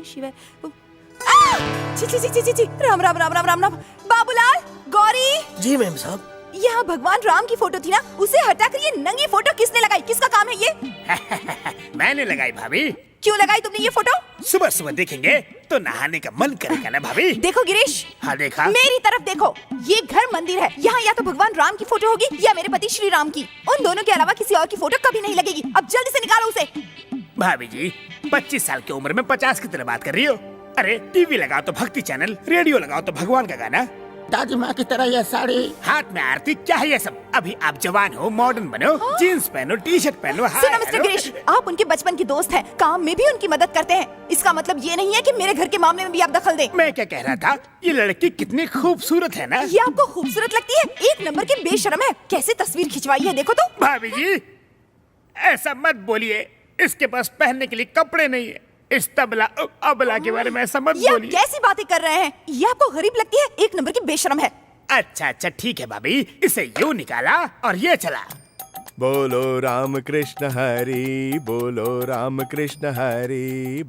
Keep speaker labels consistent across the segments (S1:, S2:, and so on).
S1: शिवाय। छी छी छी छी छी, राम राम राम राम राम राम। बाबूलाल, गौरी।
S2: जी मैम साहब।
S1: यहाँ भगवान राम की फोटो थी ना, उसे हटाकर ये नंगी फोटो किसने लगाई? किसका काम है ये?
S3: मैंने लगाई भाभी।
S1: क्यों लगाई तुमने ये फोटो?
S3: सुबह सुबह देखेंगे तो नहाने का मन करेगा ना भाभी।
S1: देखो गिरीश।
S3: हाँ देखा।
S1: मेरी तरफ देखो, ये घर मंदिर है, यहाँ या तो भगवान राम की फोटो होगी या मेरे पति श्री राम की। उन दोनों के अलावा किसी और की फोटो कभी नहीं लगेगी। अब जल्दी से निकालो उसे।
S3: भाभी जी 25 साल की उम्र में 50 की तरह बात कर रही हो? अरे टीवी लगाओ तो भक्ति चैनल, रेडियो लगाओ तो भगवान का गाना,
S2: दादी माँ की तरह ये साड़ी,
S3: हाथ में आरती, क्या है ये सब? अभी आप जवान हो, मॉडर्न बनो, जीन्स पहनो, टी शर्ट पहनो।
S1: सुनो मिस्टर गिरीश, आप उनके बचपन के दोस्त हैं, काम में भी उनकी मदद करते हैं। इसका मतलब ये नहीं है कि मेरे घर के मामले में भी आप दखल दें।
S3: मैं क्या कह रहा था, ये लड़की कितनी खूबसूरत है ना।
S1: ये आपको खूबसूरत लगती है? एक नंबर की बेशर्म है। कैसे तस्वीर खिंचवाई है देखो तो।
S3: भाभी जी ऐसा मत बोलिए, इसके पास पहनने के लिए कपड़े नहीं है। इस तबला अबला के बारे में ऐसा मत
S1: ये आप
S3: बोलिए।
S1: कैसी बातें कर रहे हैं? ये आपको गरीब लगती है? एक नंबर की बेशर्म है।
S3: अच्छा अच्छा ठीक है भाभी, इसे यूं निकाला और ये चला।
S4: बोलो राम कृष्ण हरि, बोलो राम कृष्ण हरि।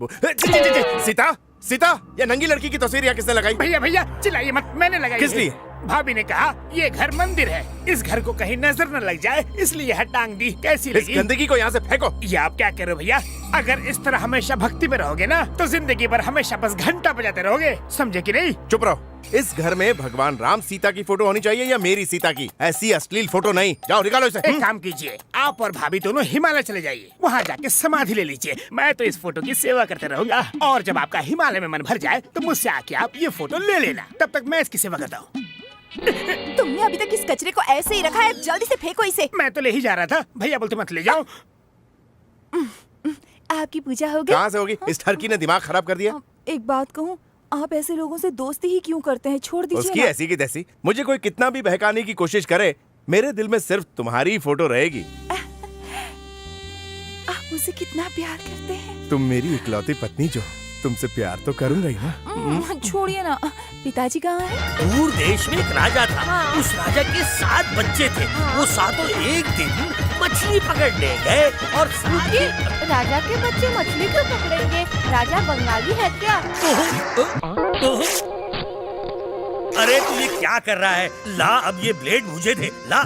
S4: सीता, सीता, ये नंगी लड़की की तस्वीर यहाँ किसने लगाई?
S3: भैया भैया चिल्लाइए मत, मैंने लगाई।
S4: किस
S3: है।
S4: लिए?
S3: भाभी ने कहा ये घर मंदिर है, इस घर को कहीं नजर न लग जाए, इसलिए यहाँ टांग दी। कैसी
S4: इस
S3: लगी?
S4: गंदगी को यहाँ से फेंको।
S3: ये आप क्या कह रहे हो भैया? अगर इस तरह हमेशा भक्ति में रहोगे ना तो जिंदगी भर हमेशा बस घंटा बजाते रहोगे, समझे कि नहीं?
S4: चुप रहो। इस घर में भगवान राम सीता की फोटो होनी चाहिए या मेरी सीता की? ऐसी अश्लील फोटो नहीं। जाओ निकालो इसे।
S3: एक काम कीजिए, आप और भाभी दोनों हिमालय चले जाइए, वहाँ जाके समाधि ले लीजिए। मैं तो इस फोटो की सेवा करते रहूंगा, और जब आपका हिमालय में मन भर जाए तो मुझसे आके आप ये फोटो ले लेना। तब तक मैं इसकी सेवा करता हूँ।
S1: तुमने अभी तक इस कचरे को ऐसे ही रखा है, जल्दी से फेंको इसे।
S3: मैं तो ले ही जा रहा था, भैया बोलते मत ले जाओ।
S1: आपकी पूजा हो गई?
S4: कहाँ से होगी? इस ठरकी ने दिमाग खराब कर दिया।
S1: एक बात कहूँ, आप ऐसे लोगों से दोस्ती ही क्यों करते हैं? छोड़ दीजिए
S4: उसकी
S1: ना।
S4: ऐसी की तैसी, मुझे कोई कितना भी बहकाने की कोशिश करे, मेरे दिल में सिर्फ तुम्हारी ही फोटो रहेगी।
S1: आप मुझसे कितना प्यार करते हैं।
S4: तुम मेरी इकलौती पत्नी जो, तुमसे प्यार तो करूंगा ही ना।
S1: छोड़िए ना। पिताजी कहाँ हैं?
S2: दूर देश में एक राजा था। उस राजा के 7 बच्चे थे। वो सातों एक दिन मछली पकड़ने गए और
S5: रुकिए, राजा के बच्चे मछली क्यों पकड़ेंगे? राजा बंगाली है क्या?
S2: अरे तू ये क्या कर रहा है? ला अब ये ब्लेड मुझे दे, ला।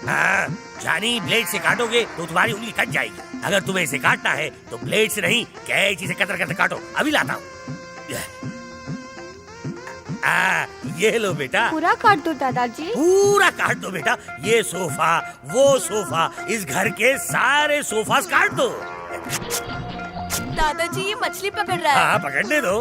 S2: हाँ, जानी ब्लेड से काटोगे तो तुम्हारी उंगली कट जाएगी। अगर तुम्हें इसे काटना है तो ब्लेड से नहीं, कैंची से कतर कतर काटो। अभी लाता हूँ। ये लो बेटा।
S5: पूरा काट दो दादाजी।
S2: पूरा काट दो बेटा। ये सोफा, वो सोफा, इस घर के सारे सोफा काट दो।
S1: दादाजी ये मछली पकड़ रहा है।
S2: हाँ पकड़ने दो।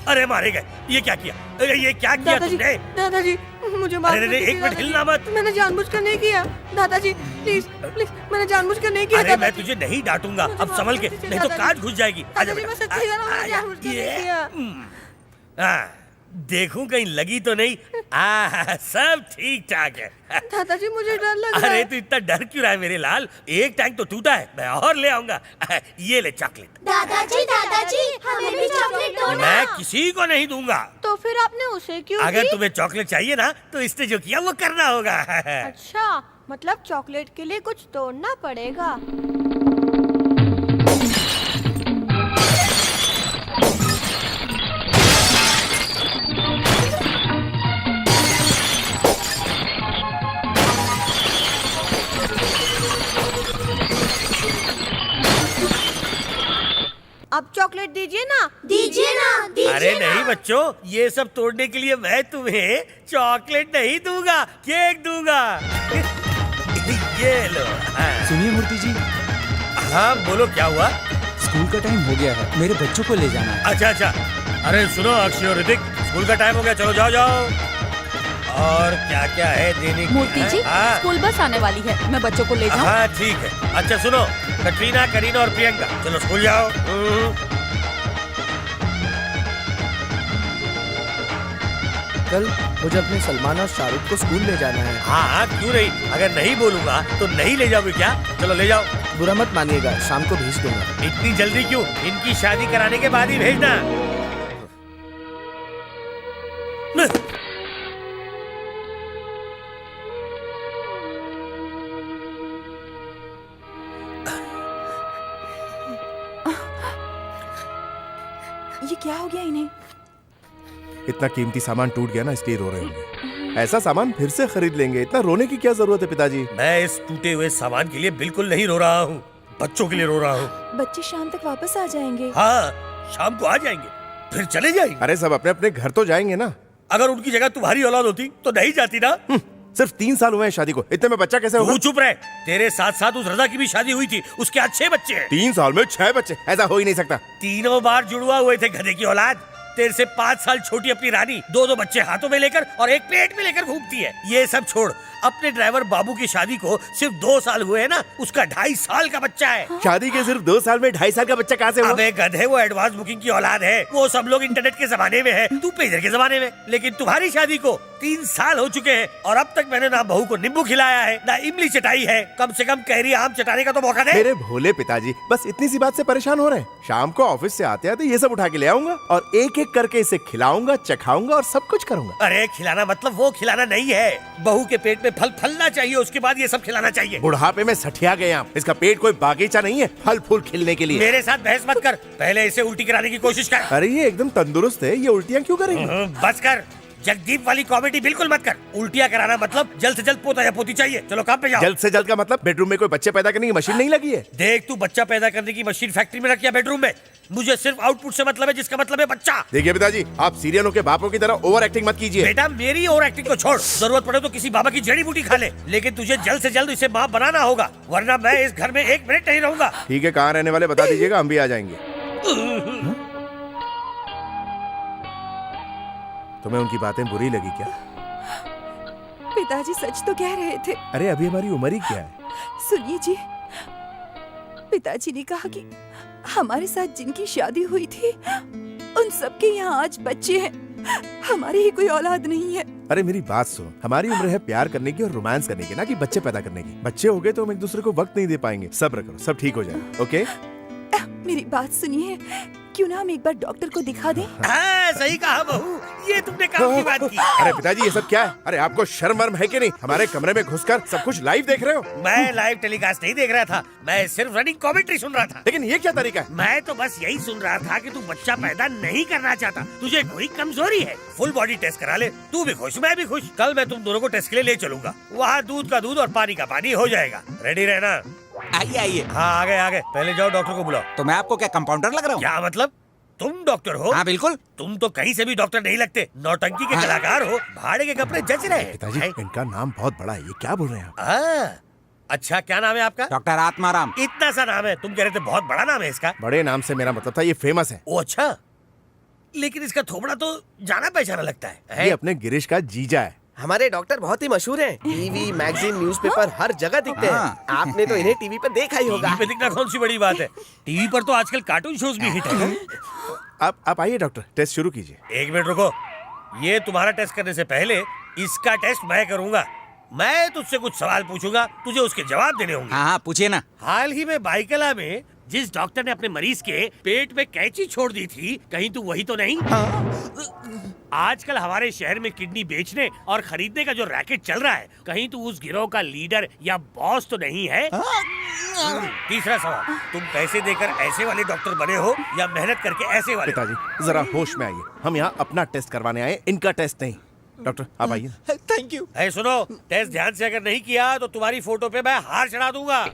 S2: अरे मारे गए। ये क्या किया? अरे ये क्या किया तुमने?
S5: दादाजी मुझे माफ
S2: अरे
S5: कर दीजिए,
S2: एक मिनट हिलना मत।
S5: मैंने जानबूझकर नहीं किया। दादाजी प्लीज प्लीज, मैंने जानबूझकर नहीं किया।
S2: अरे मैं तुझे नहीं डांटूंगा, अब संभल के, नहीं तो काट घुस जाएगी। आजा
S5: दादाजी, मैं
S2: बेटा।
S5: सच्ची कह रहा हूँ, मैंने जानबूझकर नहीं किया।
S2: देखूं कहीं लगी तो नहीं। सब ठीक ठाक है।
S5: दादाजी मुझे डर लग रहा
S2: अरे
S5: है।
S2: तू इतना डर क्यों रहा है मेरे लाल? एक टैंक तो टूटा है, मैं और ले आऊंगा। ये ले चॉकलेट।
S5: दादाजी हमें भी चॉकलेट दो ना।
S2: मैं किसी को नहीं दूंगा।
S5: तो फिर आपने उसे क्यों
S2: अगर
S5: दी?
S2: तुम्हें चॉकलेट चाहिए ना तो इसने जो किया वो करना होगा।
S5: अच्छा, मतलब चॉकलेट के लिए कुछ तोड़ना पड़ेगा। अब चॉकलेट दीजिए ना।
S6: दीजिए ना, दीजिए
S2: अरे
S6: ना।
S2: नहीं बच्चों, ये सब तोड़ने के लिए मैं तुम्हें चॉकलेट नहीं दूंगा, केक दूंगा। ये लो।
S7: सुनिए मूर्ति जी,
S2: हाँ बोलो क्या हुआ?
S7: स्कूल का टाइम हो गया है, मेरे बच्चों को ले जाना है।
S2: अच्छा अच्छा। अरे सुनो अक्षय और ऋतिक, स्कूल का टाइम हो गया, चलो जाओ जाओ। और क्या क्या है देने की?
S1: मूर्ति जी,
S2: हाँ
S1: स्कूल बस आने वाली है, मैं बच्चों को ले जाऊं?
S2: हाँ ठीक है। अच्छा सुनो, कटरीना, करीना और प्रियंका, चलो स्कूल जाओ।
S8: कल मुझे अपने सलमान और शाहरुख को स्कूल ले जाना है।
S2: हाँ हाँ क्यों नहीं, अगर नहीं बोलूंगा तो नहीं ले जाओगे क्या? चलो ले जाओ।
S8: बुरा मत मानिएगा, शाम को भेज दूंगा।
S2: इतनी जल्दी क्यों? इनकी शादी कराने के बाद ही भेजना।
S1: ये क्या हो गया इन्हें?
S4: इतना कीमती सामान टूट गया ना, इसलिए रो रहे होंगे। ऐसा सामान फिर से खरीद लेंगे, इतना रोने की क्या जरूरत है पिताजी?
S2: मैं इस टूटे हुए सामान के लिए बिल्कुल नहीं रो रहा हूँ, बच्चों के लिए रो रहा हूँ।
S1: बच्चे शाम तक वापस आ जाएंगे।
S2: हाँ, शाम को आ जाएंगे, फिर चले जाएंगे।
S4: अरे सब अपने अपने घर तो जाएंगे ना।
S2: अगर उनकी जगह तुम्हारी औलाद होती तो नहीं जाती ना।
S4: सिर्फ 3 साल हुए हैं शादी को, इतने में बच्चा कैसे होगा?
S2: तू चुप रहे। तेरे साथ साथ उस रजा की भी शादी हुई थी, उसके आज 6 बच्चे हैं।
S4: 3 साल में 6 बच्चे? ऐसा हो ही नहीं सकता।
S2: तीनों बार जुड़वा हुए थे गधे की औलाद। तेरे से 5 साल छोटी अपनी रानी 2-2 बच्चे हाथों में लेकर और एक पेट में लेकर घूमती है। ये सब छोड़, अपने ड्राइवर बाबू की शादी को सिर्फ 2 साल हुए हैं ना, उसका 2.5 साल का बच्चा है।
S4: शादी के सिर्फ 2 साल में 2.5 साल का बच्चा कहाँ से हुआ?
S2: अबे गधे, वो एडवांस बुकिंग की औलाद है। वो सब लोग इंटरनेट के जमाने में है, तू पेजर के जमाने में। लेकिन तुम्हारी शादी को 3 साल हो चुके हैं और अब तक मैंने ना बहू को नींबू खिलाया है, ना इमली चटाई है। कम से कम कैरी आम चटाने का तो मौका दे।
S4: मेरे भोले पिताजी बस इतनी सी बात से परेशान हो रहे हैं। शाम को ऑफिस से आते आते ये सब उठा के ले आऊंगा और एक एक करके इसे खिलाऊंगा, चखाऊंगा और सब कुछ करूंगा।
S2: अरे खिलाना मतलब वो खिलाना नहीं है, बहू के पेट में फल फलना चाहिए, उसके बाद ये सब खिलाना चाहिए।
S4: बुढ़ापे में सठिया गए आप, इसका पेट कोई बागीचा नहीं है फल फूल खिलने के लिए।
S2: मेरे साथ बहस मत कर, पहले इसे उल्टी कराने की कोशिश कर।
S4: अरे ये एकदम तंदुरुस्त है, ये उल्टियाँ क्यों करेंगे?
S2: बस कर, जगदीप वाली कॉमेडी बिल्कुल मत कर। उल्टियाँ कराना मतलब जल्द से जल्द पोता या पोती चाहिए। चलो काम पे जाओ।
S4: जल्द से जल्द का मतलब बेडरूम में कोई बच्चे पैदा करने की मशीन नहीं लगी है?
S2: देख, तू बच्चा पैदा करने की मशीन फैक्ट्री में रख या बेडरूम में, मुझे सिर्फ आउटपुट से मतलब है, जिसका मतलब है बच्चा।
S4: देखिए पिताजी, आप सीरियलों के बापों की तरह ओवर एक्टिंग मत कीजिए।
S2: बेटा, मेरी ओवर एक्टिंग को छोड़, जरूरत पड़े तो किसी बाबा की जड़ी बूटी खा ले, लेकिन तुझे जल्द से जल्द इसे माँ बनाना होगा, वरना मैं इस घर में 1 मिनट नहीं रहूंगा।
S4: ठीक है, कहाँ रहने वाले बता दीजिएगा, हम भी आ जाएंगे। तुम्हें उनकी बातें बुरी लगी क्या?
S1: पिताजी सच तो कह रहे थे।
S4: अरे अभी हमारी उम्र ही क्या है?
S1: सुनिए जी, पिताजी ने कहा कि हमारे साथ जिनकी शादी हुई थी उन सबके यहाँ आज बच्चे हैं, हमारी ही कोई औलाद नहीं है।
S4: अरे मेरी बात सुनो, हमारी उम्र है प्यार करने की और रोमांस करने की, ना कि बच्चे पैदा करने की। बच्चे हो गए तो हम एक दूसरे को वक्त नहीं दे पाएंगे। सब्र करो, सब ठीक हो जाएगा। ओके?
S1: मेरी बात सुनिए, क्यों ना हम एक बार डॉक्टर को दिखा दें?
S2: हाँ, सही कहा बहू, ये तुमने काम की बात की।
S4: अरे पिताजी ये सब क्या है? अरे आपको शर्म वर्म है कि नहीं? हमारे कमरे में घुसकर सब कुछ लाइव देख रहे हो?
S2: मैं लाइव टेलीकास्ट नहीं देख रहा था, मैं सिर्फ रनिंग कमेंट्री सुन रहा था।
S4: लेकिन ये क्या तरीका है?
S2: मैं तो बस यही सुन रहा था कि तू बच्चा पैदा नहीं करना चाहता, तुझे कोई कमजोरी है। फुल बॉडी टेस्ट करा ले, तू भी खुश मैं भी खुश। कल मैं तुम दोनों को टेस्ट के लिए ले चलूंगा, वहाँ दूध का दूध और पानी का पानी हो जाएगा। रेडी रहना।
S6: आइए आइए।
S2: हाँ आगे आगे, पहले जाओ डॉक्टर को बुलाओ।
S6: तो मैं आपको क्या कंपाउंडर लग रहा हूँ?
S2: क्या मतलब? तुम डॉक्टर हो?
S6: हाँ बिल्कुल।
S2: तुम तो कहीं से भी डॉक्टर नहीं लगते, नौटंकी के कलाकार हो, भाड़े के कपड़े जच रहे हैं।
S4: पिताजी इनका नाम बहुत बड़ा है, ये क्या बोल रहे हैं आप?
S2: अच्छा, क्या नाम है आपका?
S6: डॉक्टर आत्माराम।
S2: इतना सा नाम है? तुम कह रहे थे बहुत बड़ा नाम है इसका।
S4: बड़े नाम से मेरा मतलब था ये फेमस है।
S2: ओ अच्छा, लेकिन इसका थोबड़ा तो जाना पहचाना लगता है।
S4: ये अपने गिरीश का जीजा है।
S8: हमारे डॉक्टर बहुत ही मशहूर हैं। टीवी, मैगजीन, न्यूज़पेपर हर जगह दिखते हैं। आपने तो इन्हें टीवी पर देखा ही होगा।
S2: टीवी पे दिखना कौन सी बड़ी बात है, टीवी पर तो आजकल कार्टून शोज भी हिट है।
S4: आप आइए डॉक्टर, टेस्ट शुरू कीजिए।
S2: 1 मिनट रुको, ये तुम्हारा टेस्ट करने से पहले इसका टेस्ट मैं करूंगा। मैं तुझसे कुछ सवाल पूछूंगा, तुझे उसके जवाब देने होंगे।
S6: हाँ पूछिए ना।
S2: हाल ही में बाइकला में जिस डॉक्टर ने अपने मरीज के पेट में कैंची छोड़ दी थी, कहीं तू वही तो नहीं? आजकल हमारे शहर में किडनी बेचने और खरीदने का जो रैकेट चल रहा है, कहीं तू उस गिरोह का लीडर या बॉस तो नहीं है? तीसरा सवाल, तुम पैसे देकर ऐसे वाले डॉक्टर बने हो या मेहनत करके ऐसे वाले?
S4: पिताजी जरा होश में आइए, हम यहाँ अपना टेस्ट करवाने आए, इनका टेस्ट नहीं। डॉक्टर आप आइए।
S8: Thank you.
S2: सुनो, टेस्ट ध्यान से अगर नहीं किया तो तुम्हारी फोटो पे मैं हार चढ़ा दूंगा।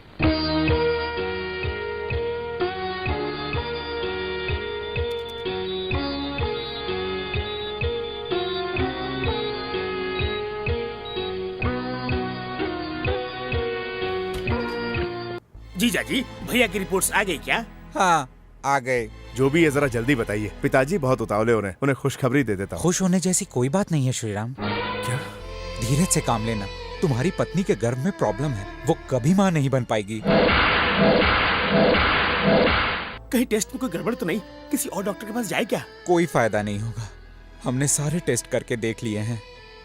S3: जीजा जी, भैया की रिपोर्ट्स आ गई क्या?
S6: हाँ आ गए।
S4: जो भी है जरा जल्दी बताइए, पिताजी बहुत उतावले हो रहे हैं, उन्हें खुशखबरी दे देता हूँ।
S7: खुश होने जैसी कोई बात नहीं है श्रीराम।
S4: क्या?
S7: धीरज से काम लेना। तुम्हारी पत्नी के गर्भ में प्रॉब्लम है, वो कभी माँ नहीं बन पाएगी।
S3: कहीं टेस्ट में कोई गड़बड़ तो नहीं? किसी और डॉक्टर के पास जाए क्या?
S7: कोई फायदा नहीं होगा, हमने सारे टेस्ट करके देख लिए हैं।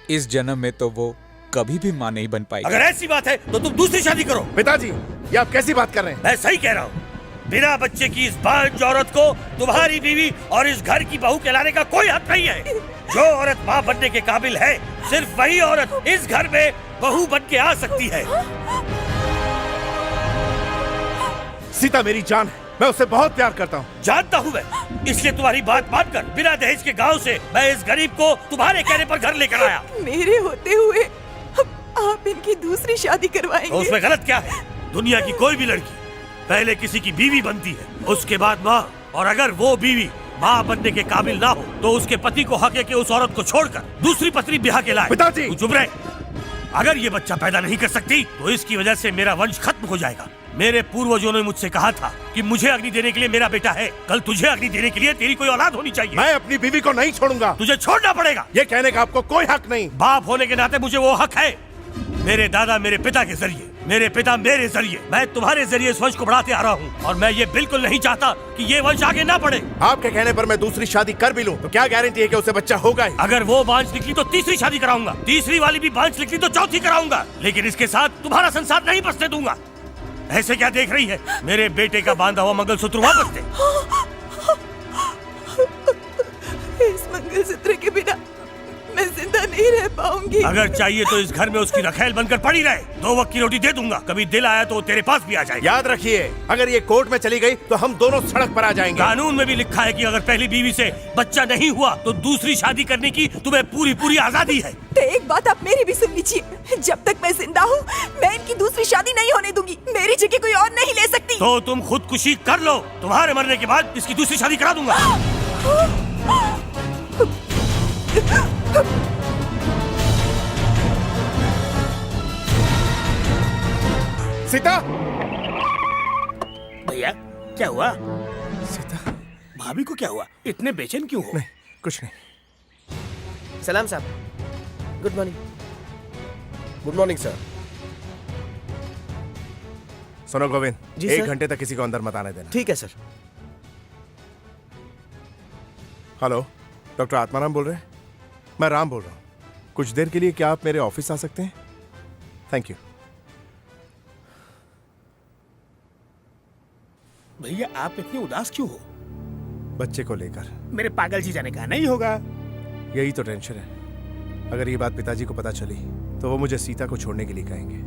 S7: इस जन्म में तो वो कभी भी माँ नहीं बन पाएगी।
S2: अगर ऐसी बात है तो तुम दूसरी शादी करो।
S4: पिताजी ये आप कैसी बात कर रहे हैं?
S2: मैं सही कह रहा हूँ, बिना बच्चे की इस बांझ औरत को तुम्हारी बीवी और इस घर की बहू कहलाने का कोई हक नहीं है। जो औरत माँ बनने के काबिल है, सिर्फ वही औरत इस घर में बहू बन के आ सकती है।
S4: सीता मेरी जान है, मैं उससे बहुत प्यार करता हूँ।
S2: जानता हूँ मैं, इसलिए तुम्हारी बात मानकर बिना दहेज के गांव से मैं इस गरीब को तुम्हारे कहने पर घर लेकर आया।
S1: मेरे होते हुए आप इनकी दूसरी शादी
S2: तो
S1: करवाएंगे?
S2: उसमें गलत क्या है? दुनिया की कोई भी लड़की पहले किसी की बीवी बनती है, उसके बाद माँ, और अगर वो बीवी माँ बनने के काबिल ना हो तो उसके पति को हक है कि उस औरत को छोड़कर दूसरी पत्नी ब्याह के लाए।
S4: पिताजी!
S2: तू चुप रहे। अगर ये बच्चा पैदा नहीं कर सकती तो इसकी वजह से मेरा वंश खत्म हो जाएगा। मेरे पूर्वजों ने मुझसे कहा था कि मुझे अग्नि देने के लिए मेरा बेटा है, कल तुझे अग्नि देने के लिए तेरी कोई औलाद होनी चाहिए।
S4: मैं अपनी बीवी को नहीं छोड़ूंगा।
S2: तुझे छोड़ना पड़ेगा।
S4: ये कहने का आपको कोई हक नहीं।
S2: बाप होने के नाते मुझे वो हक है। मेरे दादा मेरे पिता के जरिए, मेरे पिता मेरे जरिए, मैं तुम्हारे जरिए इस वंश को बढ़ाते आ रहा हूँ, और मैं ये बिल्कुल नहीं चाहता कि ये वंश आगे ना बढ़े।
S4: आपके कहने पर मैं दूसरी शादी कर भी लूं तो क्या गारंटी है कि उसे बच्चा होगा ही?
S2: अगर वो बांझ निकली तो तीसरी शादी कराऊंगा, तीसरी वाली भी बांझ निकली तो चौथी कराऊंगा, लेकिन इसके साथ तुम्हारा संसार नहीं बसने दूंगा। ऐसे क्या देख रही है? मेरे बेटे का बांधा हुआ मंगलसूत्र वापस दे।
S1: इस मंगलसूत्र के बिना मैं जिंदा नहीं रह पाऊंगी।
S2: अगर चाहिए तो इस घर में उसकी रखेल बनकर पड़ी रहे, 2 वक्त की रोटी दे दूंगा। कभी दिल आया तो तेरे पास भी आ जाएगा।
S4: याद रखिए, अगर ये कोर्ट में चली गई तो हम दोनों सड़क पर आ जाएंगे।
S2: कानून में भी लिखा है कि अगर पहली बीवी से बच्चा नहीं हुआ तो दूसरी शादी करने की तुम्हें पूरी पूरी आजादी है।
S1: तो एक बात आप मेरी भी सुन लीजिए, जब तक मैं जिंदा हूँ मैं इनकी दूसरी शादी नहीं होने दूंगी। मेरी जगह कोई और नहीं ले सकती।
S2: तो तुम खुदकुशी कर लो, तुम्हारे मरने के बाद इसकी दूसरी शादी करा दूंगा।
S4: सीता!
S3: भैया क्या हुआ?
S4: सीता!
S3: भाभी को क्या हुआ? इतने बेचैन क्यों हो?
S4: नहीं, कुछ नहीं।
S8: सलाम साहब, good morning. Good morning sir.
S4: सुनो गोविंद,
S8: जी
S4: 1
S8: सर।
S4: घंटे तक किसी को अंदर मत आने देना।
S8: ठीक है सर।
S4: हेलो, डॉक्टर आत्माराम बोल रहे हैं? मैं राम बोल रहा हूँ। कुछ देर के लिए क्या आप मेरे ऑफिस आ सकते हैं? Thank you.
S3: भैया आप इतने उदास क्यों हो?
S4: बच्चे को लेकर।
S3: मेरे पागल जी जाने का नहीं होगा।
S4: यही तो टेंशन है। अगर ये बात पिताजी को पता चली तो वो मुझे सीता को छोड़ने के लिए कहेंगे,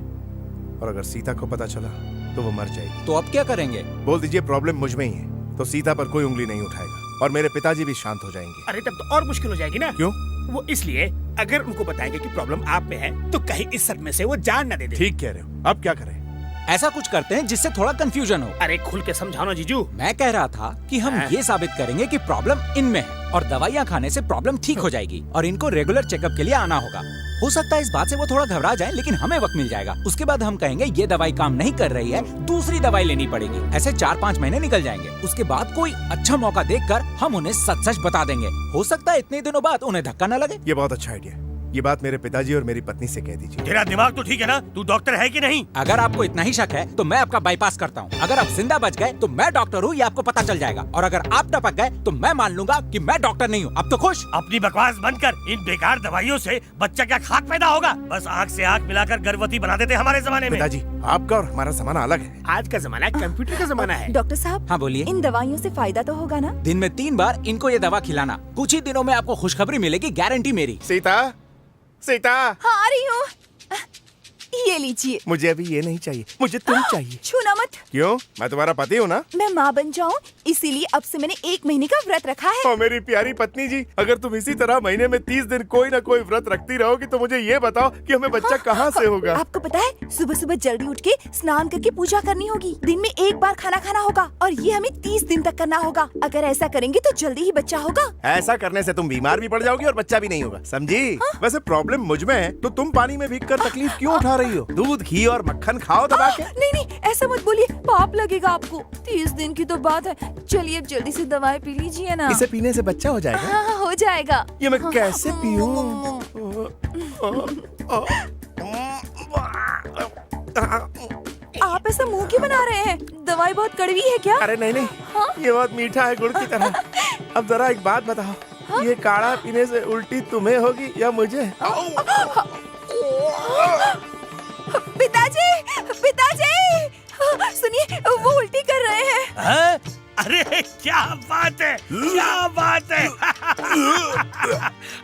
S4: और अगर सीता को पता चला तो वो मर जाएगी।
S7: तो अब क्या करेंगे?
S4: बोल दीजिए प्रॉब्लम मुझ में ही है, तो सीता पर कोई उंगली नहीं उठाएगा, और मेरे पिताजी भी शांत हो जाएंगे।
S3: अरे तब तो और मुश्किल हो जाएगी ना।
S4: क्यों?
S3: वो इसलिए, अगर उनको बताएंगे कि प्रॉब्लम आप में है तो कहीं इस सब में से वो जान न दे दे।
S4: ठीक कह रहे हो। अब क्या करें?
S7: ऐसा कुछ करते हैं जिससे थोड़ा कंफ्यूजन हो।
S3: अरे खुल के समझाओ ना जीजू।
S7: मैं कह रहा था कि हम ये साबित करेंगे कि प्रॉब्लम इनमें है, और दवाइयाँ खाने से प्रॉब्लम ठीक हो जाएगी, और इनको रेगुलर चेकअप के लिए आना होगा। हो सकता है इस बात से वो थोड़ा घबरा जाए, लेकिन हमें वक्त मिल जाएगा। उसके बाद हम कहेंगे ये दवाई काम नहीं कर रही है, दूसरी दवाई लेनी पड़ेगी। ऐसे 4-5 महीने निकल जाएंगे। उसके बाद कोई अच्छा मौका देखकर हम उन्हें सच सच बता देंगे। हो सकता है इतने दिनों बाद उन्हें धक्का न लगे।
S4: ये बहुत अच्छा आइडिया है। ये बात मेरे पिताजी और मेरी पत्नी से कह दीजिए।
S2: तेरा दिमाग तो ठीक है ना? तू डॉक्टर है कि नहीं?
S7: अगर आपको इतना ही शक है तो मैं आपका बाईपास करता हूँ। अगर आप जिंदा बच गए तो मैं डॉक्टर हूँ, ये आपको पता चल जाएगा, और अगर आप टपक गए तो मैं मान लूंगा कि मैं डॉक्टर नहीं हूँ। अब तो खुश?
S2: अपनी बकवास बंद कर। इन बेकार दवाइयों से बच्चा क्या खाक पैदा होगा? बस आँख से आँख मिलाकर गर्भवती बना देते हमारे जमाने में।
S4: पिताजी, आपका और हमारा जमाना अलग है।
S3: आज का जमाना कंप्यूटर का जमाना है।
S1: डॉक्टर साहब,
S7: हाँ बोलिए।
S1: इन दवाइयों से फायदा तो होगा ना?
S7: दिन में 3 बार इनको ये दवा खिलाना। कुछ ही दिनों में आपको खुशखबरी मिलेगी, गारंटी मेरी।
S4: सीता! सीता!
S1: हाँ आ रही हूँ। ये लीजिए।
S4: मुझे अभी ये नहीं चाहिए, मुझे तुम चाहिए।
S1: छूना मत।
S4: क्यों? मैं तुम्हारा पति हूँ ना।
S1: मैं माँ बन जाऊँ इसीलिए अब से मैंने 1 महीने का व्रत रखा है।
S4: और मेरी प्यारी पत्नी जी, अगर तुम इसी तरह महीने में 30 दिन कोई ना कोई व्रत रखती रहोगी तो मुझे ये बताओ कि हमें बच्चा कहाँ से होगा?
S1: आपको पता है, सुबह सुबह जल्दी उठ के स्नान करके पूजा करनी होगी। दिन में 1 बार खाना खाना होगा, और ये हमें 30 दिन तक करना होगा। अगर ऐसा करेंगे तो जल्दी ही बच्चा होगा।
S4: ऐसा करने से तुम बीमार भी पड़ जाओगी और बच्चा भी नहीं होगा, समझी? वैसे प्रॉब्लम मुझ में है तो तुम पानी में भीग कर तकलीफ क्यों उठा रही हो? दूध, घी और मक्खन खाओ दबा के।
S1: नहीं नहीं, ऐसा मत बोलिए, पाप लगेगा आपको। 30 दिन की तो बात है। चलिए अब जल्दी से दवाई पी लीजिए ना।
S4: इसे पीने से बच्चा हो जाएगा?
S1: हाँ हो जाएगा।
S4: ये मैं कैसे पीऊं?
S1: आप ऐसा मुंह क्यों बना रहे हैं? दवाई बहुत कड़वी है क्या?
S4: अरे नहीं नहीं, ये बहुत मीठा है, गुड़ की तरह। अब जरा एक बात बताओ, ये काढ़ा पीने से उल्टी तुम्हें होगी या मुझे?
S1: पिताजी, पिताजी, सुनिए वो उल्टी कर रहे हैं।
S2: अरे क्या बात है, क्या बात है।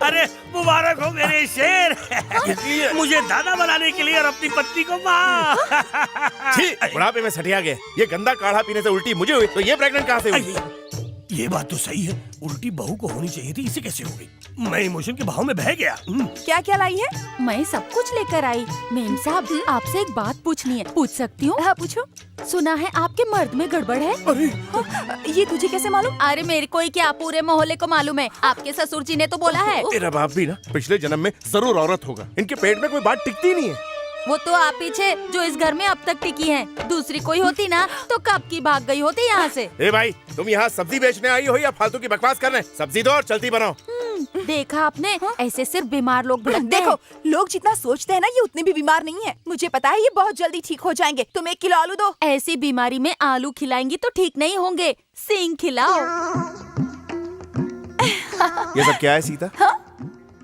S2: अरे मुबारक हो मेरे शेर। मुझे दादा बनाने के लिए और अपनी पत्नी को माँ।
S4: छी, बुढ़ापे में सठिया गए। ये गंदा काढ़ा पीने से उल्टी मुझे हुई तो ये प्रेग्नेंट कहाँ से हुई?
S2: ये बात तो सही है, उल्टी बहू को होनी चाहिए थी, इसे कैसे हो गई? मैं इमोशन के भाव में बह गया।
S1: क्या क्या लाई है?
S5: मैं सब कुछ लेकर आई। मेम साहब, आपसे एक बात पूछनी है, पूछ सकती हूँ?
S1: हाँ पूछो।
S5: सुना है आपके मर्द में गड़बड़ है।
S1: ये तुझे कैसे मालूम?
S5: अरे मेरे को ही क्या, पूरे मोहल्ले को मालूम है। आपके ससुर जी ने तो बोला है।
S4: तेरा बाप भी ना पिछले जन्म में जरूर औरत होगा। इनके पेट में कोई बात टिकती नहीं है।
S5: वो तो आप पीछे जो इस घर में अब तक टिकी हैं। दूसरी कोई होती ना तो कब की भाग गई होती यहाँ से।
S4: ए भाई, तुम यहाँ सब्जी बेचने आई हो या फालतू की बकवास करने? सब्जी दो और चलती बनाओ।
S5: देखा आपने, ऐसे सिर्फ बीमार लोग भड़कते हैं।
S1: देखो, लोग जितना सोचते हैं ना, ये उतने भी बीमार नहीं है। मुझे पता है ये बहुत जल्दी ठीक हो जाएंगे। तुम 1 किलो आलू दो।
S5: ऐसी बीमारी में आलू खिलाएंगी तो ठीक नहीं होंगे, सींग खिलाओ।
S4: ये सब क्या है सीता?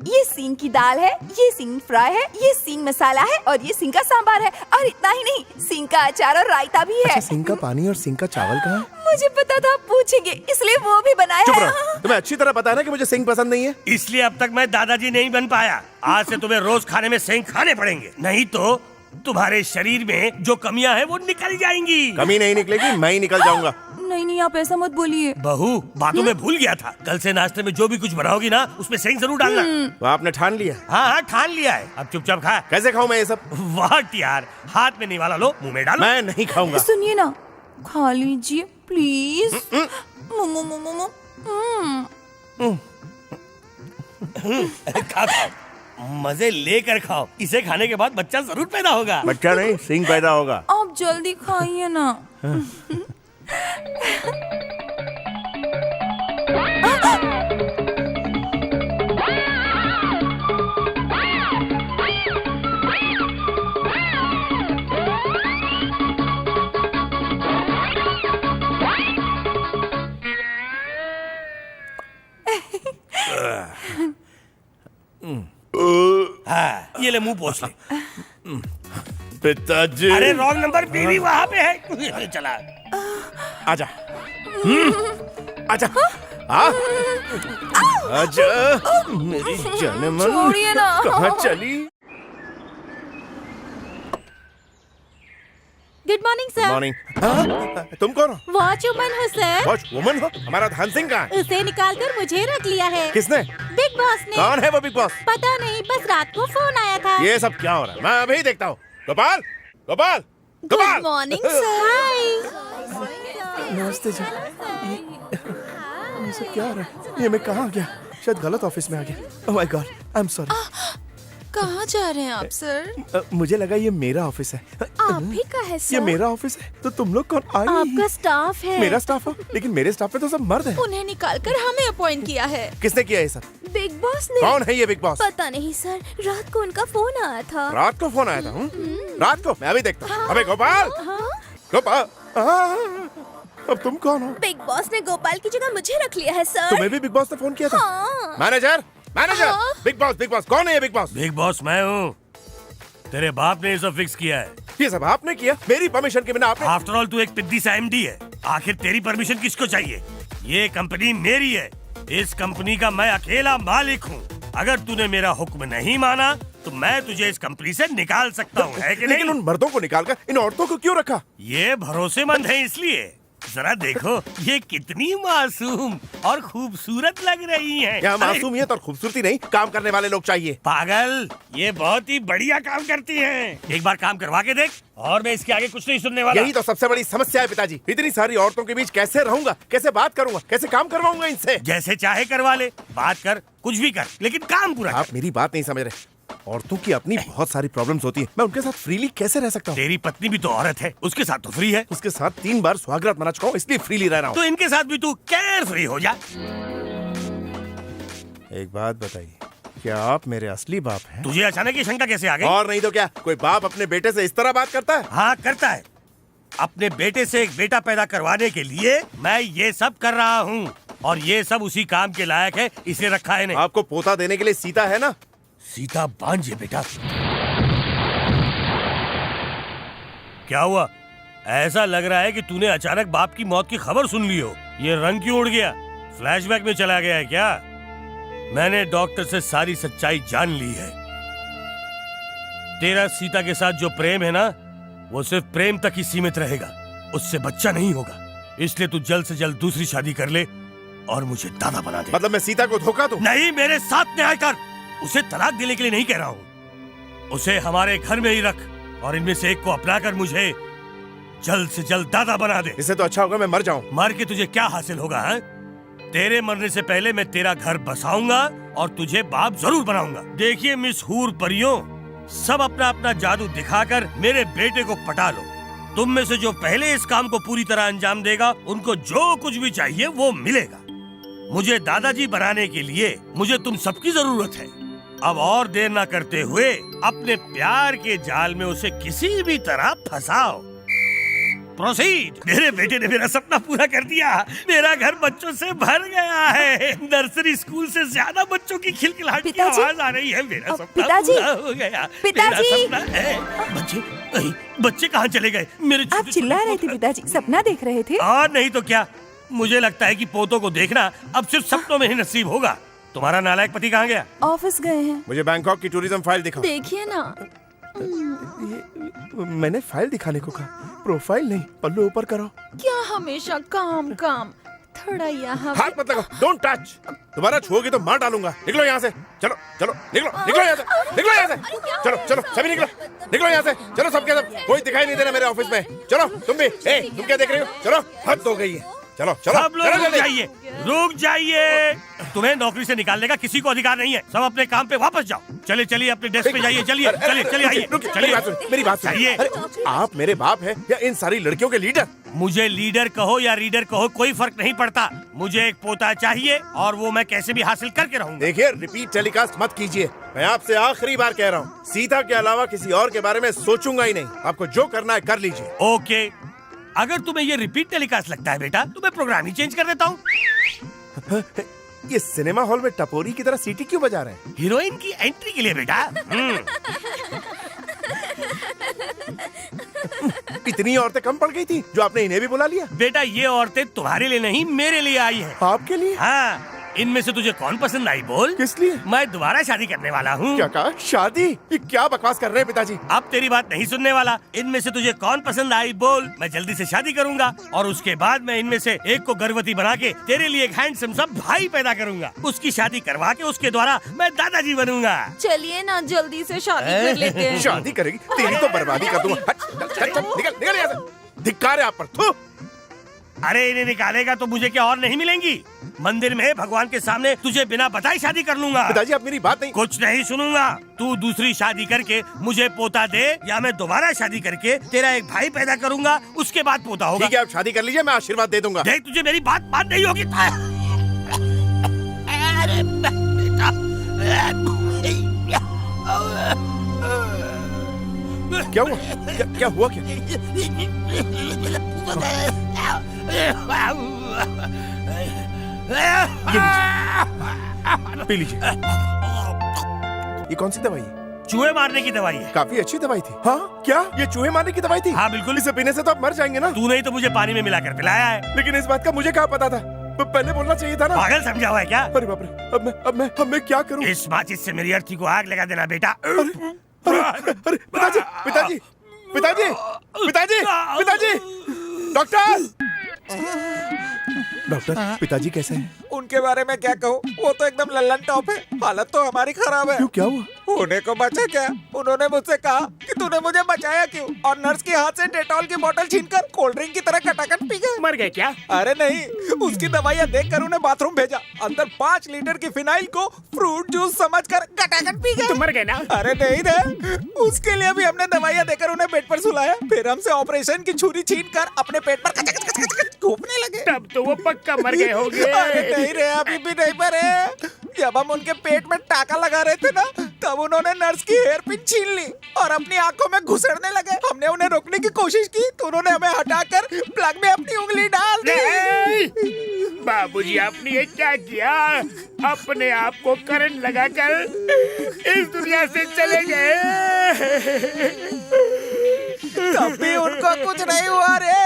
S1: ये सींग की दाल है, ये सींग फ्राई है, ये सींग मसाला है और ये सींग का सांबार है। और इतना ही नहीं, सींग का अचार और रायता भी है।
S4: अच्छा, सिंह का पानी और सिंह का चावल कहाँ है?
S1: मुझे पता था आप पूछेंगे, इसलिए वो भी बनाया
S4: चुप
S1: है।
S4: रहो। तुम्हें अच्छी तरह पता है ना कि मुझे सिंह पसंद नहीं है।
S2: इसलिए अब तक मैं दादाजी नहीं बन पाया। आज से तुम्हें रोज खाने में सेंग खाने पड़ेंगे, नहीं तो तुम्हारे शरीर में जो कमियां हैं वो निकल जाएंगी।
S4: कमी नहीं निकलेगी, मैं ही निकल जाऊंगा।
S1: नहीं नहीं, आप ऐसा मत बोलिए।
S2: बहू, बातों में भूल गया था। कल से नाश्ते में जो भी कुछ बनाओगी ना, उसमें सेंग जरूर डालना।
S4: तो आपने ठान लिया?
S2: हाँ हाँ, ठान लिया है। अब चुपचाप खा।
S4: कैसे खाऊं मैं ये सब?
S2: वाट यार, हाथ में नहीं वाला लो, मुंह में डालो।
S4: मैं नहीं खाऊंगा।
S1: सुनिए ना, खा लीजिए प्लीज।
S2: खा खाओ, मजे लेकर खाओ। इसे खाने के बाद बच्चा जरूर पैदा होगा।
S4: बच्चा नहीं, सिंह पैदा होगा।
S1: आप जल्दी खाइए ना।
S2: हाँ, ये ले मुंह पोंछ ले।
S4: पिताजी।
S2: अरे रॉन्ग नंबर, बीवी वहाँ पे है। चला
S4: आजा। आजा। आजा। मेरी जान मन।
S1: छोड़िए ना।
S4: कहाँ चली?
S5: Good morning sir.
S4: मॉर्निंग। तुम कौन हो?
S5: वॉच वुमन हूँ सर।
S4: वॉच वुमन हो? हमारा धन सिंह कहाँ है?
S5: उसे निकाल कर मुझे रख लिया है।
S4: किसने?
S5: बिग बॉस ने।
S4: कौन है वो बिग बॉस?
S5: पता नहीं, बस रात को फोन आया था।
S4: ये सब क्या हो रहा है? मैं अभी देखता हूँ। Gopal, Gopal, Gopal.
S5: Good morning sir.
S4: नमस्ते जी। ये सब क्या हो रहा है? ये मैं कहाँ आ गया? शायद गलत ऑफिस में आ गया। Oh my God, I am sorry.
S1: कहाँ जा रहे हैं आप सर?
S4: मुझे लगा ये मेरा ऑफिस है।
S5: आप भी का है सर?
S4: ये मेरा ऑफिस है तो तुम लोग कौन आई?
S5: आपका स्टाफ है।
S4: मेरा स्टाफ हो, लेकिन मेरे स्टाफ में तो सब मर्द हैं।
S1: उन्हें निकालकर हमें अपॉइंट किया है।
S4: किसने किया ये सब?
S5: बिग बॉस ने।
S4: कौन है ये बिग बॉस?
S5: पता नहीं सर, रात को उनका फोन आया था।
S4: रात को फोन आया था? रात को? मैं अभी देखता हूँ। अबे गोपाल, गोपाल, अब तुम कौन हो?
S5: बिग बॉस ने गोपाल की जगह मुझे रख लिया है सर।
S4: तुम्हें भी बिग बॉस ने फोन किया था? मैनेजर, मैनेजर, बिग बॉस कौन है? ये बिग बॉस?
S2: बिग बॉस मैं हूँ। तेरे बाप ने ये सब फिक्स किया है।
S4: ये सब आपने किया? मेरी परमिशन के बिना आपने?
S2: आफ्टर ऑल तू एक पिद्दी सा एमडी है। आखिर तेरी परमिशन किसको चाहिए? ये कंपनी मेरी है। इस कंपनी का मैं अकेला मालिक हूँ। अगर तूने मेरा हुक्म नहीं माना तो मैं तुझे इस कंपनी से निकाल सकता हूँ, है कि नहीं?
S4: लेकिन उन मर्दों को निकालकर इन औरतों को क्यों रखा?
S2: ये भरोसेमंद है इसलिए। जरा देखो ये कितनी मासूम और खूबसूरत लग रही हैं।
S4: यहाँ मासूमियत और खूबसूरती नहीं, काम करने वाले लोग चाहिए।
S2: पागल, ये बहुत ही बढ़िया काम करती हैं। एक बार काम करवा के देख, और मैं इसके आगे कुछ नहीं सुनने वाला।
S4: यही तो सबसे बड़ी समस्या है पिताजी। इतनी सारी औरतों के बीच कैसे रहूंगा, कैसे बात करूंगा, कैसे काम करवाऊंगा इनसे?
S2: जैसे चाहे करवा ले, बात कर, कुछ भी कर, लेकिन काम पूरा कर।
S4: आप मेरी बात नहीं समझ रहे। औरतों की अपनी बहुत सारी प्रॉब्लम्स होती है। मैं उनके साथ फ्रीली कैसे रह सकता हूँ?
S2: तेरी पत्नी भी तो औरत है, उसके साथ तो फ्री है।
S4: उसके साथ 3 बार सुहागरात मना चुका हूँ, इसलिए फ्रीली रह रहा हूँ।
S2: तो इनके साथ भी तू केयर फ्री हो जा।
S4: एक बात बताइए, क्या आप मेरे असली बाप हैं?
S2: तुझे अचानक ये शंका कैसे आ गई?
S4: और नहीं तो क्या, कोई बाप अपने बेटे से इस तरह बात करता है?
S2: हाँ करता है। अपने बेटे से एक बेटा पैदा करवाने के लिए मैं ये सब कर रहा हूँ, और ये सब उसी काम के लायक है, इसे रखा है।
S4: आपको पोता देने के लिए सीता है ना?
S2: सीता बांझे बेटा। क्या हुआ? ऐसा लग रहा है कि तूने अचानक बाप की मौत की खबर सुन ली हो। ये रंग क्यों उड़ गया? फ्लैशबैक में चला गया है क्या? मैंने डॉक्टर से सारी सच्चाई जान ली है। तेरा सीता के साथ जो प्रेम है ना, वो सिर्फ प्रेम तक ही सीमित रहेगा, उससे बच्चा नहीं होगा। इसलिए तू जल्द से जल्द दूसरी शादी कर ले और मुझे दादा बना दे।
S4: मतलब मैं सीता को धोखा दूं?
S2: नहीं, मेरे साथ न्याय कर। उसे तलाक देने के लिए नहीं कह रहा हूँ, उसे हमारे घर में ही रख और इनमें से एक को अपनाकर मुझे जल्द से जल्द दादा बना दे।
S4: इससे तो अच्छा होगा मैं मर जाऊं।
S2: मर के तुझे क्या हासिल होगा? है? तेरे मरने से पहले मैं तेरा घर बसाऊंगा और तुझे बाप जरूर बनाऊंगा। देखिए मिस हूर परियों, सब अपना अपना जादू दिखाकर मेरे बेटे को पटा लो। तुम में से जो पहले इस काम को पूरी तरह अंजाम देगा, उनको जो कुछ भी चाहिए वो मिलेगा। मुझे दादाजी बनाने के लिए मुझे तुम सबकी जरूरत है। अब और देर ना करते हुए अपने प्यार के जाल में उसे किसी भी तरह फंसाओ। प्रोसीड। मेरे बेटे ने मेरा सपना पूरा कर दिया। मेरा घर बच्चों से भर गया है। नर्सरी स्कूल से ज्यादा बच्चों की खिलखिलाहट की
S1: पिताजी?
S2: आवाज आ रही है। मेरा सपना
S1: पिताजी?
S2: पूरा हो गया।
S1: पिताजी?
S2: मेरा सपना है। बच्चे कहाँ चले गए? मेरे
S1: आप चिल्ला रहे थे पिताजी, सपना देख रहे थे?
S2: और नहीं तो क्या। मुझे लगता है कि पोतों को देखना अब सिर्फ सपनों में ही नसीब होगा। तुम्हारा नालायक पति कहाँ गया?
S1: ऑफिस गए हैं।
S4: मुझे बैंकॉक की टूरिज्म फाइल दिखाओ।
S5: देखिए ना।
S4: मैंने फाइल दिखाने को कहा, प्रोफाइल नहीं। पल्लू ऊपर करो।
S5: क्या हमेशा काम काम, थोड़ा यहाँ
S4: हाथ मत लगाओ, डोंट टच। दोबारा छुओगी तो मार डालूंगा। निकलो यहाँ से। चलो चलो निकलो, निकलो यहाँ से, निकलो यहाँ से। चलो चलो सभी निकलो, निकलो यहाँ से। चलो सबके सब, कोई दिखाई नहीं दे रहा मेरे ऑफिस में। चलो तुम भी। तुम क्या देख रहे हो? चलो हद हो गई है। चलो चलो
S2: सब लोग रुक जाइए, रुक जाइए। तुम्हें नौकरी से निकालने का किसी को अधिकार नहीं है। सब अपने काम पे वापस जाओ। चलिए चलिए अपने डेस्क पे जाइए। चलिए चलिए चलिए आइए।
S4: मेरी बात
S2: सुनिए।
S4: अरे आप मेरे बाप हैं या इन सारी लड़कियों के लीडर?
S2: मुझे लीडर कहो या रीडर कहो, कोई फर्क नहीं पड़ता। मुझे एक पोता चाहिए और वो मैं कैसे भी हासिल करके रहूंगा।
S4: देखिए रिपीट टेलीकास्ट मत कीजिए। मैं आपसे आखिरी बार कह रहा हूँ, सीता के अलावा किसी और के बारे में सोचूंगा ही नहीं। आपको जो करना है कर लीजिए।
S2: ओके, अगर तुम्हें ये रिपीट टेलीकास्ट लगता है बेटा, तो मैं प्रोग्राम ही चेंज कर देता हूँ।
S4: ये सिनेमा हॉल में टपोरी की तरह सीटी क्यों बजा रहे हैं?
S2: हीरोइन की एंट्री के लिए बेटा।
S4: इतनी औरतें कम पड़ गई थी जो आपने इन्हें भी बुला लिया?
S2: बेटा ये औरतें तुम्हारे लिए नहीं, मेरे लिए आई हैं।
S4: आपके लिए?
S2: हाँ, इनमें से तुझे कौन पसंद आई बोल?
S4: किस लिए?
S2: मैं दोबारा शादी करने वाला हूँ।
S4: क्या कहा? शादी? ये क्या बकवास कर रहे हैं पिताजी?
S2: अब तेरी बात नहीं सुनने वाला। इनमें से तुझे कौन पसंद आई बोल? मैं जल्दी से शादी करूंगा और उसके बाद मैं इनमें से एक को गर्भवती बना के तेरे लिए एक हैंडसम सा भाई पैदा करूंगा। उसकी शादी करवा के उसके द्वारा मैं दादाजी बनूंगा।
S5: चलिए ना जल्दी से शादी कर लेते हैं।
S4: शादी करेगी? तेरी तो बर्बादी कर दूंगा। निकल निकल यहाँ से। धिक्कार है आप पर। थू।
S2: अरे इन्हें निकालेगा तो मुझे क्या और नहीं मिलेंगी? मंदिर में भगवान के सामने तुझे बिना बताए शादी कर लूंगा।
S4: पिताजी आप मेरी बात नहीं।
S2: कुछ नहीं सुनूंगा। तू दूसरी शादी करके मुझे पोता दे या मैं दोबारा शादी करके तेरा एक भाई पैदा करूंगा, उसके बाद पोता होगा।
S4: ठीक है आप शादी कर लीजिए, मैं आशीर्वाद दे दूंगा।
S2: देख तुझे मेरी बात मान नहीं होगी। अरे बेटा,
S4: क्या हुआ? क्या हुआ क्या? पी लीजिए। ये कौन सी दवाई है?
S2: चूहे मारने की दवाई है।
S4: काफी अच्छी दवाई थी। हाँ क्या ये चूहे मारने की दवाई थी?
S2: हाँ बिल्कुल।
S4: इसे पीने से तो आप मर जाएंगे ना?
S2: तूने ही तो मुझे पानी में मिलाकर पिलाया है।
S4: लेकिन इस बात का मुझे क्या पता था? पहले बोलना चाहिए था ना।
S2: पागल समझा हुआ है क्या?
S4: अरे बाप रे, अब मैं क्या करूं?
S2: इस माचिस से मेरी अर्थी को आग लगा देना बेटा।
S4: अरे पिताजी पिताजी पिताजी पिताजी पिताजी डॉक्टर डॉक्टर पिताजी कैसे हैं?
S6: उनके बारे में क्या कहूँ, वो तो एकदम लल्लन टॉप है। हालत तो हमारी खराब है।
S4: क्यों क्या हुआ?
S6: होने को बचा क्या? उन्होंने मुझसे कहा कि तूने मुझे बचाया क्यों, और नर्स के हाथ से डेटॉल की बोतल छीनकर कोल्ड ड्रिंक की तरह कटाकट पी गए।
S3: मर गए क्या?
S6: अरे नहीं, उसकी दवाइयाँ देखकर उन्हें बाथरूम भेजा। अंदर 5 लीटर की फिनाइल को फ्रूट जूस समझकर कटाकट पी गए।
S3: तो मर गए ना?
S6: अरे नहीं रे, उसके लिए भी हमने दवाइयाँ देकर उन्हें बेड पर सुलाया। फिर हमसे ऑपरेशन की छुरी छीनकर अपने पेट पर घूमने लगे।
S3: तब तो वो पक्का मर गए होंगे।
S6: अरे नहीं रे, अभी भी नहीं मरे। जब हम उनके पेट में टाका लगा रहे थे ना, तब उन्होंने नर्स की हेयर पिन छीन ली और अपनी आंखों में घुसड़ने लगे। हमने उन्हें रोकने की कोशिश की तो उन्होंने हमें हटाकर प्लग में अपनी उंगली डाल दी।
S3: बाबूजी आपने ये क्या किया? अपने आप को करंट लगाकर इस दुनिया से चले गए।
S6: तब भी उनको कुछ नहीं हुआ रे।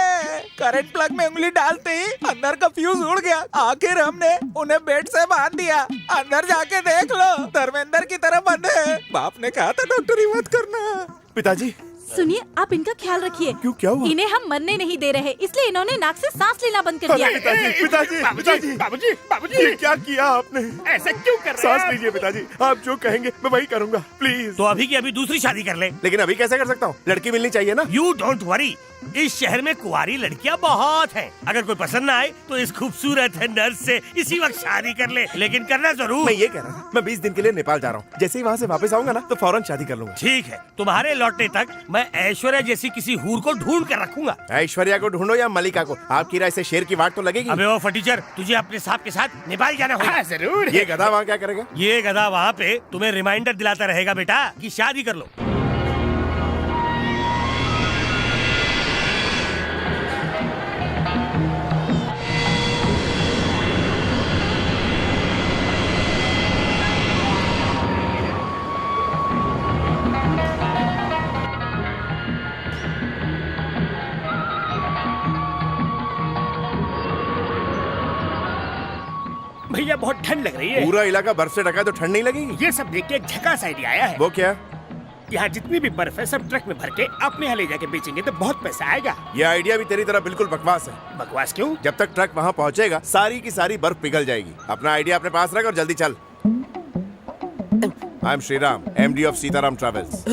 S6: करंट प्लग में उंगली डालते ही अंदर का फ्यूज उड़ गया। आखिर हमने उन्हें बेड से बांध दिया। अंदर जाके देख लो, धर्मेंद्र की तरह बंद है। बाप ने कहा था डॉक्टरी मत करना।
S4: पिताजी
S5: सुनिए, आप इनका ख्याल रखिए।
S4: क्यों, क्या हुआ?
S5: इन्हें हम मरने नहीं दे रहे, इसलिए इन्होंने नाक से सांस लेना बंद कर दिया।
S4: पिताजी पिताजी पिताजी
S3: बाबूजी, बाबूजी,
S4: ये क्या किया आपने?
S3: ऐसा क्यों कर रहे
S4: सांस
S3: हैं?
S4: लीजिए पिताजी, आप जो कहेंगे मैं वही करूंगा, प्लीज।
S2: तो अभी की अभी दूसरी शादी कर ले।
S4: लेकिन अभी कैसे कर सकता हूँ? लड़की मिलनी चाहिए ना।
S2: यू डोंट वरी, इस शहर में कुंवारी लड़कियां बहुत हैं। अगर कोई पसंद ना आए तो इस खूबसूरत नर्स से इसी वक्त शादी कर ले, लेकिन करना जरूर।
S4: मैं ये कह रहा था, मैं 20 दिन के लिए नेपाल जा रहा हूँ। जैसे ही वहाँ से वापस आऊंगा ना, तो फौरन शादी कर लूंगा।
S2: ठीक है, तुम्हारे लौटने तक मैं ऐश्वर्या जैसी किसी हूर को ढूंढ कर रखूंगा।
S4: ऐश्वर्या को ढूंढो या मलिका को, आपकी राय से शेर की वाट तो लगेगी।
S2: अबे वो फटीचर, तुझे अपने साहब के साथ नेपाल जाना होगा।
S3: हाँ, जरूर।
S4: ये गधा वहाँ क्या करेगा?
S2: ये गधा वहाँ पे तुम्हें रिमाइंडर दिलाता रहेगा बेटा कि शादी कर लो।
S3: भैया बहुत ठंड लग रही है।
S4: पूरा इलाका बर्फ से ढका है, तो ठंड नहीं लगेगी?
S3: ये सब देख के एक झकास आइडिया आया है।
S4: वो क्या?
S3: यहाँ जितनी भी बर्फ है सब ट्रक में भर के अपने यहाँ ले जाके बेचेंगे तो बहुत पैसा आएगा।
S4: ये आइडिया भी तेरी तरह बिल्कुल बकवास है।
S3: बकवास क्यों?
S4: जब तक ट्रक वहाँ पहुँचेगा, सारी की सारी बर्फ पिघल जाएगी। अपना आइडिया अपने पास रख और जल्दी चल। I am Shriram, MD of Sitaram travels.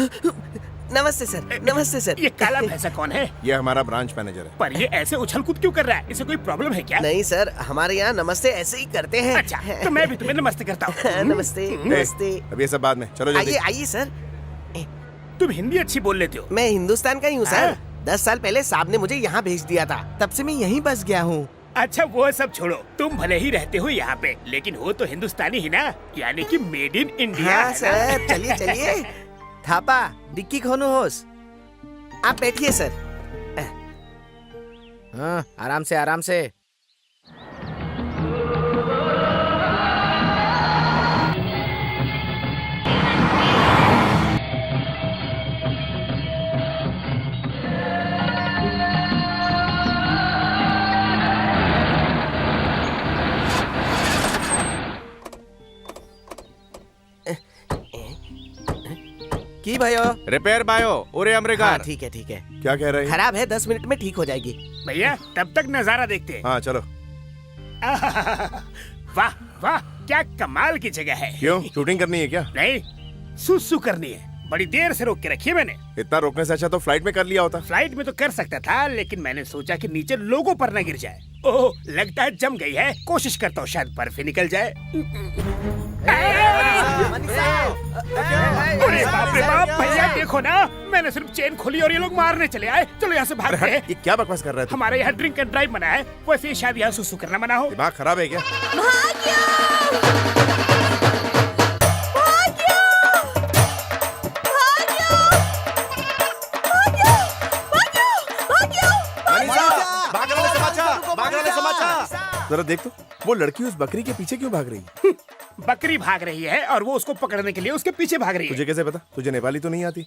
S8: नमस्ते सर, नमस्ते सर।
S3: ये काला भैंसा कौन है?
S4: ये हमारा ब्रांच मैनेजर है।
S3: पर ये ऐसे उछल कूद क्यों कर रहा है? इसे कोई प्रॉब्लम है क्या?
S8: नहीं सर, हमारे यहाँ नमस्ते ऐसे ही करते हैं।
S3: अच्छा, तो मैं भी तुम्हें नमस्ते करता हूँ।
S8: नमस्ते नमस्ते।
S4: अब ये सब बाद में, चलो जल्दी।
S8: आइए आइए सर।
S3: तुम हिंदी अच्छी बोल लेते हो।
S8: मैं हिंदुस्तान का ही हूँ सर। 10 साल पहले साहब ने मुझे यहाँ भेज दिया था, तब से मैं यहीं बस गया हूँ।
S3: अच्छा वो सब छोड़ो, तुम भले ही रहते हो यहाँ पे, लेकिन हो तो हिंदुस्तानी ही ना, यानी कि मेड इन इंडिया।
S8: हाँ सर, चलिए चलिए। थापा डिक्की खोनो होस। आप बैठिए सर।
S6: हाँ, आराम से आराम से।
S8: की भाइयों?
S6: रिपेयर बायो ओरे
S8: हाँ,
S6: अमरेगा।
S8: ठीक है ठीक है।
S4: क्या कह रहे हैं?
S8: खराब है, 10 मिनट में ठीक हो जाएगी।
S3: भैया तब तक नजारा देखते हैं।
S4: हाँ चलो।
S3: वाह वाह, क्या कमाल की जगह है।
S4: क्यों, शूटिंग करनी है क्या?
S3: नहीं, सुसु करनी है। बड़ी देर से रोक के रखी है मैंने।
S4: इतना रोकने से अच्छा तो फ्लाइट में कर लिया होता।
S3: फ्लाइट में तो कर सकता था, लेकिन मैंने सोचा कि नीचे लोगों पर न गिर जाए। ओह, लगता है जम गई है। कोशिश करता हूँ शायद बर्फ ही निकल जाए। अरे बाप रे बाप, भैया देखो ना, मैंने सिर्फ चेन खोली और ये लोग मारने चले आए। चलो यहाँ से भागते हैं।
S4: ये क्या बकवास कर रहा है तू?
S3: हमारे यहाँ ड्रिंक एंड ड्राइव मना है, वैसे ही शायद यहाँ सुसु करना मना हो।
S4: दिमाग खराब है क्या? जरा देख तो, वो लड़की उस बकरी के पीछे क्यों भाग रही है?
S3: बकरी भाग रही है और वो उसको पकड़ने के लिए उसके पीछे भाग रही है।
S4: तुझे कैसे पता? तुझे नेपाली तो नहीं आती?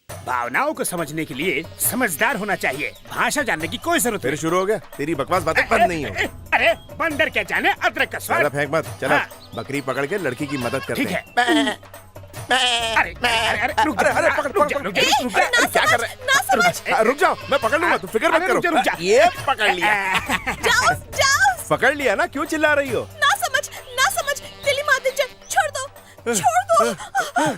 S3: भावनाओं को समझने के लिए समझदार होना चाहिए, भाषा जानने की कोई जरूरत
S4: फिर
S3: नहीं।
S4: शुरू हो गया, तेरी बकवास बातें बंद नहीं हो।
S3: अरे बंदर क्या जाने अदरक का
S4: ज्यादा
S3: स्वाद।
S4: फेंक मत, चला
S3: हाँ।
S4: बकरी पकड़ के लड़की की मदद करते
S3: ठीक है।
S4: हैं।
S3: अरे अरे अरे रुक जा, रुक जा, रुक जा, रुक जा।
S4: अरे क्या कर रहे हैं?
S5: ना समझ।
S4: रुक जाओ, मैं पकड़ लूंगा, तू फिक्र मत
S3: अरे रुक जा, रुक जा।
S4: करो। ये पकड़ लिया।
S5: जाओ जाओ।
S4: पकड़ लिया ना, क्यों चिल्ला रही हो?
S5: ना समझ दिल्ली माते छोड़ दो।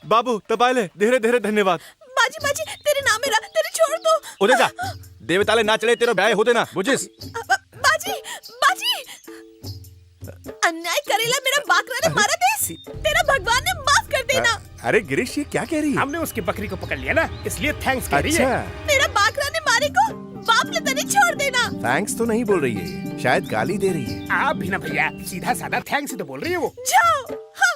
S6: बाबू तबाले धीरे धीरे धन्यवाद।
S5: बाजी तेरे नाम मेरा, तेरे छोड़ दो।
S6: उधर जा, देवताले ना चले तेरा ब्याह हो देना बुझिस।
S5: बाजी अन्याय करेला मेरा बाकरा ने मारा देस, तेरा भगवान ने माफ कर देना।
S4: अरे गिरीश, ये क्या कह रही है?
S3: हमने उसकी बकरी को पकड़ लिया ना, इसलिए थैंक्स कह रही है।
S4: अच्छा,
S5: मेरा बाकरा ने मारे को बाप ले तने छोड़ देना।
S4: थैंक्स तो नहीं बोल रही है ये, शायद गाली दे रही है।
S3: आप भी ना भैया, सीधा साधा थैंक्स ही तो बोल रही है वो।
S5: जाओ। हाँ।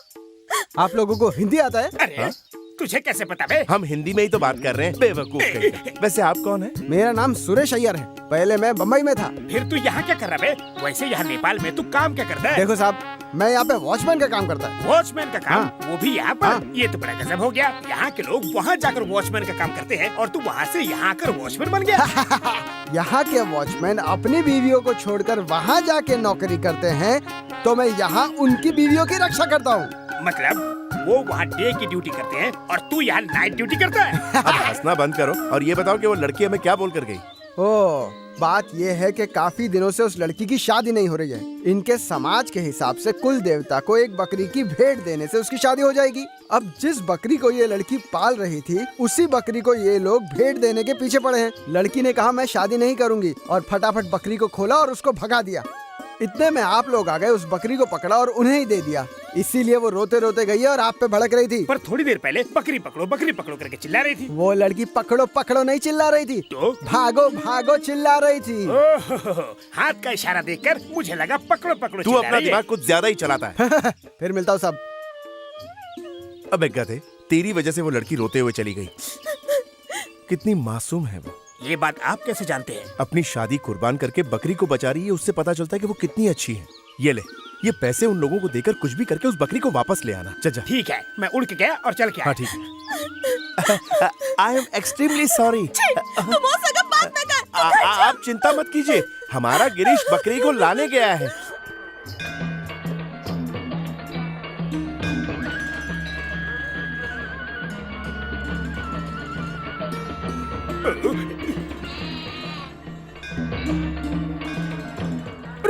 S6: आप लोगों को हिंदी आता है?
S3: अरे तुझे कैसे पता बे?
S4: हम हिंदी में ही तो बात कर रहे हैं, बेवकूफ कहीं का। वैसे आप कौन है?
S6: मेरा नाम सुरेश अय्यर है। पहले मैं बम्बई में था।
S3: फिर तू यहाँ क्या कर रहा बे? वैसे यहाँ नेपाल में तू काम क्या करता है?
S6: देखो साहब,
S9: मैं यहाँ पे वॉचमैन का काम करता है।
S3: वॉचमैन का काम,
S9: हाँ।
S3: वो भी यहाँ पर? ये तो बड़ा गजब हो गया। यहाँ के लोग वहाँ जाकर वॉचमैन का काम करते हैं और तू वहाँ से यहाँ आकर वॉचमैन बन गया।
S9: यहाँ के वॉचमैन अपनी बीवियों को छोड़कर वहाँ जाके नौकरी करते हैं, तो मैं यहाँ उनकी बीवियों की रक्षा करता हूँ।
S3: मतलब वो वहाँ डे की ड्यूटी करते हैं और तू यहाँ नाइट ड्यूटी करता है।
S4: अब हंसना बंद करो और ये बताओ कि वो लड़की हमें क्या बोल कर गई।
S9: ओ, बात ये है कि काफी दिनों से उस लड़की की शादी नहीं हो रही है। इनके समाज के हिसाब से कुल देवता को एक बकरी की भेंट देने से उसकी शादी हो जाएगी। अब जिस बकरी को ये लड़की पाल रही थी, उसी बकरी को ये लोग भेंट देने के पीछे पड़े हैं। लड़की ने कहा मैं शादी नहीं करूंगी और फटाफट बकरी को खोला और उसको भगा दिया। इतने में आप लोग आ गए, उस बकरी को पकड़ा और उन्हें ही दे दिया। इसीलिए वो रोते रोते गई है और आप पे भड़क रही थी।
S3: पर थोड़ी देर पहले बकरी पकड़ो करके चिल्ला रही थी।
S9: वो लड़की पकड़ो पकड़ो नहीं चिल्ला रही थी,
S3: तो
S9: भागो भागो चिल्ला रही थी।
S3: ओह, हाथ का इशारा देखकर मुझे लगा पकड़ो पकड़ो
S4: तू
S3: चिल्ला
S4: अपना
S3: रही है।
S4: दिमाग कुछ ज्यादा ही चलाता है।
S9: फिर मिलता हूँ सब।
S4: अब गधे, तेरी वजह से वो लड़की रोते हुए चली गई। कितनी मासूम है वो।
S3: ये बात आप कैसे जानते हैं?
S4: अपनी शादी कुर्बान करके बकरी को बचा रही है, उससे पता चलता है कि वो कितनी अच्छी है। ये ले, ये पैसे उन लोगों को देकर कुछ भी करके उस बकरी को वापस ले आना। जा।
S3: ठीक है, मैं उड़ के गया और चल के आया।
S4: हाँ ठीक है। I am extremely sorry. आप चिंता मत कीजिए, हमारा गिरीश बकरी को लाने गया है।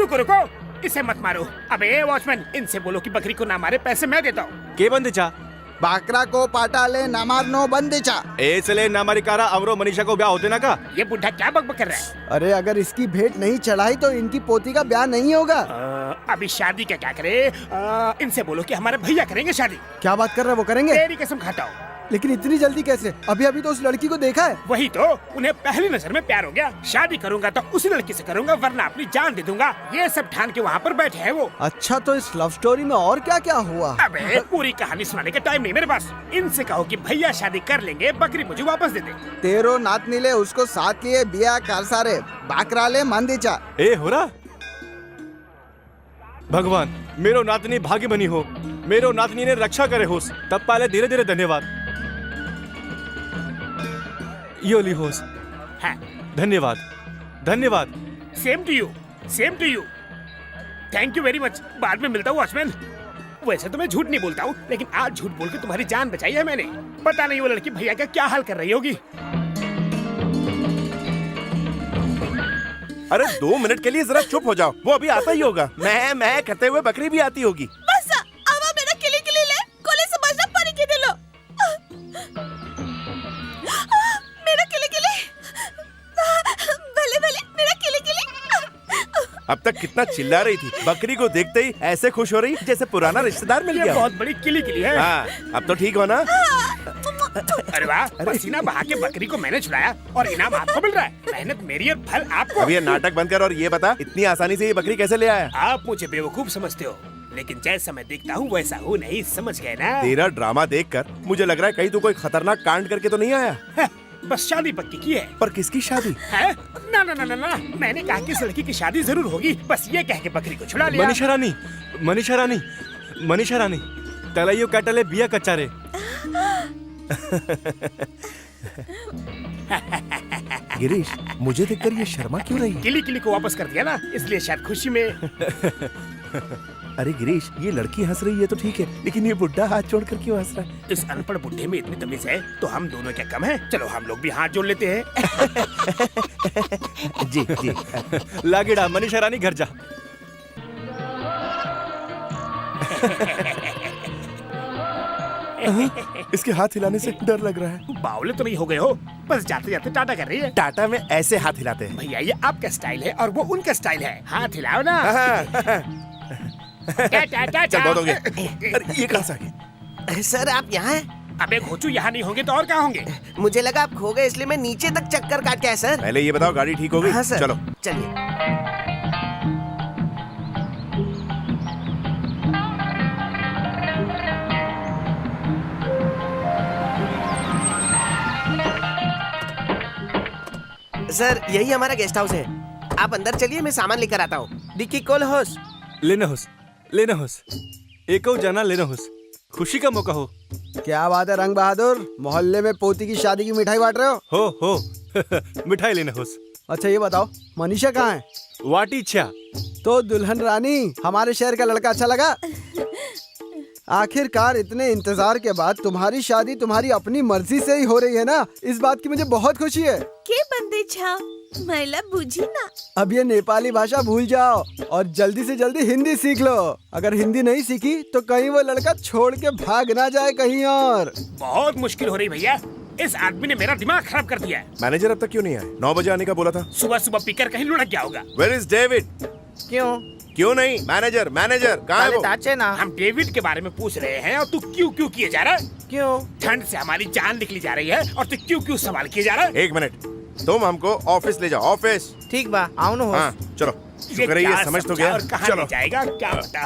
S3: रुको, इसे मत मारो। अबे वॉचमैन, इनसे बोलो कि बकरी को ना मारे, पैसे मैं देता हूँ।
S7: के बंदे चा
S9: बाकरा को पाटाले नामारनो बंदेचा।
S7: ऐसले नामारी कारा अवरो मनीषा को ब्याह होते ना का।
S3: ये बुढ़ा क्या बकबक कर रहा है?
S9: अरे अगर इसकी भेंट नहीं चढ़ाई तो इनकी पोती का ब्याह नहीं होगा।
S3: अभी शादी का क्या करे? इनसे बोलो कि हमारे भैया करेंगे शादी।
S9: क्या बात कर रहे हैं, वो करेंगे?
S3: तेरी कसम खाता हूँ।
S9: लेकिन इतनी जल्दी कैसे? अभी अभी तो उस लड़की को देखा है।
S3: वही तो, उन्हें पहली नजर में प्यार हो गया। शादी करूंगा तो उसी लड़की से करूंगा, वरना अपनी जान दे दूंगा। ये सब ठान के वहाँ पर बैठे हैं वो।
S9: अच्छा, तो इस लव स्टोरी में और क्या क्या हुआ?
S3: अबे पूरी कहानी सुनाने का टाइम नहीं मेरे पास। इनसे कहो कि भैया शादी कर लेंगे, बकरी मुझे वापस दे दे।
S9: तेरो नातनीले उसको साथ लिए बिया कर सारे बाकराले मंदीचा।
S10: ए हो रहा भगवान, मेरो नातनी भागी बनी हो, मेरो नातनी ने रक्षा करे होस। तब पहले धीरे धीरे धन्यवाद योली होस।
S3: हाँ।
S10: धन्यवाद धन्यवाद।
S3: Same to you, same to you. Thank you very much. बाद में मिलता हूँ वॉचमैन। वैसे तो मैं झूठ नहीं बोलता हूँ, लेकिन आज झूठ बोल के तुम्हारी जान बचाई है मैंने। पता नहीं वो लड़की भैया का क्या हाल कर रही होगी।
S4: अरे 2 मिनट के लिए जरा चुप हो जाओ, वो अभी आता ही होगा। मैं कहते हुए बकरी भी आती होगी।
S1: बस आवा मेरा किली ले कोले से बजना पानी के दे लो। मेरा किली भले मेरा किली।
S4: अब तक कितना चिल्ला रही थी, बकरी को देखते ही ऐसे खुश हो रही जैसे पुराना रिश्तेदार मिल
S3: ये
S4: गया।
S3: बहुत बड़ी किली है।
S4: हाँ, अब तो ठीक हो ना?
S3: अरे वाह, पसीना बहा के बकरी को मैंने छुड़ाया और इनाम आपको मिल रहा है। मेहनत मेरी और फल आपको।
S4: अब ये नाटक बंद कर और ये बता, इतनी आसानी से ये बकरी कैसे ले आया?
S3: आप मुझे बेवकूफ समझते हो, लेकिन जैसा मैं दिखता हूँ वैसा हूँ नहीं, समझ गए ना?
S4: तेरा ड्रामा देखकर मुझे लग रहा है कहीं तू कोई खतरनाक कांड करके तो नहीं आया।
S3: है, बस शादी पक्की की है।
S4: पर किसकी शादी
S3: है? ना ना ना ना ना, मैंने कहा कि इस लड़की की शादी जरूर होगी। बस ये कह के बकरी को छुड़ा लिया।
S10: मनीषा रानी तलाइयो काटले बिया कच्चारे।
S4: गिरीश, मुझे देखकर ये शर्मा क्यों रही?
S3: किली को वापस कर दिया ना, इसलिए शायद खुशी में।
S4: अरे गिरीश, ये लड़की हंस रही है तो ठीक है, लेकिन ये बुड्ढा हाथ जोड़कर क्यों हंस रहा है?
S3: इस अनपढ़ बुढ़े में इतनी तमीज है तो हम दोनों क्या कम है? चलो हम लोग भी हाथ जोड़ लेते हैं।
S4: जी।
S10: लागेड़ा मनीषा रानी घर जा।
S4: इसके हाथ हिलाने से डर लग रहा है।
S3: बावले तो नहीं हो गए हो? बस जाते जाते टाटा कर रही है।
S4: टाटा में ऐसे हाथ हिलाते हैं।
S3: भैया ये आपका स्टाइल है और वो उनका स्टाइल है। हाथ हिलाओ ना।
S4: चल बहुत हो गया। अरे ये कहाँ से आ गए?
S8: सर आप यहाँ हैं?
S3: अबे घोचू, यहाँ नहीं होंगे तो और कहाँ होंगे?
S8: मुझे लगा आप खो गए, इसलिए मैं नीचे तक चक्कर काट के आया सर।
S4: पहले ये बताओ, गाड़ी ठीक हो गई?
S8: हाँ सर।
S4: चलो
S8: चलिए। सर यही हमारा गेस्ट हाउस है। आप अंदर चलिए, मैं सामान लेकर आता हूँ। डिक्की खोल होस।
S10: लेना होस। लेना होस एको जाना लेना होस खुशी का मौका हो।
S9: क्या बात है रंग बहादुर, मोहल्ले में पोती की शादी की मिठाई बांट रहे हो?
S10: मिठाई लेना होस।
S9: अच्छा ये बताओ मनीषा कहाँ है?
S10: वाटी छा।
S9: तो दुल्हन रानी, हमारे शहर का लड़का अच्छा लगा? आखिरकार इतने इंतजार के बाद तुम्हारी शादी तुम्हारी अपनी मर्जी से ही हो रही है ना, इस बात की मुझे बहुत खुशी है।
S1: के बंदे छा महिला बुझी ना।
S9: अब ये नेपाली भाषा भूल जाओ और जल्दी से जल्दी हिंदी सीख लो। अगर हिंदी नहीं सीखी तो कहीं वो लड़का छोड़ के भाग ना जाए कहीं और।
S3: बहुत मुश्किल हो रही भैया, इस आदमी ने मेरा दिमाग खराब कर दिया है।
S4: मैनेजर अब तक क्यों नहीं आए? 9 बजे आने का बोला था।
S3: सुबह सुबह पीकर कहीं लुढ़क गया होगा।
S4: Where is David? क्यों नहीं? मैनेजर कहाँ है वो?
S3: ना हम डेविड के बारे में पूछ रहे हैं और तू क्यों किए जा रहा है? क्यों? ठंड से हमारी जान निकली जा रही है और तू क्यों सवाल किए जा रहा है?
S4: 1 मिनट, तुम हमको ऑफिस ले जाओ। ऑफिस
S8: ठीक बा, आओ ना।
S4: हाँ चलो, शुक्र है ये समझ तो गया।
S3: और कहाँ
S4: चलो
S3: ले जाएगा क्या पता।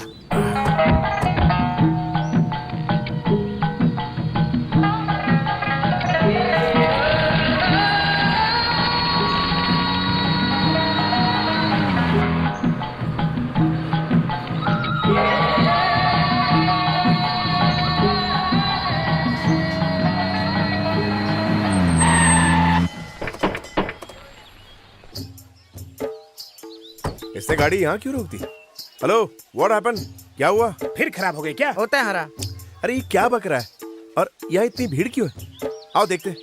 S4: इससे गाड़ी यहाँ क्यों रोक दी? Hello, what happen? क्या हुआ?
S3: फिर खराब हो गई क्या?
S8: होता है हरा।
S4: अरे ये क्या बक रहा है? और यहाँ इतनी भीड़ क्यों है? आओ देखते हैं।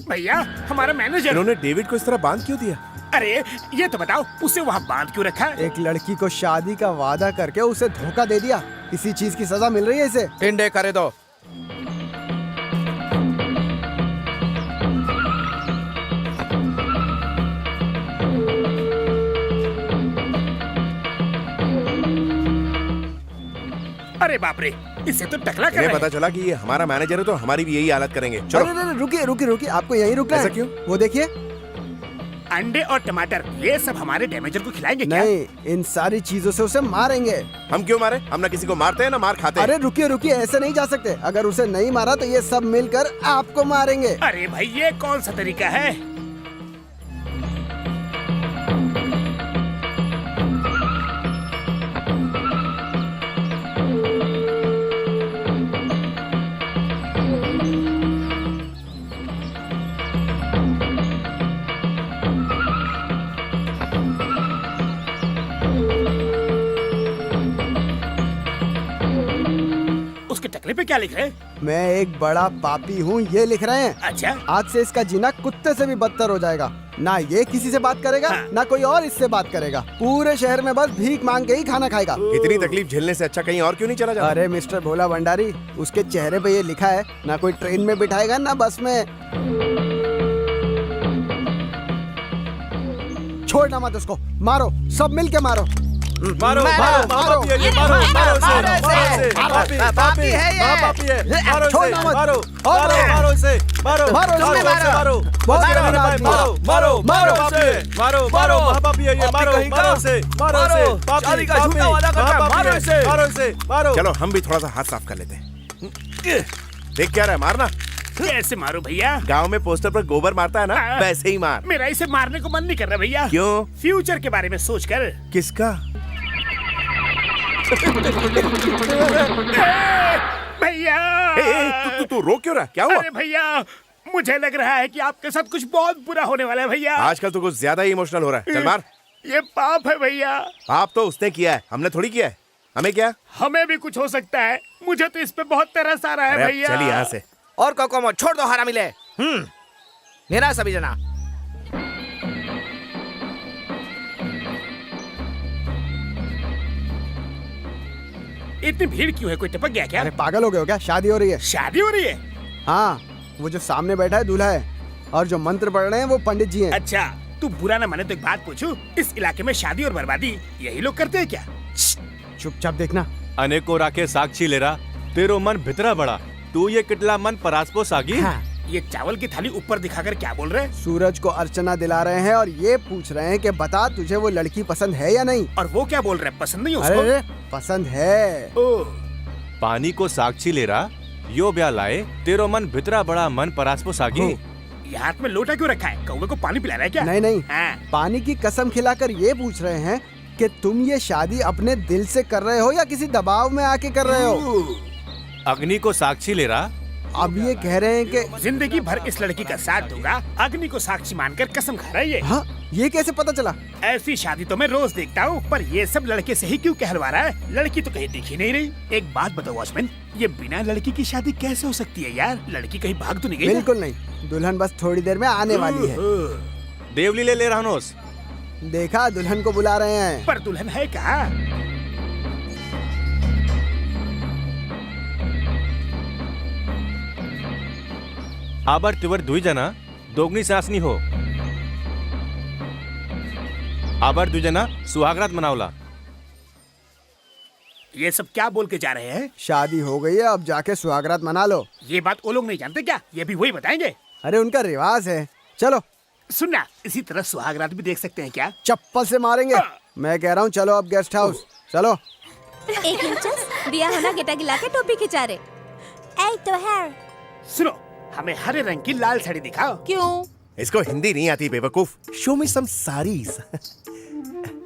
S3: भैया हमारा मैनेजर।
S4: इन्होंने डेविड को इस तरह बांध क्यों दिया?
S3: अरे ये तो बताओ, उसे वहाँ बांध क्यों रखा है?
S9: एक लड़की को शादी का वादा करके उसे धोखा दे दिया, इसी चीज की सजा मिल रही है इसे।
S8: टिंडे करे दो।
S3: अरे बाप रे, इससे तो टकला कर
S4: इन्हें
S3: रहे
S4: पता चला कि ये हमारा मैनेजर है तो हमारी भी यही हालत करेंगे। चलो।
S9: अरे रुकिए, आपको यहीं रुकना है।
S4: ऐसा क्यों?
S9: वो देखिए।
S3: अंडे और टमाटर ये सब हमारे डैमेजर को खिलाएंगे क्या?
S9: नहीं, इन सारी चीजों से उसे मारेंगे।
S4: हम क्यों मारे? हम ना किसी को मारते हैं ना मार खाते हैं।
S9: अरे रुकिए, ऐसे नहीं जा सकते। अगर उसे नहीं मारा तो ये सब मिलकर आपको मारेंगे।
S3: अरे भाई ये कौन सा तरीका है? उसके टकले पे क्या लिख रहे हैं?
S9: मैं एक बड़ा पापी हूँ ये लिख रहे हैं।
S3: अच्छा,
S9: आज से इसका जीना कुत्ते से भी बदतर हो जाएगा। ना ये किसी से बात करेगा,
S3: हाँ।
S9: ना कोई और इससे बात करेगा। पूरे शहर में बस भीख मांग के ही खाना खाएगा।
S4: इतनी तकलीफ झेलने से अच्छा कहीं और क्यों नहीं चला जाता?
S9: अरे मिस्टर भोला भंडारी, उसके चेहरे पे ये लिखा है, ना कोई ट्रेन में बिठाएगा ना बस में। छोड़ना मत उसको, मारो, सब मिल के मारो।
S10: मारो मारो ये मारो पापी है ये। मारो
S9: छोड़ना मत।
S10: मारो
S9: और
S10: मारो इसे मारो
S9: मारो इसे,
S10: मारो
S9: बहुत
S10: मारो
S9: बड़ा आदमी।
S10: मारो मारो मारो मारो मारो महापापी है ये। मारो मारो इसे मारो इसे पापी का झूठा वादा करता है। मारो इसे मारो।
S4: चलो हम भी थोड़ा सा हाथ साफ कर लेते हैं। देख क्या रहा है? मारना।
S3: कैसे मारो भैया?
S4: गांव में पोस्टर पर गोबर मारता है ना,
S3: हाँ।
S4: वैसे ही मार।
S3: मेरा इसे मारने को मन नहीं कर रहा भैया।
S4: क्यों?
S3: फ्यूचर के बारे में सोचकर।
S4: किसका?
S3: भैया
S4: तू रो क्यों रहा? क्या हुआ?
S3: अरे भैया, मुझे लग रहा है कि आपके साथ कुछ बहुत बुरा होने वाला है भैया।
S4: आजकल तो कुछ ज्यादा ही इमोशनल हो रहा है। चल मार।
S3: ये पाप है भैया।
S4: पाप तो उसने किया है, हमने थोड़ी किया है। हमें क्या?
S3: हमें भी कुछ हो सकता है। मुझे तो इस पे बहुत तरस आ रहा है
S4: अरे अब
S3: भैया।
S4: चल यहाँ से।
S8: और कोको मत छोड़ दो, हरा मिले। मेरा सभी जना।
S3: इतनी भीड़ क्यों है? कोई टपक गया क्या?
S9: अरे पागल हो गए हो क्या? शादी हो रही है।
S3: शादी हो रही है?
S9: हाँ, वो जो सामने बैठा है दूल्हा है और जो मंत्र पढ़ रहे हैं वो पंडित जी हैं।
S3: अच्छा, तू बुरा ना माने तो एक बात पूछूं? इस इलाके में शादी और बर्बादी यही लोग करते हैं क्या?
S9: चुपचाप देखना।
S10: अनेको राखे साक्षी लेरा तेरो मन भितरा बड़ा तू ये किटला मन परासपो सागी।
S3: हाँ, ये चावल की थाली ऊपर दिखाकर क्या बोल रहे हैं?
S9: सूरज को अर्चना दिला रहे हैं और ये पूछ रहे हैं कि बता तुझे वो लड़की पसंद है या नहीं।
S3: और वो क्या बोल रहे हैं? पसंद नहीं है उसको?
S9: अरे पसंद है।
S3: ओह,
S10: पानी को साक्षी लेरा यो ब्या लाए तेरो मन भितरा बड़ा मन परासपो सागी।
S3: ये हाथ में लोटा क्यों रखा है? कौवे को पानी पिला रहा है क्या?
S9: नहीं नहीं,
S3: हाँ।
S9: पानी की कसम खिलाकर ये पूछ रहे हैं कि तुम ये शादी अपने दिल से कर रहे हो या किसी दबाव में आके कर रहे हो?
S10: अग्नि को साक्षी ले रहा।
S9: अब ये कह रहे हैं कि
S3: जिंदगी भर इस लड़की का साथ दूंगा, अग्नि को साक्षी मानकर कसम खा रहा है ये।
S9: हाँ, ये कैसे पता चला?
S3: ऐसी शादी तो मैं रोज देखता हूँ, पर ये सब लड़के से ही क्यों कहलवा रहा है? लड़की तो कहीं दिखी नहीं रही। एक बात बताओ वॉचमैन, ये बिना लड़की की शादी कैसे हो सकती है यार? लड़की कहीं भाग तो नहीं गई?
S9: बिल्कुल नहीं, दुल्हन बस थोड़ी देर में आने वाली है।
S10: देवली ले रहनोस।
S9: देखा, दुल्हन को बुला रहे हैं।
S3: पर दुल्हन है कहाँ?
S10: आबर तिवर दुई जना दोगनी सासनी हो। आबर दुई जना सुहागरात मनावला।
S3: ये सब क्या बोल के जा रहे हैं?
S9: शादी हो गई है, अब जाके सुहागरात मना लो।
S3: ये बात वो लोग नहीं जानते क्या? ये भी वही बताएंगे।
S9: अरे उनका रिवाज है। चलो
S3: सुनना, इसी तरह सुहागरात भी देख सकते हैं क्या?
S9: चप्पल से मारेंगे। मैं कह रहा हूँ चलो अब गेस्ट हाउस चलो।
S5: एक इंचस दिया होना गेटा गिला के टोपी खिंचा रे। ऐ तो है।
S3: सुनो, हमें हरे रंग की लाल साड़ी दिखाओ।
S5: क्यों?
S4: इसको हिंदी नहीं आती बेवकूफ। शो मी सम साड़ीज।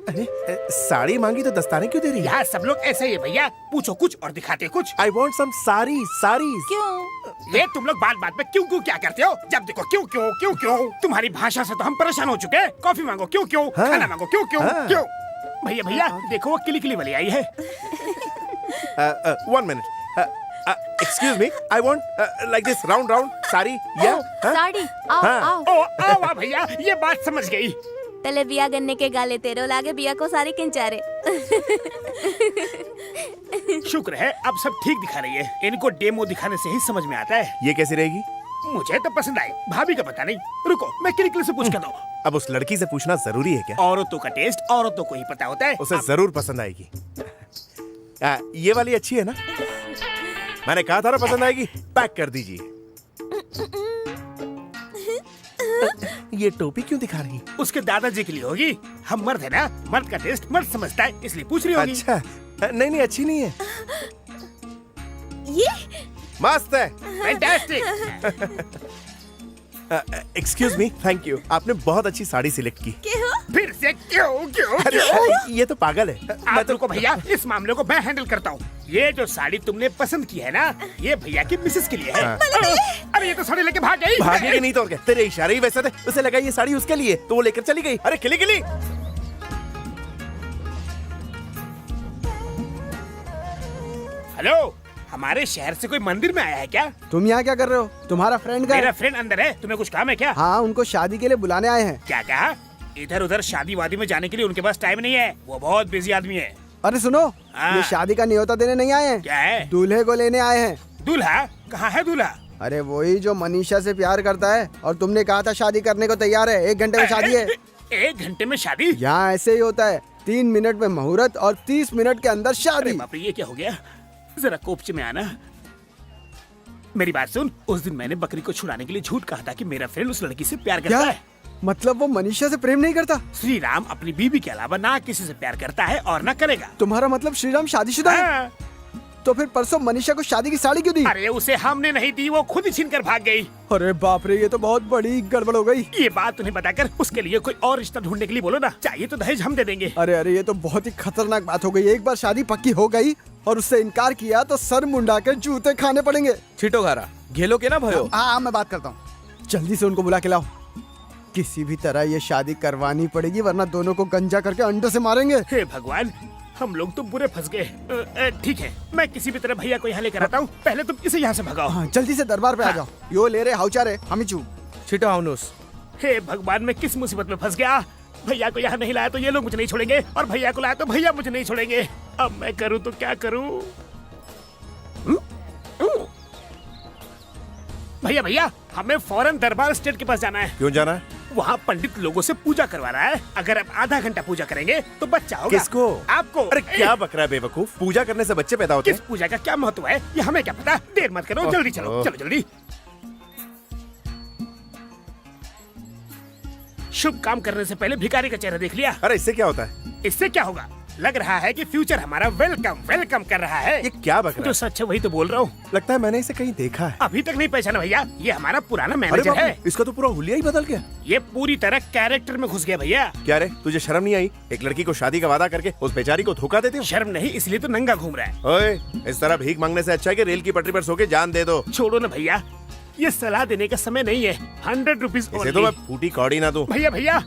S4: अरे साड़ी मांगी तो दस्ताने क्यों दे रही है?
S3: यहाँ सब लोग ऐसे ही है भैया, पूछो कुछ और दिखाते कुछ।
S4: I want some saris.
S5: क्यों?
S3: ये तुम लोग बात बात में क्यों क्यों क्या करते हो? जब देखो क्यों क्यों क्यों क्यों। तुम्हारी भाषा से तो हम परेशान हो चुके हैं। कॉफी मांगो क्यों क्यों,
S4: हाँ।
S3: खाना मांगो क्यों क्यों
S4: हाँ।
S3: क्यों। भैया भैया देखो, वो किली किली वाली आई है।
S4: 1 minute. Excuse me. I want like this round sari. Yeah. हाँ?
S5: साड़ी आओ
S4: हाँ।
S5: आओ।
S3: ओ आओ भैया, ये बात समझ गई।
S5: तले बिया गन्ने के गाले तेरो लागे बिया को सारी किंचारे।
S3: शुक्र है अब सब ठीक दिखा रही है। इनको डेमो दिखाने से ही समझ में आता है।
S4: ये कैसी रहेगी?
S3: मुझे तो पसंद आई, भाभी का पता नहीं। रुको, मैं किली से पूछ कर दूं।
S4: अब उस लड़की से पूछना जरूरी है क्या?
S3: औरतों का टेस्ट औरतों को ही पता होता है।
S4: उसे जरूर पसंद आएगी। ये वाली अच्छी है ना? मैंने कहा था ना पसंद आएगी। पैक कर दीजिए। ये टोपी क्यों दिखा रही?
S3: उसके दादाजी के लिए होगी। हम मर्द है ना, मर्द का टेस्ट मर्द समझता है, इसलिए पूछ रही होगी।
S4: अच्छा, नहीं अच्छी नहीं है।
S5: ये
S4: मस्त है।
S3: Fantastic.
S4: Excuse me, thank you. आपने बहुत अच्छी साड़ी सिलेक्ट की।
S3: फिर से क्यों क्यों
S4: अरे,
S3: क्यों?
S4: ये तो पागल है।
S3: आप रुको भैया, इस मामले को मैं हैंडल करता हूँ। ये जो साड़ी तुमने पसंद की है ना, ये भैया की मिसेस के लिए है। अरे ये तो साड़ी लेके भाग गई।
S4: भागेगी नहीं तो और क्या? तेरे इशारे ही वैसे थे। उसे लगा ये साड़ी उसके लिए, तो वो लेकर चली गई। अरे किली किली।
S3: हेलो, हमारे शहर से कोई मंदिर में आया है क्या?
S9: तुम यहाँ क्या कर रहे हो? तुम्हारा फ्रेंड का
S3: मेरा फ्रेंड अंदर है, तुम्हें कुछ काम है क्या?
S9: हाँ, उनको शादी के लिए बुलाने आए हैं।
S3: क्या कहा? इधर उधर शादी वादी में जाने के लिए उनके पास टाइम नहीं है। वो बहुत बिजी आदमी है।
S9: अरे सुनो,
S3: हाँ।
S9: ये शादी का न्योता देने नहीं आए हैं,
S3: क्या है?
S9: दूल्हे को लेने आए हैं।
S3: दूल्हा? कहाँ है दूल्हा?
S9: अरे वही जो मनीषा से प्यार करता है और तुमने कहा था शादी करने को तैयार है। 1 घंटे में शादी है।
S3: 1 घंटे में शादी?
S9: यहाँ ऐसे ही होता है, 3 मिनट में मुहूर्त और 30 मिनट के अंदर
S3: अरे
S9: शादी।
S3: बाप रे, ये क्या हो गया? जरा कोपचे में आना। मेरी बात सुन, उस दिन मैंने बकरी को छुड़ाने के लिए झूठ कहा था कि मेरा फ्रेंड उस लड़की से प्यार करता
S9: क्या?
S3: है।
S9: मतलब वो मनीषा से प्रेम नहीं करता?
S3: श्री राम अपनी बीवी के अलावा ना किसी से प्यार करता है और ना करेगा।
S9: तुम्हारा मतलब श्रीराम शादीशुदा है?
S3: हाँ।
S9: तो फिर परसों मनीषा को शादी की साड़ी क्यों दी?
S3: अरे उसे हमने नहीं दी, वो खुद ही छीन कर भाग गई।
S9: अरे बाप रे, ये तो बहुत बड़ी गड़बड़ हो गई।
S3: ये बात उन्हें बताकर उसके लिए कोई और रिश्ता ढूंढने के लिए बोलो ना। चाहिए तो दहेज हम दे देंगे।
S9: अरे अरे, ये तो बहुत ही खतरनाक बात हो गई। एक बार शादी पक्की हो गई और उससे इनकार किया तो सर मुंडा के जूते खाने पड़ेंगे।
S10: छिटो घारा घेलो के ना भयो।
S9: हाँ, मैं बात करता हूँ। जल्दी से उनको बुला के लाओ। किसी भी तरह ये शादी करवानी पड़ेगी, वरना दोनों को गंजा करके अंडों से मारेंगे।
S3: हे भगवान, हम लोग तो बुरे फंस गए। ठीक है, मैं किसी भी तरह भैया को यहाँ लेकर आता हूँ। पहले तुम इसे यहाँ से भगाओ।
S9: हाँ, जल्दी से दरबार पे आ जाओ। यो ले रे हाउचारे हमीचू।
S10: छिटो हाउनोस।
S3: हे भगवान, मैं किस मुसीबत में फंस गया। भैया को यहाँ नहीं लाया तो ये लोग मुझे नहीं छोड़ेंगे, और भैया को लाया तो भैया मुझे नहीं छोड़ेंगे। अब मैं करूँ तो क्या करूँ? भैया भैया, हमें फौरन दरबार स्टेट के पास जाना है।
S4: क्यों जाना है?
S3: वहाँ पंडित लोगों से पूजा करवा रहा है। अगर आप आधा घंटा पूजा करेंगे तो बच्चा होगा।
S4: किसको?
S3: आपको।
S4: अरे क्या बक रहा है बेवकूफ? पूजा करने से बच्चे पैदा होते
S3: किस
S4: हैं।
S3: पूजा का क्या महत्व है ये हमें क्या पता। देर मत करो, जल्दी चलो चलो जल्दी। शुभ काम करने से पहले भिखारी का चेहरा देख लिया?
S4: अरे इससे क्या होता है?
S3: इससे क्या होगा? लग रहा है कि फ्यूचर हमारा वेलकम वेलकम कर रहा है।
S4: ये क्या बक रहा
S3: जो
S4: है?
S3: सच है वही तो बोल रहा हूँ।
S4: लगता है मैंने इसे कहीं देखा है।
S3: अभी तक नहीं पहचाना भैया, ये हमारा पुराना
S4: अरे
S3: मैनेजर
S4: बाप रे,
S3: है।
S4: इसका तो पूरा हुलिया ही बदल गया।
S3: ये पूरी तरह कैरेक्टर में घुस गया भैया।
S4: क्या रे, तुझे शर्म नहीं आई? एक लड़की को शादी का वादा करके उस बेचारी को धोखा देते हो?
S3: शर्म नहीं, इसलिए तो नंगा घूम रहा है।
S4: ओए, इस तरह भीख मांगने से अच्छा है कि रेल की पटरी पर सो के जान दे दो।
S3: छोड़ो ना भैया, ये सलाह देने का समय नहीं है। 100 रुपीज
S4: इसे तो मैं फूटी कौड़ी ना दूं।
S3: भैया भैया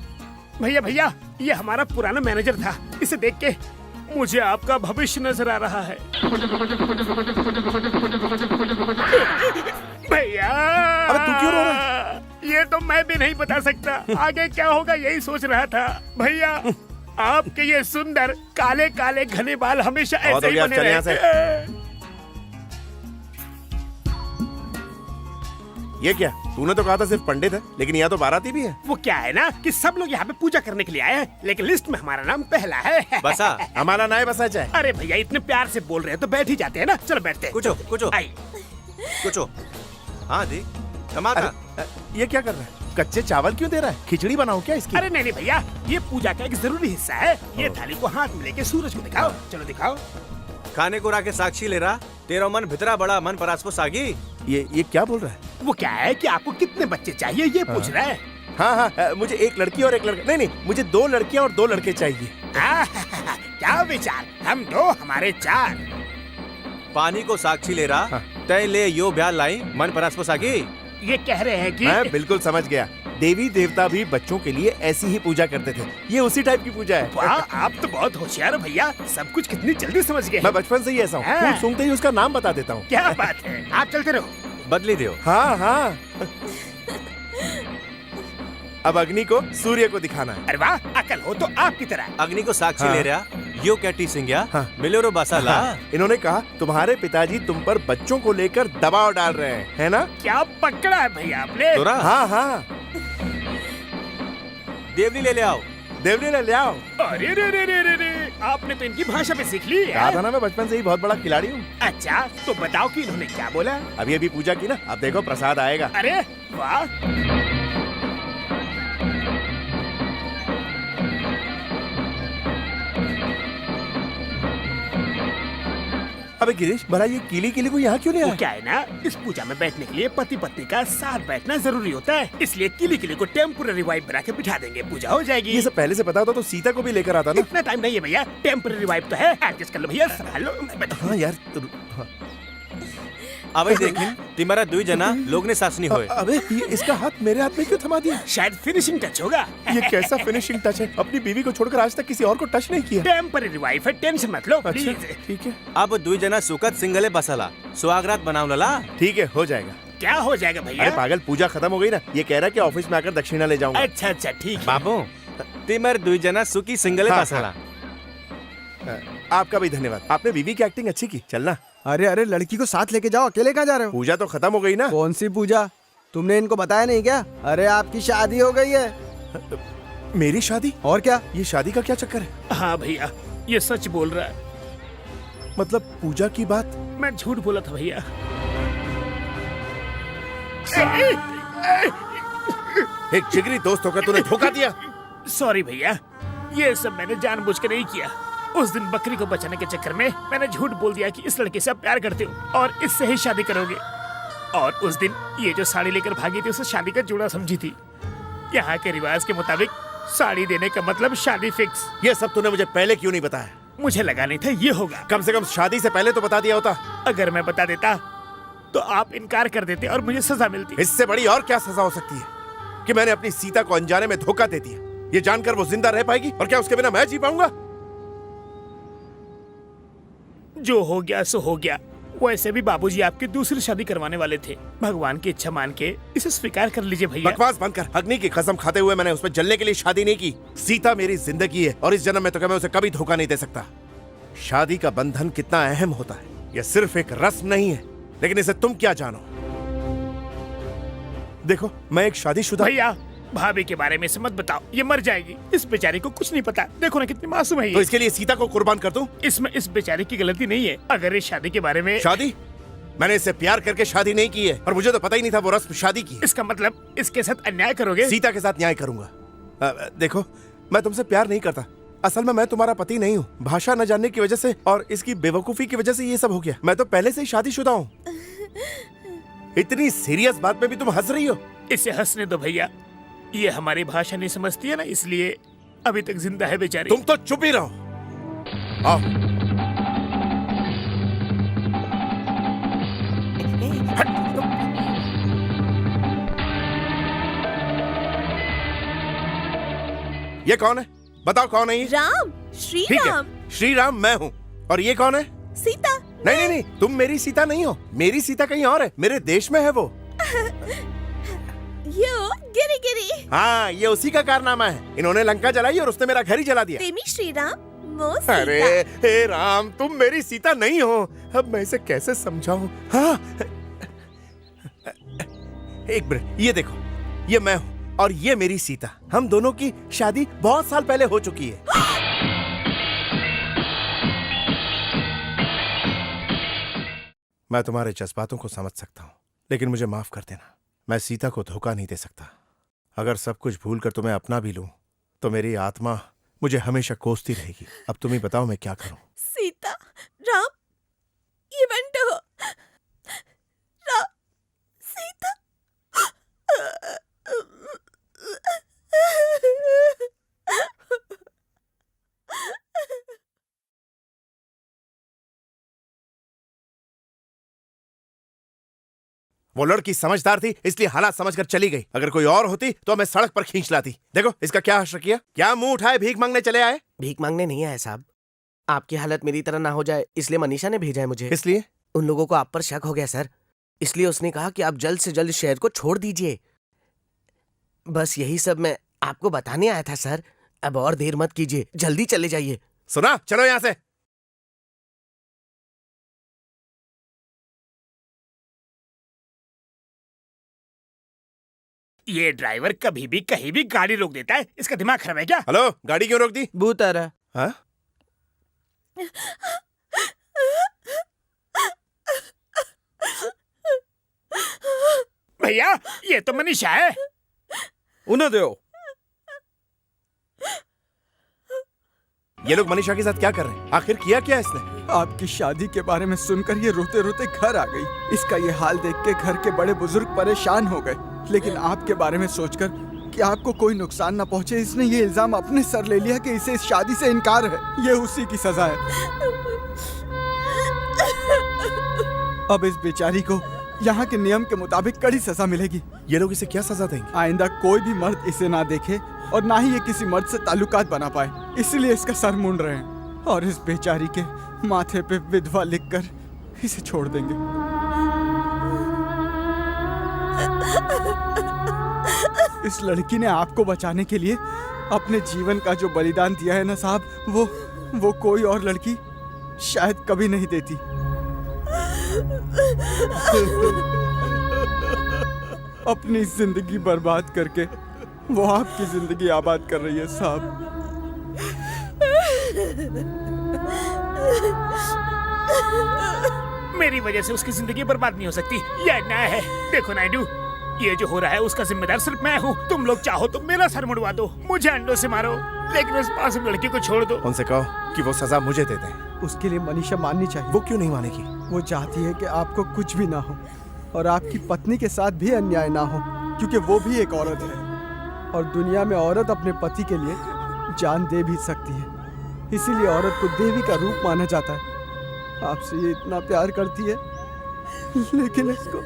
S3: भैया भैया, ये हमारा पुराना मैनेजर था। इसे देख के मुझे आपका भविष्य नजर आ रहा है। भैया
S4: अबे तू क्यों रो रहा है?
S3: ये तो मैं भी नहीं बता सकता, आगे क्या होगा यही सोच रहा था। भैया आपके ये सुंदर काले काले घने बाल हमेशा ऐसे ही बने
S4: चल यहाँ
S3: रहे।
S4: ये क्या, तूने तो कहा था सिर्फ पंडित है, लेकिन यहाँ तो बाराती भी है।
S3: वो क्या है ना कि सब लोग यहाँ पे पूजा करने के लिए आए हैं, लेकिन लिस्ट में हमारा नाम पहला है।
S10: बसा
S4: हमारा नाम बसा चाहे।
S3: अरे भैया इतने प्यार से बोल रहे हैं तो बैठ ही जाते हैं ना। चलो बैठते हैं।
S10: कुछो
S3: आई।
S10: कुछो। हाँ दी टमाटर।
S4: ये क्या कर रहा है? कच्चे चावल क्यों दे रहा है? खिचड़ी बनाओ क्या इसकी?
S3: अरे नहीं भैया, ये पूजा का एक जरूरी हिस्सा है। ये थाली को हाथ में लेके सूरज को दिखाओ। चलो दिखाओ।
S10: खाने को राके साक्षी ले रहा तेरा मन भितरा बड़ा मन परासपो सागी।
S4: ये क्या बोल रहा है?
S3: वो क्या है कि आपको कितने बच्चे चाहिए ये पूछ रहा है।
S4: हाँ, मुझे एक लड़की और एक लड़का, नहीं, मुझे 2 लड़कियाँ और 2 लड़के चाहिए।
S3: क्या विचार, हम 2 हमारे 4।
S10: पानी को साक्षी ले रहा तय ले यो ब्याल लाई मन परासपो सागी।
S3: ये कह रहे हैं कि
S4: मैं बिल्कुल समझ गया। देवी देवता भी बच्चों के लिए ऐसी ही पूजा करते थे। ये उसी टाइप की पूजा है।
S3: वाह, आप तो बहुत होशियार हो भैया, सब कुछ कितनी जल्दी समझ गए।
S4: मैं बचपन से ही ऐसा हूँ, फूल सूंघते ही उसका नाम बता देता हूँ।
S3: क्या बात है, आप चलते रहो।
S10: बदली दियो।
S4: हाँ। अब अग्नि को सूर्य को दिखाना है।
S3: अरे वाह, अकल हो तो आपकी तरह।
S10: अग्नि को साक्षी ले रहा यो कैटी सिंह
S4: हाँ।
S10: मिलोरो बसाला।
S4: इन्होंने कहा तुम्हारे पिताजी तुम पर बच्चों को लेकर दबाव डाल रहे हैं, है ना?
S3: क्या पकड़ा है भैया आपने?
S10: तोरा
S4: हाँ।
S10: देवनी ले आओ।
S4: देवनी ले आओ।
S3: अरे रे, आपने तो इनकी भाषा पे सीख ली
S4: कहा था ना मैं बचपन से ही बहुत बड़ा खिलाड़ी हूँ।
S3: अच्छा, तो बताओ कि इन्होंने क्या बोला?
S4: अभी पूजा की ना, अब देखो प्रसाद आएगा।
S3: अरे वाह।
S4: अबे गिरीश, भला ये कीली को यहाँ क्यों ले
S3: वो
S4: आया?
S3: क्या है ना, इस पूजा में बैठने के लिए पति पत्नी का साथ बैठना जरूरी होता है, इसलिए किली को टेम्पोररी वाइफ बना के बिठा देंगे, पूजा हो जाएगी।
S4: ये सब पहले से पता होता तो सीता को भी लेकर आता ना।
S3: इतना टाइम नहीं है भैया, टेम्पोररी वाइफ तो है, एडजस्ट कर लो भैया, संभाल लो।
S4: हाँ यार,
S10: अब देखिन तुम्हारा 2 जना लोग ने सासनी होए।
S4: अबे ये इसका हाथ मेरे हाथ में क्यों थमा दिया?
S3: शायद फिनिशिंग टच होगा।
S4: ये कैसा फिनिशिंग टच है? अपनी बीवी को छोड़कर आज तक किसी और को टच नहीं किया।
S3: टेम्पोररी वाइफ है, टेंशन मत लो
S4: अच्छा,
S3: प्लीज।
S4: ठीक है।
S10: अब 2 जना सुकत सिंगले बसाला सुहागरात बनाव लला।
S4: ठीक है, हो जाएगा।
S3: क्या हो जाएगा
S4: अरे
S3: भैया?
S4: पागल, पूजा खत्म हो गई ना, ये कह रहा है कि ऑफिस में आकर दक्षिणा ले जाऊंगा।
S3: अच्छा ठीक है।
S10: बाबू तिमर 2 जना सुकी सिंगले
S4: हाँ,
S10: बसाला।
S4: आपका भी धन्यवाद, आपने बीवी की एक्टिंग अच्छी की। चलना।
S9: अरे लड़की को साथ लेके जाओ, अकेले कहाँ जा रहे हो?
S4: पूजा तो खत्म हो गई ना।
S9: कौन सी पूजा? तुमने इनको बताया नहीं क्या? अरे आपकी शादी हो गई है।
S4: मेरी शादी?
S9: और क्या?
S4: ये शादी का क्या चक्कर है?
S3: हाँ भैया, ये सच बोल रहा है।
S4: मतलब पूजा की बात?
S3: मैं झूठ बोला था भैया।
S4: एक जिगरी दोस्त होकर तूने धोखा दिया।
S3: सॉरी भैया, ये सब मैंने जानबूझ के नहीं किया। उस दिन बकरी को बचाने के चक्कर में मैंने झूठ बोल दिया कि इस लड़के से आप प्यार करते हो और इससे ही शादी करोगे। और उस दिन ये जो साड़ी लेकर भागी थी उसे शादी का जोड़ा समझी थी। यहाँ के रिवाज के मुताबिक साड़ी देने का मतलब शादी फिक्स।
S4: ये सब तूने मुझे पहले क्यों नहीं बताया?
S3: मुझे लगा नहीं था ये होगा।
S4: कम से कम शादी से पहले तो बता दिया होता।
S3: अगर मैं बता देता तो आप इनकार कर देते और मुझे सजा मिलती।
S4: इससे बड़ी और क्या सजा हो सकती है कि मैंने अपनी सीता को अनजाने में धोखा दे दिया। ये जानकर वो जिंदा रह पाएगी और क्या उसके बिना मैं जी पाऊंगा?
S3: जो हो गया सो हो गया। वैसे भी बाबूजी आपकी दूसरी शादी करवाने वाले थे। भगवान की इच्छा मान के इसे स्वीकार कर लीजिए भैया।
S4: बकवास बंद कर। अग्नि की कसम खाते हुए मैंने उसमें जलने के लिए शादी नहीं की। सीता मेरी जिंदगी है और इस जन्म में तो मैं उसे कभी धोखा नहीं दे सकता। शादी का बंधन कितना अहम होता है, यह सिर्फ एक रस्म नहीं है, लेकिन इसे तुम क्या जानो। देखो, मैं एक शादीशुदा।
S3: भैया, भाभी के बारे में से मत बताओ, ये मर जाएगी। इस बेचारी को कुछ नहीं पता। देखो ना कितनी मासूम है ये।
S4: तो इसके लिए सीता को कुर्बान कर दूं?
S3: इसमें इस बेचारी की गलती नहीं है। अगर इस शादी के बारे में
S4: शादी? मैंने इससे प्यार करके शादी नहीं की है और मुझे तो पता ही नहीं था वो रस्म शादी की है।
S3: इसका मतलब इसके साथ अन्याय करोगे?
S4: सीता के साथ न्याय करूंगा। देखो, मैं तुमसे प्यार नहीं करता। असल में मैं तुम्हारा पति नहीं हूँ। भाषा न जानने की वजह से और इसकी बेवकूफी की वजह से ये सब हो गया। मैं तो पहले से ही शादीशुदा हूँ। इतनी सीरियस बात पे भी तुम हंस रही हो।
S3: इसे हंसने दो भैया, ये हमारी भाषा नहीं समझती है ना, इसलिए अभी तक जिंदा है बेचारी।
S4: तुम तो चुप ही रहो। आओ। ये कौन है? बताओ कौन है ये?
S11: राम, श्री
S4: ठीक
S11: राम।
S4: है, श्री राम मैं हूँ। और ये कौन है?
S11: सीता।
S4: नहीं नहीं नहीं, तुम मेरी सीता नहीं हो। मेरी सीता कहीं और है, मेरे देश में है वो।
S11: यो गिरी गिरी।
S4: हाँ, ये उसी का कारनामा है। इन्होंने लंका जलाई और उसने मेरा घर ही जला दिया।
S11: तेमी श्री राम, वो सीता।
S4: अरे हे राम, तुम मेरी सीता नहीं हो। अब मैं इसे कैसे समझाऊं? हाँ, एक मिनट, ये देखो, ये मैं हूँ और ये मेरी सीता। हम दोनों की शादी बहुत साल पहले हो चुकी है। मैं तुम्हारे जज्बातों को समझ सकता हूँ, लेकिन मुझे माफ कर देना। मैं सीता को धोखा नहीं दे सकता। अगर सब कुछ भूल कर तुम्हें अपना भी लूं, तो मेरी आत्मा मुझे हमेशा कोसती रहेगी। अब तुम ही बताओ मैं क्या करूं?
S11: सीता, राम, ये बंटो, राम, सीता।
S4: वो लड़की समझदार थी, इसलिए हालात समझकर चली गई। अगर कोई और होती तो मैं सड़क पर खींच लाती। देखो इसका क्या हश्र किया। क्या मुंह उठाए भीख मांगने चले आए?
S8: भीख मांगने नहीं आए साहब। आपकी हालत मेरी तरह ना हो जाए, इसलिए मनीषा ने भेजा है मुझे।
S4: इसलिए
S8: उन लोगों को आप पर शक हो गया सर, इसलिए उसने कहा कि आप जल्द से जल्द शहर को छोड़ दीजिए। बस यही सब मैं आपको बताने आया था सर। अब और देर मत कीजिए, जल्दी चले जाइए।
S4: सुना, चलो यहाँ से।
S3: ये ड्राइवर कभी भी कहीं भी गाड़ी रोक देता है, इसका दिमाग खराब है क्या?
S4: हेलो, गाड़ी क्यों रोक दी?
S8: बूतर।
S4: हाँ?
S3: भैया, ये तो मनीषा है।
S10: उन्हें दो।
S4: ये लोग मनीषा के साथ क्या कर रहे हैं? आखिर किया क्या इसने?
S9: आपकी शादी के बारे में सुनकर ये रोते रोते घर आ गई। इसका ये हाल देख के घर के बड़े बुजुर्ग परेशान हो गए, लेकिन आपके बारे में सोचकर कि आपको कोई नुकसान न पहुंचे, इसने ये इल्जाम अपने सर ले लिया कि इसे इस शादी से इनकार है। ये उसी की सजा है। अब इस बेचारी को यहाँ के नियम के मुताबिक कड़ी सजा मिलेगी।
S4: ये लोग इसे क्या सजा देंगे?
S9: आइंदा कोई भी मर्द इसे ना देखे और ना ही ये किसी मर्द से ताल्लुकात बना पाए, इसलिए इसका सर मूंड रहे हैं और इस बेचारी के माथे पे विधवा लिखकर इसे छोड़ देंगे। इस लड़की ने आपको बचाने के लिए अपने जीवन का जो बलिदान दिया है ना साहब, वो कोई और लड़की शायद कभी नहीं देती। अपनी जिंदगी बर्बाद करके वो आपकी जिंदगी आबाद कर रही है साहब।
S3: मेरी वजह से उसकी जिंदगी बर्बाद नहीं हो सकती, यह अन्याय है। देखो नायडू, ये जो हो रहा है उसका जिम्मेदार सिर्फ मैं हूँ। तुम लोग चाहो तो मेरा सर मुड़वा दो, मुझे अंडों से मारो, लेकिन उस मासूम लड़की को छोड़ दो।
S4: उनसे कहो कि वो सजा मुझे दे दें।
S9: उसके लिए मनीषा माननी चाहिए।
S4: वो क्यों नहीं मानेगी?
S9: वो चाहती है कि आपको कुछ भी ना हो और आपकी पत्नी के साथ भी अन्याय ना हो, क्योंकि वो भी एक औरत है और दुनिया में औरत अपने पति के लिए जान दे भी सकती है। इसीलिए औरत को देवी का रूप माना जाता है। आपसे ये इतना प्यार करती है, लेकिन इसको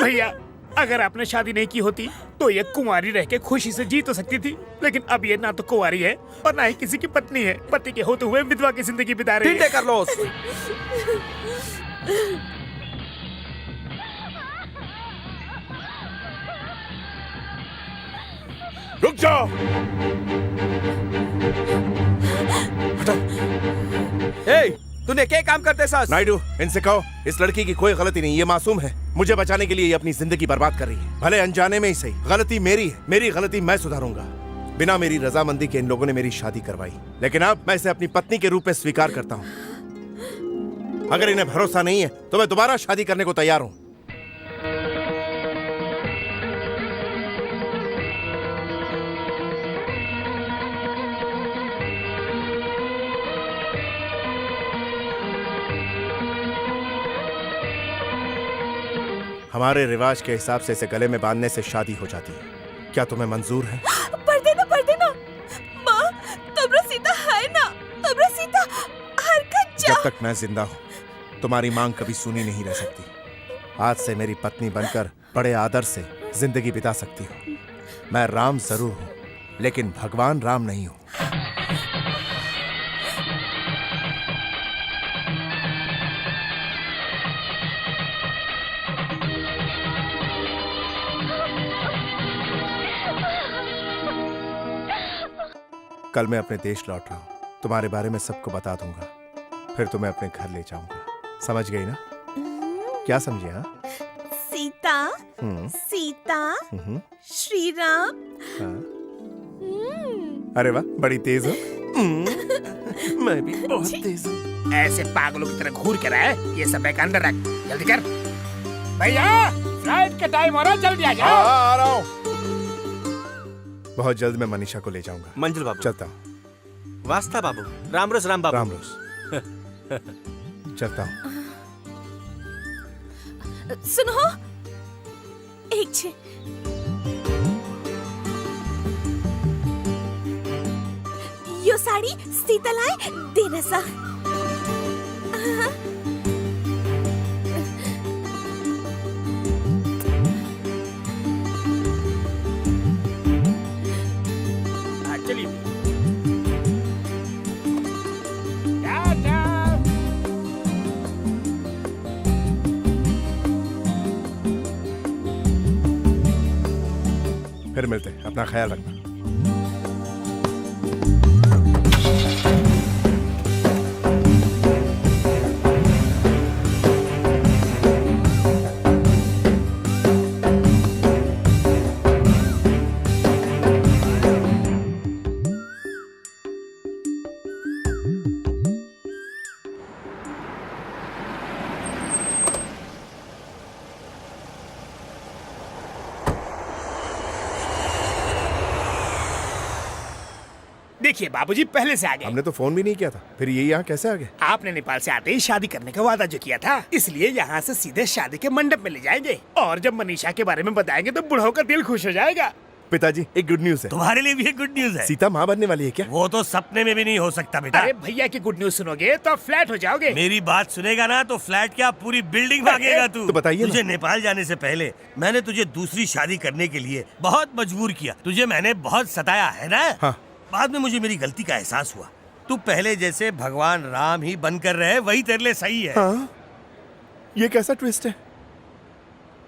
S3: भैया, अगर आपने शादी नहीं की होती तो ये कुंवारी रह के खुशी से जी तो सकती थी, लेकिन अब ये ना तो कुंवारी है और ना ही किसी की पत्नी है। पति के होते हुए विधवा की जिंदगी बिता रही है।
S10: कर लो।
S4: रुक जाओ।
S10: तूने क्या काम करते सास?
S4: नायडू, इनसे कहो इस लड़की की कोई गलती नहीं, ये मासूम है। मुझे बचाने के लिए ये अपनी जिंदगी बर्बाद कर रही है, भले अनजाने में ही सही। गलती मेरी है, मेरी गलती मैं सुधारूंगा। बिना मेरी रजामंदी के इन लोगों ने मेरी शादी करवाई, लेकिन अब मैं इसे अपनी पत्नी के रूप में स्वीकार करता हूँ। अगर इन्हें भरोसा नहीं है तो मैं दोबारा शादी करने को तैयार हूँ। हमारे रिवाज के हिसाब से इसे गले में बांधने से शादी हो जाती है। क्या तुम्हें मंजूर है?
S11: पढ़ देना माँ, तुमरा सीता है ना, तुमरा सीता हरकत जा।
S4: जब तक मैं जिंदा हूँ तुम्हारी मांग कभी सुनी नहीं रह सकती। आज से मेरी पत्नी बनकर बड़े आदर से जिंदगी बिता सकती हो। मैं राम जरूर हूँ, लेकिन भगवान राम नहीं हूँ। कल मैं अपने देश लौट रहा हूँ। तुम्हारे बारे में सबको बता दूंगा, फिर तुम्हें अपने घर ले जाऊंगा। समझ गई ना? क्या समझे? हाँ,
S11: सीता, सीता, श्री राम।
S4: हाँ। अरे वाह, बड़ी तेज हो। मैं भी बहुत तेज हूँ।
S3: ऐसे पागलों की तरह घूर के रहा है। ये सब बैग अंदर रख, जल्दी कर। भैया फ्लाइट का टाइम हो रहा है, जल्दी आ जाओ।
S4: आ रहा हूँ। बहुत जल्द मैं मनीषा को ले जाऊंगा।
S10: मंजुल बाबू
S4: चलता हूँ।
S10: वास्ता बाबू, राम रोज राम बाबू।
S4: राम रोज। चलता हूँ।
S11: सुनो, एक छे यो साड़ी सीता लाए देना सा।
S3: चलिए।
S4: फिर मिलते हैं। अपना ख्याल रखना।
S3: देखिए बाबूजी पहले से आ गए।
S4: हमने तो फोन भी नहीं किया था, फिर ये यहाँ कैसे आ गए?
S3: आपने नेपाल से आते ही शादी करने का वादा जो किया था, इसलिए यहाँ से सीधे शादी के मंडप में ले जाएंगे। और जब मनीषा के बारे में बताएंगे तो बुढ़ाओ का दिल खुश हो जाएगा।
S4: पिताजी, एक गुड न्यूज है।
S2: तुम्हारे लिए भी एक गुड न्यूज है।
S4: सीता माँ बनने वाली है क्या?
S2: वो तो सपने में भी नहीं हो सकता बेटा।
S3: अरे भैया की गुड न्यूज सुनोगे तो फ्लैट हो जाओगे।
S2: मेरी बात सुनेगा ना तो फ्लैट क्या पूरी बिल्डिंग भागेगा तू।
S4: तो बताइए
S2: तुझे नेपाल जाने से पहले मैंने तुझे दूसरी शादी करने के लिए बहुत मजबूर किया। तुझे मैंने बहुत सताया है ना?
S4: हाँ।
S2: बाद में मुझे मेरी गलती का एहसास हुआ। तू पहले जैसे भगवान राम ही बनकर रहे, वही तेरे लिए सही है।
S4: हाँ? ये कैसा ट्विस्ट है?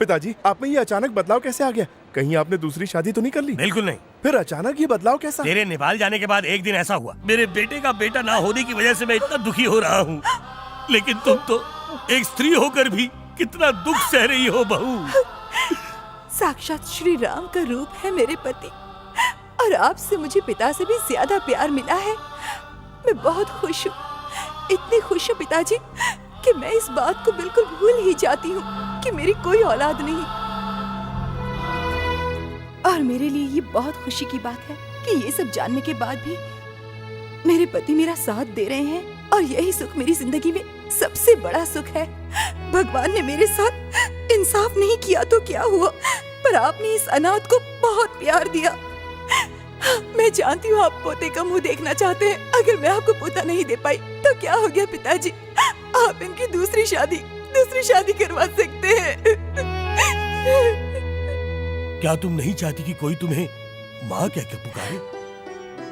S4: पिताजी, आप में ये अचानक बदलाव कैसे आ गया? कहीं आपने दूसरी शादी तो नहीं कर ली?
S2: बिल्कुल नहीं।
S4: फिर अचानक ये बदलाव कैसा?
S2: तेरे नेपाल जाने के बाद एक दिन ऐसा हुआ, मेरे बेटे का बेटा ना होने की वजह से मैं इतना दुखी हो रहा हूँ। लेकिन तुम तो एक स्त्री होकर भी कितना दुख सह रही हो बहू।
S1: साक्षात श्री राम का रूप है मेरे पति, और आपसे मुझे पिता से भी ज्यादा प्यार मिला है। मैं बहुत खुश हूँ, इतनी खुश हूँ पिताजी कि मैं इस बात को बिल्कुल भूल ही जाती हूँ कि मेरी कोई औलाद नहीं। और मेरे लिए ये बहुत खुशी की बात है कि ये सब जानने के बाद भी मेरे पति मेरा साथ दे रहे हैं, और यही सुख मेरी जिंदगी में सबसे बड़ा सुख है। भगवान ने मेरे साथ इंसाफ नहीं किया तो क्या हुआ, पर आपने इस अनाथ को बहुत प्यार दिया। मैं जानती हूँ आप पोते का मुंह देखना चाहते हैं। अगर मैं आपको पोता नहीं दे पाई तो क्या हो गया पिताजी? आप इनकी दूसरी शादी करवा सकते हैं।
S2: क्या तुम नहीं चाहती कि कोई तुम्हें माँ कह के पुकारे?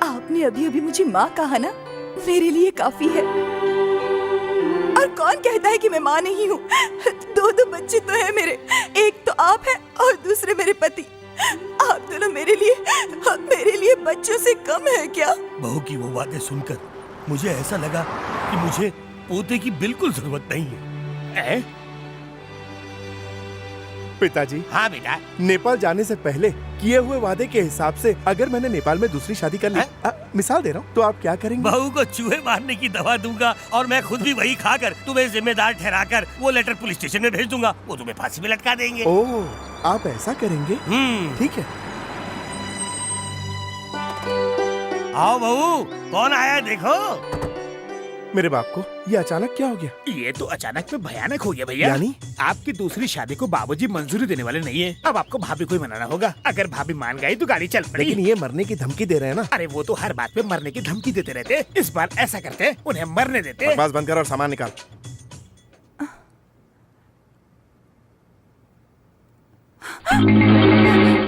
S1: आपने अभी अभी मुझे माँ कहा ना, मेरे लिए काफी है। और कौन कहता है कि मैं माँ नहीं हूँ? दो बच्चे तो हैं मेरे, एक तो आप हैं और दूसरे मेरे पति। आप दोनों मेरे लिए बच्चों से कम है क्या?
S2: बहू की वो बातें सुनकर मुझे ऐसा लगा कि मुझे पोते की बिल्कुल जरूरत नहीं है।
S4: पिताजी।
S3: हाँ बेटा।
S4: नेपाल जाने से पहले किए हुए वादे के हिसाब से अगर मैंने नेपाल में दूसरी शादी कर ली, मिसाल दे रहा हूँ, तो आप क्या करेंगे?
S2: बहू को चूहे मारने की दवा दूंगा और मैं खुद भी वही खाकर तुम्हें जिम्मेदार ठहराकर वो लेटर पुलिस स्टेशन में भेज दूंगा। वो तुम्हें फांसी में लटका देंगे।
S4: ओह, आप ऐसा करेंगे? ठीक है।
S2: आओ बहू, कौन आया देखो।
S4: मेरे बाप को ये अचानक क्या हो गया?
S3: ये तो अचानक में भयानक हो गया भैया।
S4: यानी?
S3: आपकी दूसरी शादी को बाबूजी मंजूरी देने वाले नहीं है। अब आपको भाभी को ही मनाना होगा। अगर भाभी मान गई तो गाड़ी चल पड़ी।
S4: लेकिन ये मरने की धमकी दे रहे हैं ना।
S3: अरे वो तो हर बात पे मरने की धमकी देते रहते। इस बार ऐसा करते, उन्हें मरने देते।
S4: बकवास बंद कर और सामान निकाल।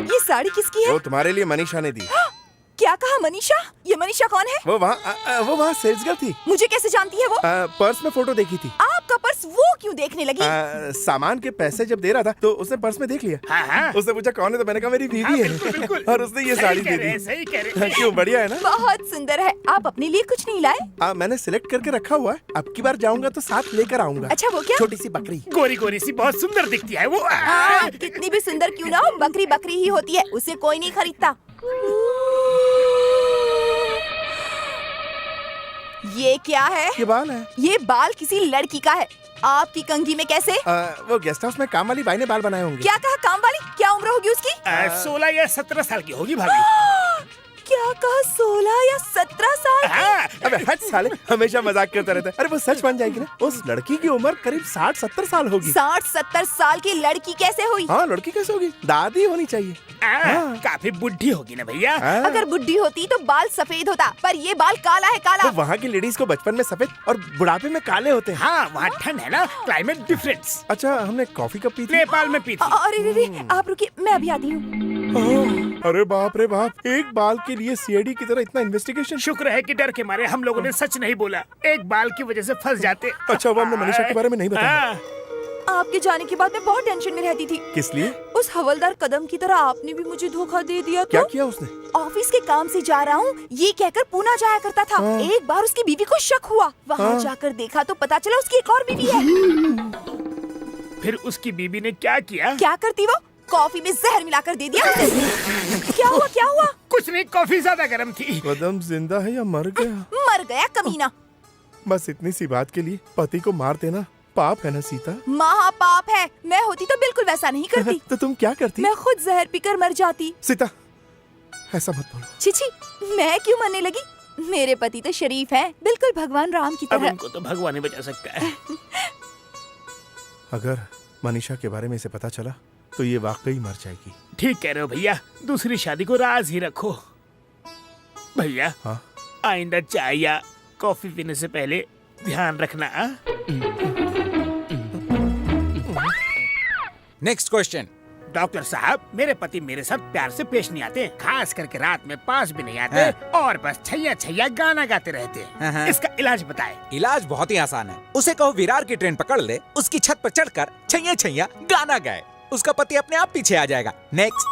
S1: ये साड़ी किसकी है?
S4: वो तुम्हारे लिए मनीषा ने दी।
S1: क्या कहा मनीषा? ये मनीषा कौन है?
S4: वो वहाँ सेल्स गर्ल थी।
S1: मुझे कैसे जानती है वो?
S4: पर्स में फोटो देखी थी।
S1: आपका पर्स वो क्यों देखने लगी?
S4: सामान के पैसे जब दे रहा था तो उसने पर्स में देख लिया।
S3: हाँ।
S4: उसने पूछा कौन है, तो मैंने कहा मेरी बीवी है।
S3: बिल्कुल।
S4: और उसने ये साड़ी दे दी।
S3: सही कह रहे।
S4: क्यों, बढ़िया है ना?
S1: बहुत सुंदर है। आप अपने लिए कुछ नहीं लाए?
S4: मैंने सिलेक्ट करके रखा हुआ है। अब की बार जाऊंगा तो साथ लेकर आऊंगा।
S1: अच्छा, वो क्या?
S4: छोटी सी बकरी।
S3: गोरी गोरी सी बहुत सुंदर दिखती है वो।
S1: कितनी भी सुंदर क्यों ना हो, बकरी बकरी ही होती है, उसे कोई नहीं खरीदता। ये क्या है?
S4: ये बाल है।
S1: ये बाल किसी लड़की का है। आपकी कंघी में कैसे?
S4: वो गेस्ट हाउस में काम वाली बाई ने बाल बनाए होंगे।
S1: क्या कहा, काम वाली? क्या उम्र होगी उसकी?
S3: 16 या 17 साल की होगी भाभी।
S1: क्या कहा, 16 या 17 साल?
S4: अबे हट साले, हमेशा मजाक करता रहता है। अरे वो सच मान जाएगी ना। उस लड़की की उम्र करीब 60-70 साल होगी।
S1: 60-70 साल की लड़की कैसे हुई?
S4: हाँ, लड़की कैसे होगी? दादी होनी चाहिए।
S3: काफी बुढ़ी होगी ना भैया।
S1: अगर बुढ़ी होती तो बाल सफेद होता, पर ये बाल काला है, काला।
S4: तो वहाँ की लेडीज को बचपन में सफेद और बुढ़ापे में काले होते हैं।
S3: हाँ, वहाँ ठंड है ना, क्लाइमेट डिफरेंस।
S4: अच्छा, हमने कॉफी कब पी थी?
S3: नेपाल में पी थी।
S1: अरे आप रुकिए, मैं अभी आती हूँ।
S4: अरे बाप रे बाप, एक बाल के लिए सीआईडी की तरह इतना इन्वेस्टिगेशन।
S3: शुक्र है कि डर के मारे हम लोगों ने सच नहीं बोला। एक बाल की वजह से फंस जाते।
S4: अच्छा, वो हमने मनीषा के बारे में नहीं बताया।
S1: आपके जाने के बाद मैं बहुत टेंशन में रहती थी।
S4: किस लिए?
S1: उस हवलदार कदम की तरह आपने भी मुझे धोखा दे दिया।
S4: क्या किया उसने?
S1: ऑफिस के काम से जा रहा हूँ ये कहकर पूना जाया करता था। एक बार उसकी बीवी को शक हुआ, वहाँ जाकर देखा तो पता चला उसकी एक और बीवी है।
S3: फिर उसकी बीवी ने क्या किया?
S1: क्या करती वो? कॉफी में जहर मिलाकर दे दिया उसे। क्या हुआ, क्या हुआ?
S3: कुछ नहीं, कॉफी ज्यादा गर्म थी।
S4: कदम जिंदा है या मर गया?
S1: मर गया कमीना।
S4: बस इतनी सी बात के लिए पति को मार देना पाप है ना सीता?
S1: महापाप है। मैं होती तो बिल्कुल वैसा नहीं करती।
S4: तो तुम क्या करती?
S1: मैं खुद जहर पीकर मर जाती।
S4: सीता, ऐसा मत बोलो।
S1: छिछी, मैं क्यों मरने लगी? मेरे पति तो शरीफ हैं, बिल्कुल भगवान राम की
S3: अब
S1: तरह।
S3: उनको तो भगवान ही बचा सकता है।
S4: अगर मनीषा के बारे में इसे पता चला तो ये वाकई मर जाएगी।
S3: ठीक कह रहे हो भैया, दूसरी शादी को राज ही रखो। भैया,
S4: हाँ?
S3: आइंदा चाय या कॉफी पीने से पहले ध्यान रखना।
S7: Next question.
S3: डॉक्टर साहब, मेरे पति मेरे साथ प्यार से पेश नहीं आते, खास करके रात में पास भी नहीं आते और बस छैया छैया गाना गाते रहते हैं। इसका इलाज बताएं।
S7: इलाज बहुत ही आसान है। उसे कहो विरार की ट्रेन पकड़ ले, उसकी छत पर चढ़कर छैया छैया गाना गाए, उसका पति अपने आप पीछे आ जाएगा। नेक्स्ट।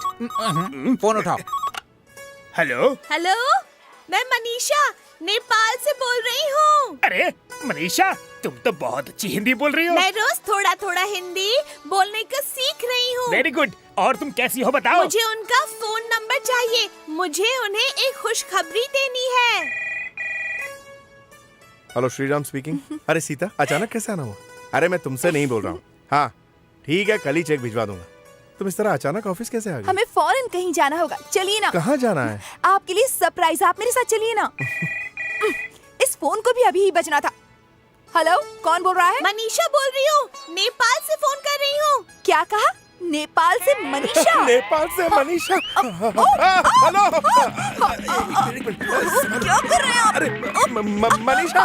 S7: फोन उठाओ।
S3: हेलो
S11: हेलो, मैं मनीषा नेपाल से बोल रही हूँ।
S3: अरे मनीषा, तुम तो बहुत अच्छी हिंदी बोल रही हो।
S11: मैं रोज थोड़ा थोड़ा हिंदी बोलने का सीख रही हूँ।
S3: Very good. और तुम कैसी हो बताओ?
S11: मुझे उनका फोन नंबर चाहिए, मुझे उन्हें एक खुशखबरी देनी है।
S4: Hello, Shriram speaking. अरे सीता, अचानक कैसे आना हुआ? अरे मैं तुमसे नहीं बोल रहा हूँ। हाँ ठीक है, कल ही चेक भिजवा दूंगा। तुम इस तरह अचानक ऑफिस कैसे आ गए?
S1: हमें फौरन कहीं जाना होगा, चलिए ना।
S4: कहाँ जाना है?
S1: आपके लिए सरप्राइज, आप मेरे साथ चलिए ना। इस फोन को भी अभी ही बजना था। हेलो, कौन बोल रहा है?
S11: मनीषा बोल रही हूँ, नेपाल से फोन कर रही हूँ।
S1: क्या कहा? नेपाल से मनीषा?
S4: नेपाल से मनीषा? हेलो,
S1: क्या कर रहे हैं आप?
S4: अरे मनीषा,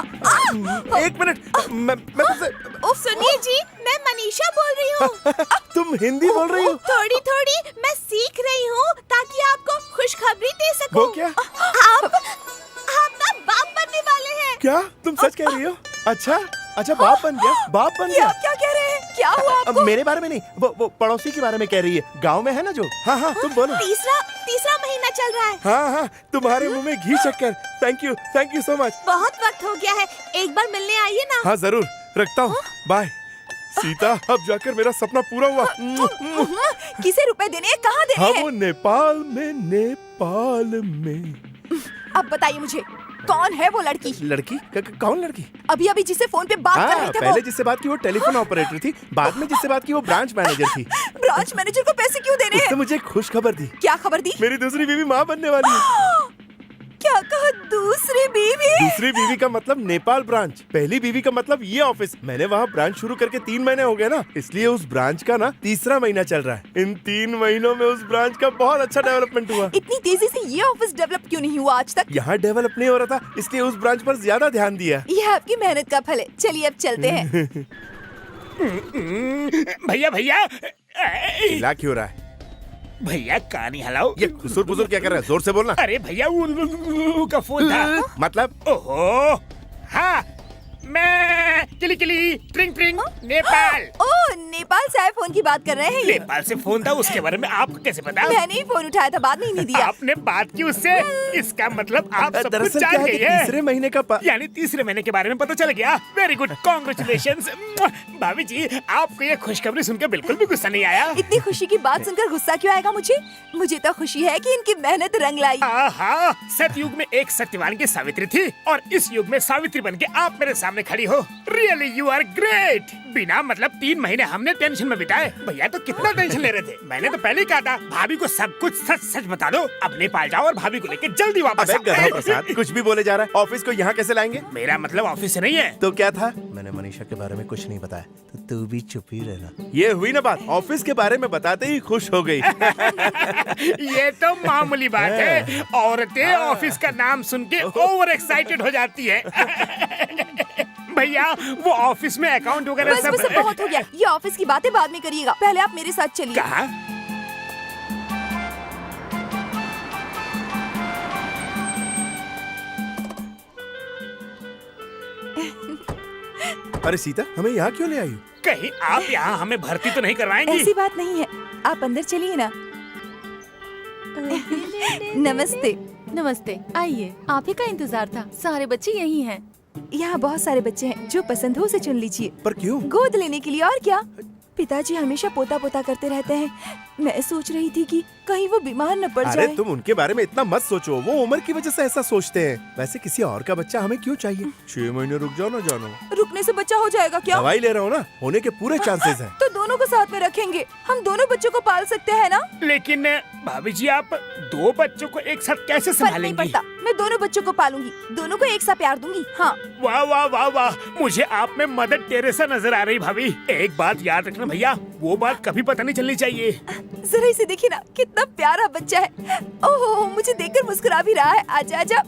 S4: एक मिनट, मैं तुमसे।
S11: सुनिए जी, मैं मनीषा बोल रही हूँ।
S4: तुम हिंदी बोल रही हो?
S11: थोड़ी थोड़ी मैं सीख रही हूँ ताकि आपको खुशखबरी दे सकूं।
S4: वो क्या?
S11: आप ना बाप बनने वाले हैं।
S4: क्या तुम सच कह रही हो? अच्छा अच्छा, बाप बन गया? बाप बन गया?
S1: क्या कह रहे हैं? क्या हुआ आपको?
S4: मेरे बारे में नहीं, वो पड़ोसी के बारे में कह रही है, गांव में है ना जो। हाँ, तुम बोलो।
S11: तीसरा महीना चल रहा है।
S4: हाँ, तुम्हारे मुंह में घी शक्कर। Thank you so much.
S11: बहुत वक्त हो गया है, एक बार मिलने आइए ना।
S4: हाँ जरूर, रखता हूँ, बाय। सीता, अब जाकर मेरा सपना पूरा हुआ।
S1: किसे रुपए देने हैं, कहाँ देने हैं?
S4: वो नेपाल में।
S1: अब बताइए मुझे, कौन है वो लड़की?
S4: लड़की? कौन लड़की?
S1: अभी जिससे फोन पे बात कर रहे थे।
S4: पहले जिससे बात की वो टेलीफोन ऑपरेटर थी, बाद में जिससे बात की वो ब्रांच मैनेजर थी।
S1: ब्रांच मैनेजर को पैसे क्यों देने हैं?
S4: उसने मुझे खुश खबर दी।
S1: क्या खबर दी?
S4: मेरी दूसरी बीवी माँ बनने वाली है।
S1: क्या कहा? दूसरी बीवी।
S4: दूसरी बीवी का मतलब नेपाल ब्रांच, पहली बीवी का मतलब ये ऑफिस। मैंने वहाँ ब्रांच शुरू करके 3 महीने हो गए ना, इसलिए उस ब्रांच का ना 3रा महीना चल रहा है। इन 3 महीनों में उस ब्रांच का बहुत अच्छा डेवलपमेंट हुआ।
S1: इतनी तेजी से ये ऑफिस डेवलप क्यों नहीं हुआ आज तक?
S4: यहाँ डेवलप नहीं हो रहा था, इसलिए उस ब्रांच पर ज्यादा ध्यान दिया।
S1: ये आपकी मेहनत का फल है। चलिए अब चलते हैं।
S3: भैया भैया
S4: हिला क्यों रहा है?
S3: भैया कहानी हलाओ।
S4: ये खुसुर पुसुर क्या कर रहा है? जोर से बोलना।
S3: अरे भैया वो का फोन था।
S4: मतलब?
S3: ओहो हाँ, मैं किली किली ट्रिंग ट्रिंग नेपाल।
S1: ओह, नेपाल से आए फोन की बात कर रहे हैं ये?
S3: नेपाल से फोन था, उसके बारे में आपको कैसे पता?
S1: मैंने ही फोन उठाया था, बाद में ही नहीं दिया।
S3: आपने बात की उससे, इसका मतलब आप सब कुछ
S4: दरअसल
S3: जान
S4: क्या है
S3: गई
S4: कि
S3: है।
S4: तीसरे महीने का
S3: यानी तीसरे महीने के बारे में पता चल गया। Very good, congratulations. भाभी जी, आपको ये खुशखबरी सुनकर बिल्कुल भी गुस्सा नहीं आया?
S1: इतनी खुशी की बात सुनकर गुस्सा क्यों आएगा मुझे? मुझे तो खुशी है कि इनकी मेहनत रंग लाई।
S3: हाँ, सतयुग में एक सत्यवान की सावित्री थी और इस युग में सावित्री बनके आप मेरे सामने खड़ी हो। Really you are great. बिना मतलब 3 महीने हमने टेंशन में बिताए। भैया तो कितना टेंशन ले रहे थे। मैंने तो पहले ही कहा था भाभी को सब कुछ सच सच बता दो। अब नेपाल जाओ और भाभी को लेके जल्दी वापस
S4: अबे गधा प्रसाद, कुछ भी बोले जा रहा है। ऑफिस को यहाँ कैसे लाएंगे?
S3: मेरा मतलब ऑफिस से नहीं है।
S4: तो क्या था? मैंने मनीषा के बारे में कुछ नहीं बताया, तो तू भी चुप ही रहना। ये हुई ना बात, ऑफिस के बारे में बताते ही खुश हो गई।
S3: ये तो मामूली बात है। औरतें ऑफिस का नाम सुन के ओवर एक्साइटेड हो जाती है। भैया वो ऑफिस में अकाउंट वगैरह
S1: बस बस, बहुत हो गया। ये ऑफिस की बातें बाद में करिएगा, पहले आप मेरे साथ चलिए।
S3: कहा?
S4: अरे सीता, हमें यहाँ क्यों ले आई हो?
S3: कहीं आप यहाँ हमें भर्ती तो नहीं करवाएंगी?
S1: ऐसी बात नहीं है, आप अंदर चलिए ना। नमस्ते।
S5: नमस्ते, आइए। आप ही का इंतजार था, सारे बच्चे यही हैं।
S1: यहाँ बहुत सारे बच्चे हैं, जो पसंद हो उसे चुन लीजिए।
S4: पर क्यों?
S1: गोद लेने के लिए, और क्या। पिताजी हमेशा पोता पोता करते रहते हैं। मैं सोच रही थी कि कहीं वो बीमार न पड़
S4: अरे
S1: जाए।
S4: तुम उनके बारे में इतना मत सोचो, वो उम्र की वजह से ऐसा सोचते हैं। वैसे किसी और का बच्चा हमें क्यों चाहिए? 6 महीने रुक जाओ ना जानो।
S1: रुकने से बच्चा हो जाएगा क्या?
S4: दवाई ले रहा हूँ ना, होने के पूरे चांसेस हैं।
S1: तो दोनों को साथ में रखेंगे, हम दोनों बच्चों को पाल सकते हैं ना?
S3: लेकिन भाभी जी, आप 2 बच्चों को एक साथ कैसे
S1: फर्क नहीं
S3: संभालेंगी?
S1: पड़ता, मैं दोनों बच्चों को पालूंगी, दोनों को एक सा प्यार दूंगी। हाँ।
S3: वाह वाह वाह वाह, मुझे आप में मदर टेरेसा नजर आ रही भाभी। एक बात याद रखना भैया, वो बात कभी पता नहीं चलनी चाहिए।
S1: जरा इसे देखिए ना, कितना प्यारा बच्चा है। ओहो, मुझे देखकर मुस्कुरा भी रहा है। आजा आजा।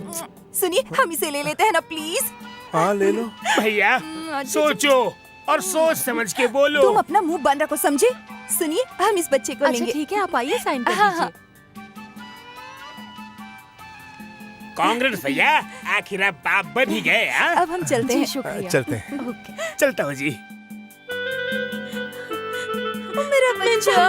S1: सुनिए, हम इसे ले लेते हैं ना प्लीज।
S4: हाँ ले लो।
S3: भैया सोचो और सोच समझ के बोलो।
S1: तुम अपना मुंह बंद रखो, समझे? सुनिए, हम इस बच्चे को
S5: अच्छा
S1: लेंगे।
S5: ठीक है, आप आइए, साइन कर
S1: हाँ,
S5: दीजिए।
S3: कांग्रेस भैया, आखिर आप बाप बन ही गए। हाँ?
S1: अब हम चलते
S5: जी
S1: हैं।
S5: शुक्रिया।
S4: चलते हैं।
S5: ओके।
S3: चलता हूँ जी।
S1: मेरा बच्चा।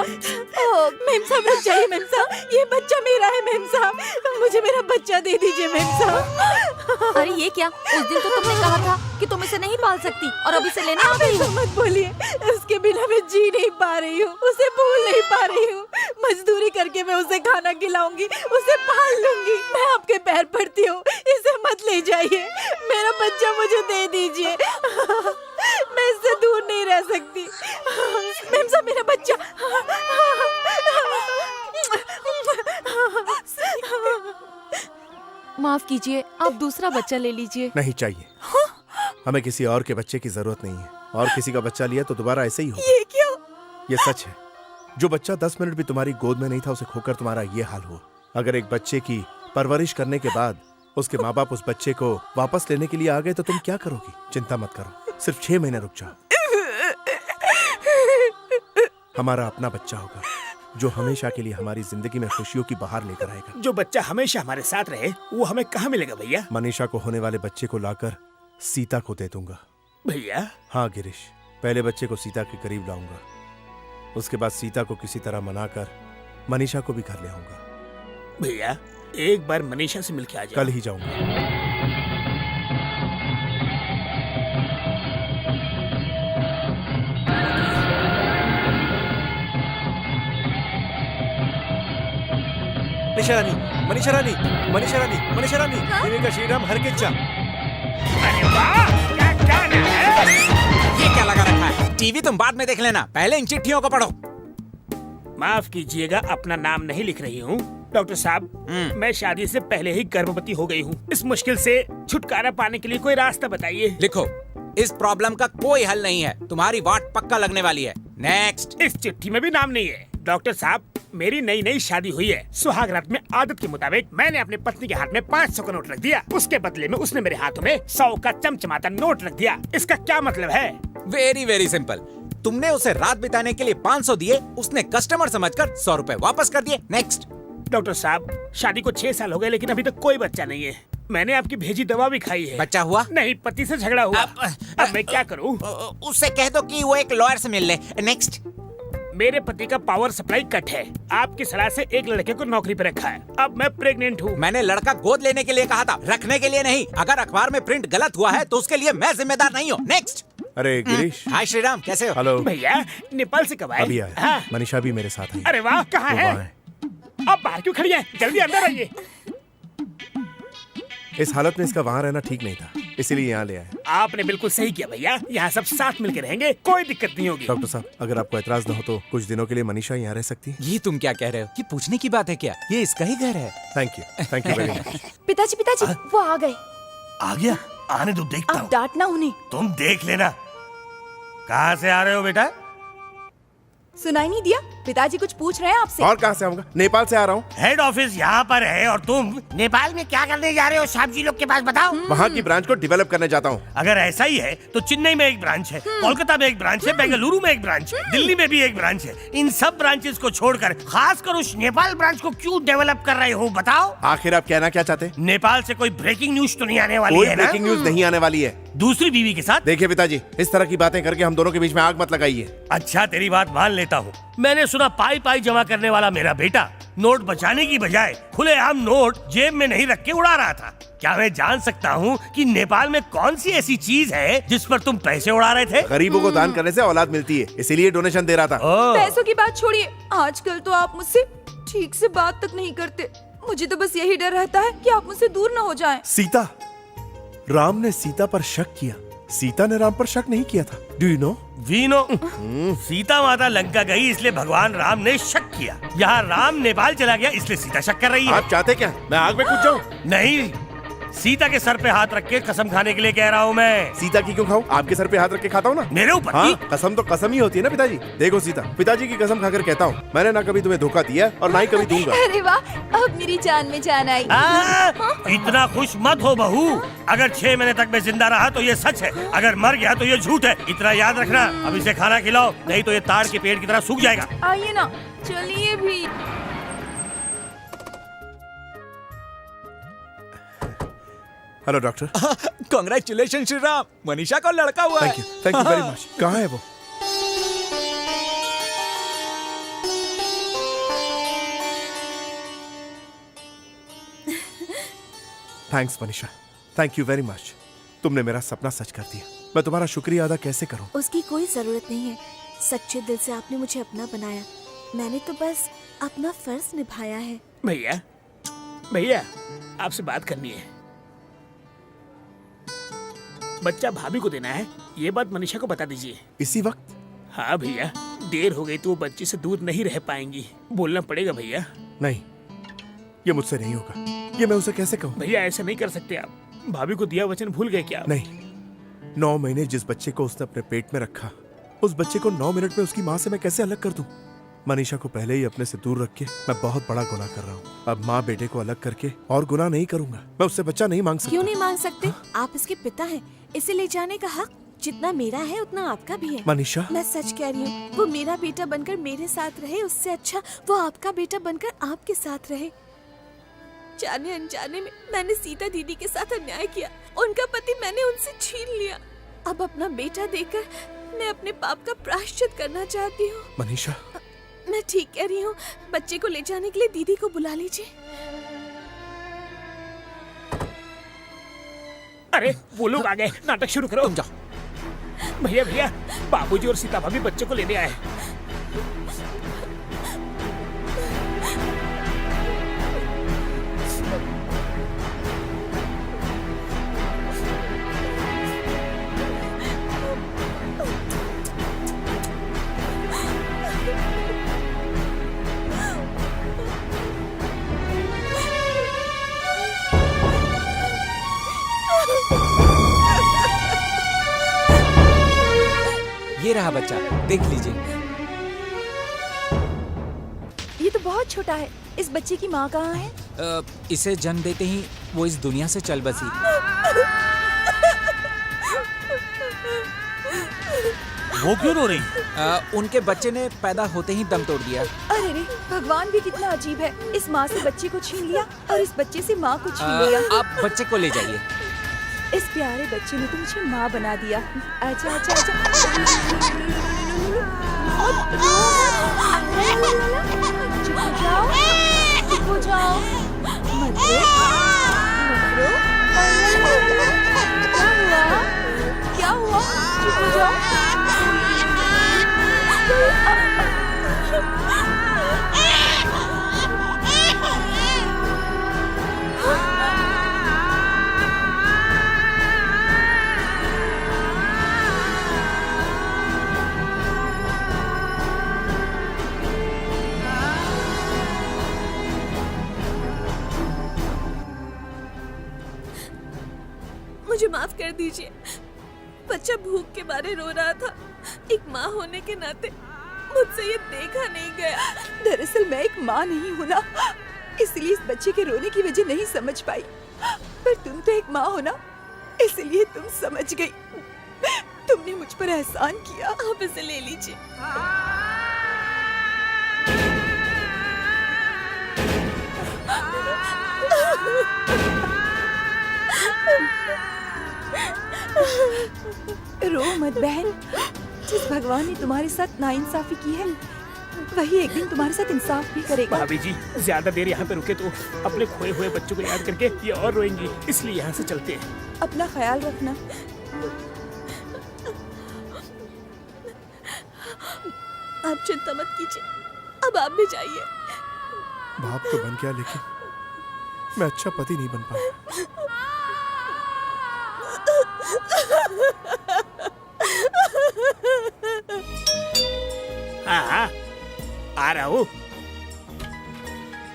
S1: ओह,
S11: मेम साहब रुक जाइए मेम साहब, ये बच्चा मेरा है मेम साहब, मुझे मेरा बच्चा दे दीजिए मेम साहब।
S5: अरे ये क्या, उस दिन तो तुमने कहा था कि तुम इसे नहीं पाल सकती और अब इसे लेने आ गई हो।
S11: मत बोलिए, उसके बिना मैं जी नहीं पा रही हूँ, उसे भूल नहीं पा रही हूँ। मजदूरी करके मैं उसे खाना खिलाऊंगी, उसे पाल लूंगी। मैं आपके पैर पड़ती हूँ, इसे मत ले जाइए, मेरा बच्चा मुझे दे दीजिए। मैं इससे दूर नहीं रह सकती। मैम साहब, मेरा बच्चा।
S5: माफ कीजिए, आप दूसरा बच्चा ले लीजिए।
S4: नहीं चाहिए, हमें किसी और के बच्चे की जरूरत नहीं है। और किसी का बच्चा लिया तो दोबारा ऐसे ही हो।
S1: ये क्यों?
S4: ये सच है, जो बच्चा 10 मिनट भी तुम्हारी गोद में नहीं था, उसे खोकर तुम्हारा ये हाल हुआ। अगर एक बच्चे की परवरिश करने के बाद उसके माँ बाप उस बच्चे को वापस लेने के लिए आ गए तो तुम क्या करोगी? चिंता मत करो, सिर्फ 6 महीने रुक जाओ। हमारा अपना बच्चा होगा, जो हमेशा के लिए हमारी जिंदगी में खुशियों की बहार लेकर आएगा।
S3: जो बच्चा हमेशा हमारे साथ रहे, वो हमें कहाँ मिलेगा भैया?
S4: मनीषा को होने वाले बच्चे को लाकर सीता को दे दूंगा।
S3: भैया?
S4: हाँ गिरीश, पहले बच्चे को सीता के करीब लाऊंगा, उसके बाद सीता को किसी तरह मनाकर मनीषा को भी घर ले आऊंगा।
S3: भैया, एक बार मनीषा से मिलके आ जाओ।
S4: कल ही जाऊंगा।
S10: मनीषा रानी, मनीषा रानी, मनीषा रानी, मनीषा रानी, देवी का श्रीराम हर के चा।
S3: अरे वाह, क्या गाना है!
S7: ये क्या लगा रखा है? टीवी तुम बाद में देख लेना, पहले इन चिट्ठियों को पढ़ो।
S3: माफ कीजिएगा, अपना नाम नहीं लिख रही हूँ। डॉक्टर साहब, मैं शादी से पहले ही गर्भवती हो गई हूँ। इस मुश्किल से छुटकारा पाने के लिए कोई रास्ता बताइए।
S7: लिखो, इस प्रॉब्लम का कोई हल नहीं है, तुम्हारी वाट पक्का लगने वाली है। नेक्स्ट।
S3: इस चिट्ठी में भी नाम नहीं है। डॉक्टर साहब, मेरी नई शादी हुई है। सुहाग रात में आदत के मुताबिक मैंने अपनी पत्नी के हाथ में 500 का नोट रख दिया। उसके बदले में उसने मेरे हाथों में 100 का चमचमाता नोट रख दिया। इसका क्या मतलब है?
S7: Very simple. तुमने उसे रात बिताने के लिए 500 दिए, उसने कस्टमर समझकर 100 रुपए वापस कर दिए। नेक्स्ट।
S3: डॉक्टर साहब, शादी को 6 साल हो गए लेकिन अभी तक कोई बच्चा नहीं है। मैंने आपकी भेजी दवा भी खाई है।
S7: बच्चा हुआ?
S3: नहीं, पति से झगड़ा हुआ। अब मैं क्या करूं?
S7: उससे कह दो कि वो एक लॉयर से मिल ले। नेक्स्ट।
S3: मेरे पति का पावर सप्लाई कट है। आपकी सलाह से एक लड़के को नौकरी पर रखा है। अब मैं प्रेग्नेंट हूँ।
S7: मैंने लड़का गोद लेने के लिए कहा था, रखने के लिए नहीं। अगर अखबार में प्रिंट गलत हुआ है तो उसके लिए मैं जिम्मेदार नहीं हूँ। नेक्स्ट।
S4: अरे गिरीश।
S7: हाय श्रीराम, कैसे हो?
S4: हेलो
S3: भैया, नेपाल से कब आए?
S4: अभी आया।
S3: हाँ।
S4: मनीषा भी मेरे साथ आई।
S3: अरे वाह, कहाँ है? अब बाहर क्यों खड़ी है? जल्दी अंदर आइए।
S4: इस हालत में इसका वहाँ रहना ठीक नहीं था, इसीलिए यहाँ ले आए।
S3: आपने बिल्कुल सही किया भैया। यहाँ सब साथ मिलकर रहेंगे, कोई दिक्कत नहीं होगी।
S4: डॉक्टर साहब, अगर आपको एतराज न हो तो कुछ दिनों के लिए मनीषा यहाँ रह सकती है?
S7: ये तुम क्या कह रहे हो? ये पूछने की बात है क्या? ये इसका ही घर है।
S4: Thank you very much.
S1: पिताजी, वो आ गए।
S2: आ गया? आने दो, देखता
S1: अब
S2: हूँ।
S1: डांटना उन्हें।
S2: तुम देख लेना। कहाँ से आ रहे हो बेटा?
S1: सुनाई नहीं दिया? पिताजी कुछ पूछ रहे हैं आपसे।
S4: और कहाँ से आऊंगा? नेपाल से आ रहा हूँ।
S2: हेड ऑफिस यहाँ पर है और तुम नेपाल में क्या करने जा रहे हो? श्याम जी लोग के पास बताओ।
S4: वहाँ की ब्रांच को डेवलप करने जाता हूँ।
S2: अगर ऐसा ही है तो चेन्नई में एक ब्रांच है, कोलकाता में एक ब्रांच है, बेंगलुरु में एक ब्रांच है, दिल्ली में भी एक ब्रांच है। इन सब ब्रांचेस को छोड़कर खासकर उस नेपाल ब्रांच को क्यों डेवलप कर रहे हो बताओ?
S4: आखिर आप कहना क्या चाहते?
S2: नेपाल से कोई ब्रेकिंग न्यूज तो नहीं आने वाली
S4: कोई
S2: है ना?
S4: ब्रेकिंग न्यूज नहीं आने वाली है।
S2: दूसरी बीवी के साथ?
S4: देखिए पिताजी, इस तरह की बातें करके हम दोनों के बीच में आग मत लगाइए।
S2: अच्छा, तेरी बात मान लेता हूँ। मैंने सुना पाई जमा करने वाला मेरा बेटा नोट बचाने की बजाय खुलेआम नोट जेब में नहीं रख के उड़ा रहा था। क्या मैं जान सकता हूँ कि नेपाल में कौन सी ऐसी चीज है जिस पर तुम पैसे उड़ा रहे थे?
S4: गरीबों को दान करने से औलाद मिलती है, इसीलिए डोनेशन दे रहा था।
S1: पैसों की बात छोड़िए, आजकल तो आप मुझसे ठीक से बात तक नहीं करते। मुझे तो बस यही डर रहता है कि आप मुझसे दूर न हो जाएं।
S4: सीता, राम ने सीता पर शक किया, सीता ने राम पर शक नहीं किया था। Do you know?
S2: We know. Sita माता लंका गई इसलिए भगवान राम ने शक किया। यहाँ राम नेपाल चला गया इसलिए सीता शक कर रही है।
S4: आप चाहते क्या मैं आग में कूद जाऊं?
S2: नहीं, सीता के सर पे हाथ रख के कसम खाने के लिए कह रहा हूँ मैं।
S4: सीता की क्यों खाऊं? आपके सर पे हाथ रख के खाता हूँ ना।
S2: मेरे ऊपर?
S4: हाँ, कसम तो कसम ही होती है ना पिताजी। देखो सीता, पिताजी की कसम खाकर कहता हूँ, मैंने ना कभी तुम्हें धोखा दिया और ना ही कभी दूंगा।
S1: अरे वाह, अब मेरी जान में जान आई।
S2: इतना खुश मत हो बहू। अगर 6 महीने तक मैं जिंदा रहा तो ये सच है, अगर मर गया तो ये झूठ है। इतना याद रखना। अब इसे खाना खिलाओ, नहीं तो ये ताड़ के पेड़ की तरह सूख जाएगा।
S1: आइए ना, चलिए भी।
S4: Hello doctor.
S7: Congratulation Shriram, Manisha को लड़का हुआ है।
S4: Thank you very much. कहाँ है वो? Thanks Manisha, thank you very much. तुमने मेरा सपना सच कर दिया। मैं तुम्हारा शुक्रिया अदा कैसे करूं?
S12: उसकी कोई जरूरत नहीं है। सच्चे दिल से आपने मुझे अपना बनाया। मैंने तो बस अपना फर्ज निभाया है।
S3: भैया, आपसे बात करनी है। बच्चा भाभी को देना है, ये बात मनीषा को बता दीजिए।
S4: इसी वक्त?
S3: हाँ भैया, देर हो गई तो वो बच्चे से दूर नहीं रह पाएंगी। बोलना पड़ेगा भैया।
S4: नहीं, ये मुझसे नहीं होगा। ये मैं उसे कैसे कहूँ?
S3: भैया ऐसा नहीं कर सकते आप। भाभी को दिया वचन भूल गए क्या?
S4: नहीं, 9 महीने जिस बच्चे को उसने अपने पेट में रखा, उस बच्चे को 9 मिनट में उसकी माँ से मैं कैसे अलग कर दूं? मनीषा को पहले ही अपने से दूर रख के मैं बहुत बड़ा गुनाह कर रहा हूँ। अब माँ बेटे को अलग करके और गुनाह नहीं करूंगा। मैं उससे बच्चा नहीं मांग सकता।
S12: क्यों नहीं मांग सकते? आप इसके पिता हैं। इसे ले जाने का हक जितना मेरा है उतना आपका भी है।
S4: मनीषा,
S12: मैं सच कह रही हूँ। वो मेरा बेटा बनकर मेरे साथ रहे, उससे अच्छा वो आपका बेटा बनकर आपके साथ रहे। जाने अनजाने में मैंने सीता दीदी के साथ अन्याय किया। उनका पति मैंने उनसे छीन लिया। अब अपना बेटा देकर मैं अपने पाप का प्रायश्चित करना चाहती हूँ।
S4: मनीषा,
S12: मैं ठीक कह रही हूँ। बच्चे को ले जाने के लिए दीदी को बुला लीजिए।
S3: अरे वो लोग आ गए, नाटक शुरू करो।
S7: तुम जाओ।
S3: भैया, बाबूजी और सीता भाभी बच्चे को लेने आए।
S7: ये रहा बच्चा, देख लीजिए।
S1: ये तो बहुत छोटा है। इस बच्चे की माँ कहाँ है?
S7: इसे जन्म देते ही वो इस दुनिया से चल बसी।
S2: वो क्यों रो रही?
S7: उनके बच्चे ने पैदा होते ही दम तोड़ दिया।
S1: अरे रे, भगवान भी कितना अजीब है। इस माँ से बच्चे को छीन लिया और इस बच्चे से माँ को छीन लिया।
S7: आप बच्चे को ले जाइए।
S1: इस प्यारे बच्चे ने तो मुझे माँ बना दिया। अच्छा अच्छा अच्छा। चुप हो जाओ, चुप हो जाओ। मत रो, मत रो। क्या हुआ? क्या हुआ? चुप हो जाओ।
S12: मुझे माफ कर दीजिए। बच्चा भूख के मारे रो रहा था। एक माँ होने के नाते मुझसे ये देखा नहीं गया।
S1: दरअसल मैं एक माँ नहीं हूँ ना, इसलिए इस बच्चे के रोने की वजह नहीं समझ पाई। पर तुम तो एक माँ हो ना, इसलिए तुम समझ गई। तुमने मुझ पर एहसान किया।
S12: आप इसे ले लीजिए।
S1: रो मत बहन। जिस भगवान ने तुम्हारे साथ नाइंसाफी की है, वही एक दिन तुम्हारे साथ इंसाफ भी करेगा।
S3: भाभी जी, ज्यादा देर यहाँ पे रुके तो अपने खोए हुए बच्चों को याद करके ये और रोएंगी, इसलिए यहाँ से चलते हैं।
S1: अपना ख्याल रखना।
S12: आप चिंता मत कीजिए, अब आप भी जाइए।
S4: बाप तो बन गया, लेकिन मैं अच्छा पति नहीं बन पाया।
S3: हाँ हाँ, आ रहा हूँ।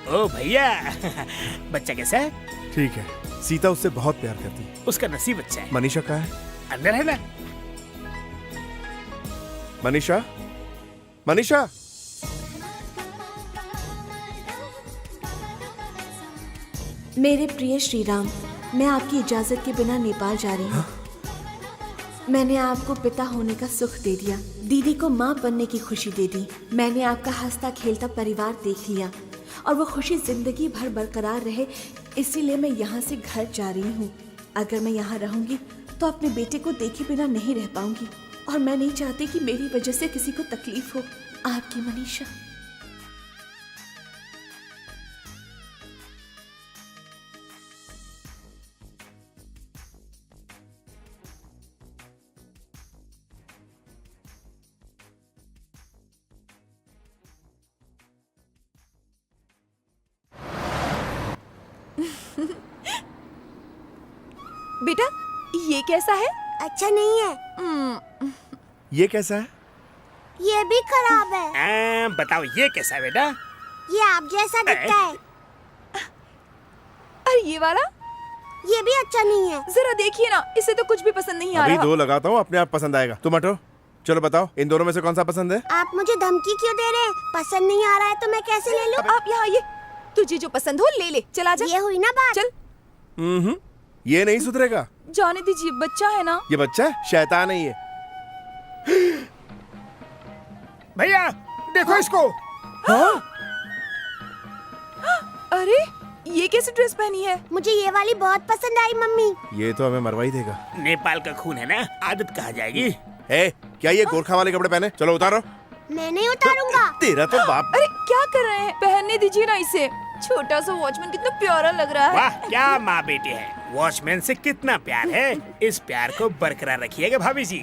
S3: ओ भैया, बच्चा कैसा है?
S4: ठीक है, सीता उससे बहुत प्यार करती है।
S3: उसका नसीब अच्छा है।
S4: मनीषा कहाँ है?
S3: अंदर है ना?
S4: मनीषा, मनीषा।
S12: मेरे प्रिय श्री राम, मैं आपकी इजाजत के बिना नेपाल जा रही हूँ। मैंने आपको पिता होने का सुख दे दिया, दीदी को माँ बनने की खुशी दे दी। मैंने आपका हंसता खेलता परिवार देख लिया और वो खुशी जिंदगी भर बरकरार रहे, इसीलिए मैं यहाँ से घर जा रही हूँ। अगर मैं यहाँ रहूँगी तो अपने बेटे को देखे बिना नहीं रह पाऊंगी और मैं नहीं चाहती कि मेरी वजह से किसी को तकलीफ हो। आपकी मनीषा।
S1: बेटा, ये कैसा है?
S13: अच्छा नहीं है।
S4: ये कैसा है?
S13: ये भी खराब है।
S3: बताओ ये कैसा है बेटा?
S13: ये आप जैसा दिखता है।
S1: अरे ये वाला?
S13: ये भी अच्छा नहीं है।
S1: जरा देखिए ना, इसे तो कुछ भी पसंद नहीं आ
S4: अभी
S1: रहा।
S4: दो लगाता हूँ, अपने आप पसंद आएगा। तुम हटो। चलो बताओ, इन दोनों में से कौन सा पसंद है?
S13: आप मुझे धमकी क्यों दे रहे हैं? पसंद नहीं आ रहा है तो मैं कैसे ले लूं?
S1: आप यहाँ ये, तुझे जो पसंद हो ले ले, चला जा।
S13: ये हुई ना बात।
S1: चल।
S4: ये नहीं सुधरेगा।
S1: जाने दीजिए, बच्चा है ना।
S4: ये बच्चा है, शैतान है ये।
S3: भैया देखो इसको।
S4: हाँ?
S1: अरे ये कैसी ड्रेस पहनी है?
S13: मुझे ये वाली बहुत पसंद आई मम्मी।
S4: ये तो हमें मरवा ही देगा।
S3: नेपाल का खून है ना, आदत कहाँ जाएगी।
S4: ए, क्या ये गोरखा वाले कपड़े पहने? चलो उतारो।
S13: मैं नहीं उतारूंगा।
S4: तेरा तो बाप।
S1: अरे क्या कर रहे हैं? पहनने दीजिए ना इसे। छोटा सा वॉचमैन कितना प्यारा लग रहा है।
S3: वाह, क्या माँ बेटे है। वॉचमैन से कितना प्यार है। इस प्यार को बरकरार रखिएगा भाभी जी।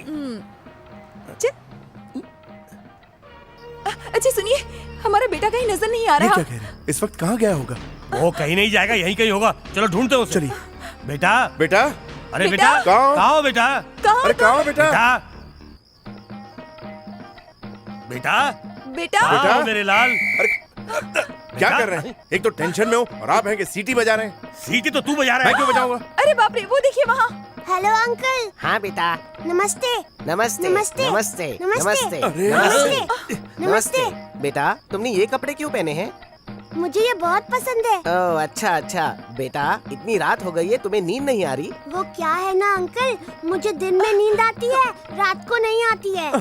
S1: अच्छा सुनिए, हमारा बेटा कहीं नजर नहीं आ
S4: ये
S1: रहा।
S4: क्या कह रहे हैं? इस वक्त कहाँ गया होगा?
S2: वो कहीं नहीं जाएगा, यहीं कहीं होगा। चलो ढूंढते हैं उसे।
S4: चलिए।
S2: बेटा,
S4: बेटा,
S2: अरे
S1: बेटा?
S2: बेटा,
S4: कहाँ?
S2: कहाँ हो बेटा?
S4: अरे कहाँ हो बेटा?
S2: बेटा, बेटा,
S1: बेटा,
S2: कहाँ
S4: बेटा?
S2: हो मेरे लाल?
S4: अरे क्या कर रहे हैं? एक तो टेंशन में हो और आप हैं कि सीटी बजा रहे हैं।
S2: सीटी तो तू बजा रहा है।
S4: मैं क्यों बजाऊंगा?
S1: अरे बाप रे, वो देखिए वहाँ।
S13: Hello uncle.
S8: हाँ बेटा।
S13: नमस्ते।
S8: नमस्ते
S13: नमस्ते।
S8: नमस्ते
S13: नमस्ते।
S8: नमस्ते
S13: नमस्ते।
S8: नमस्ते। बेटा तुमने ये कपड़े क्यों पहने हैं?
S13: मुझे ये बहुत पसंद है।
S8: ओह अच्छा अच्छा। बेटा इतनी रात हो गई है, तुम्हें नींद नहीं आ रही?
S13: वो क्या है ना अंकल, मुझे दिन में नींद आती है, रात को नहीं आती है।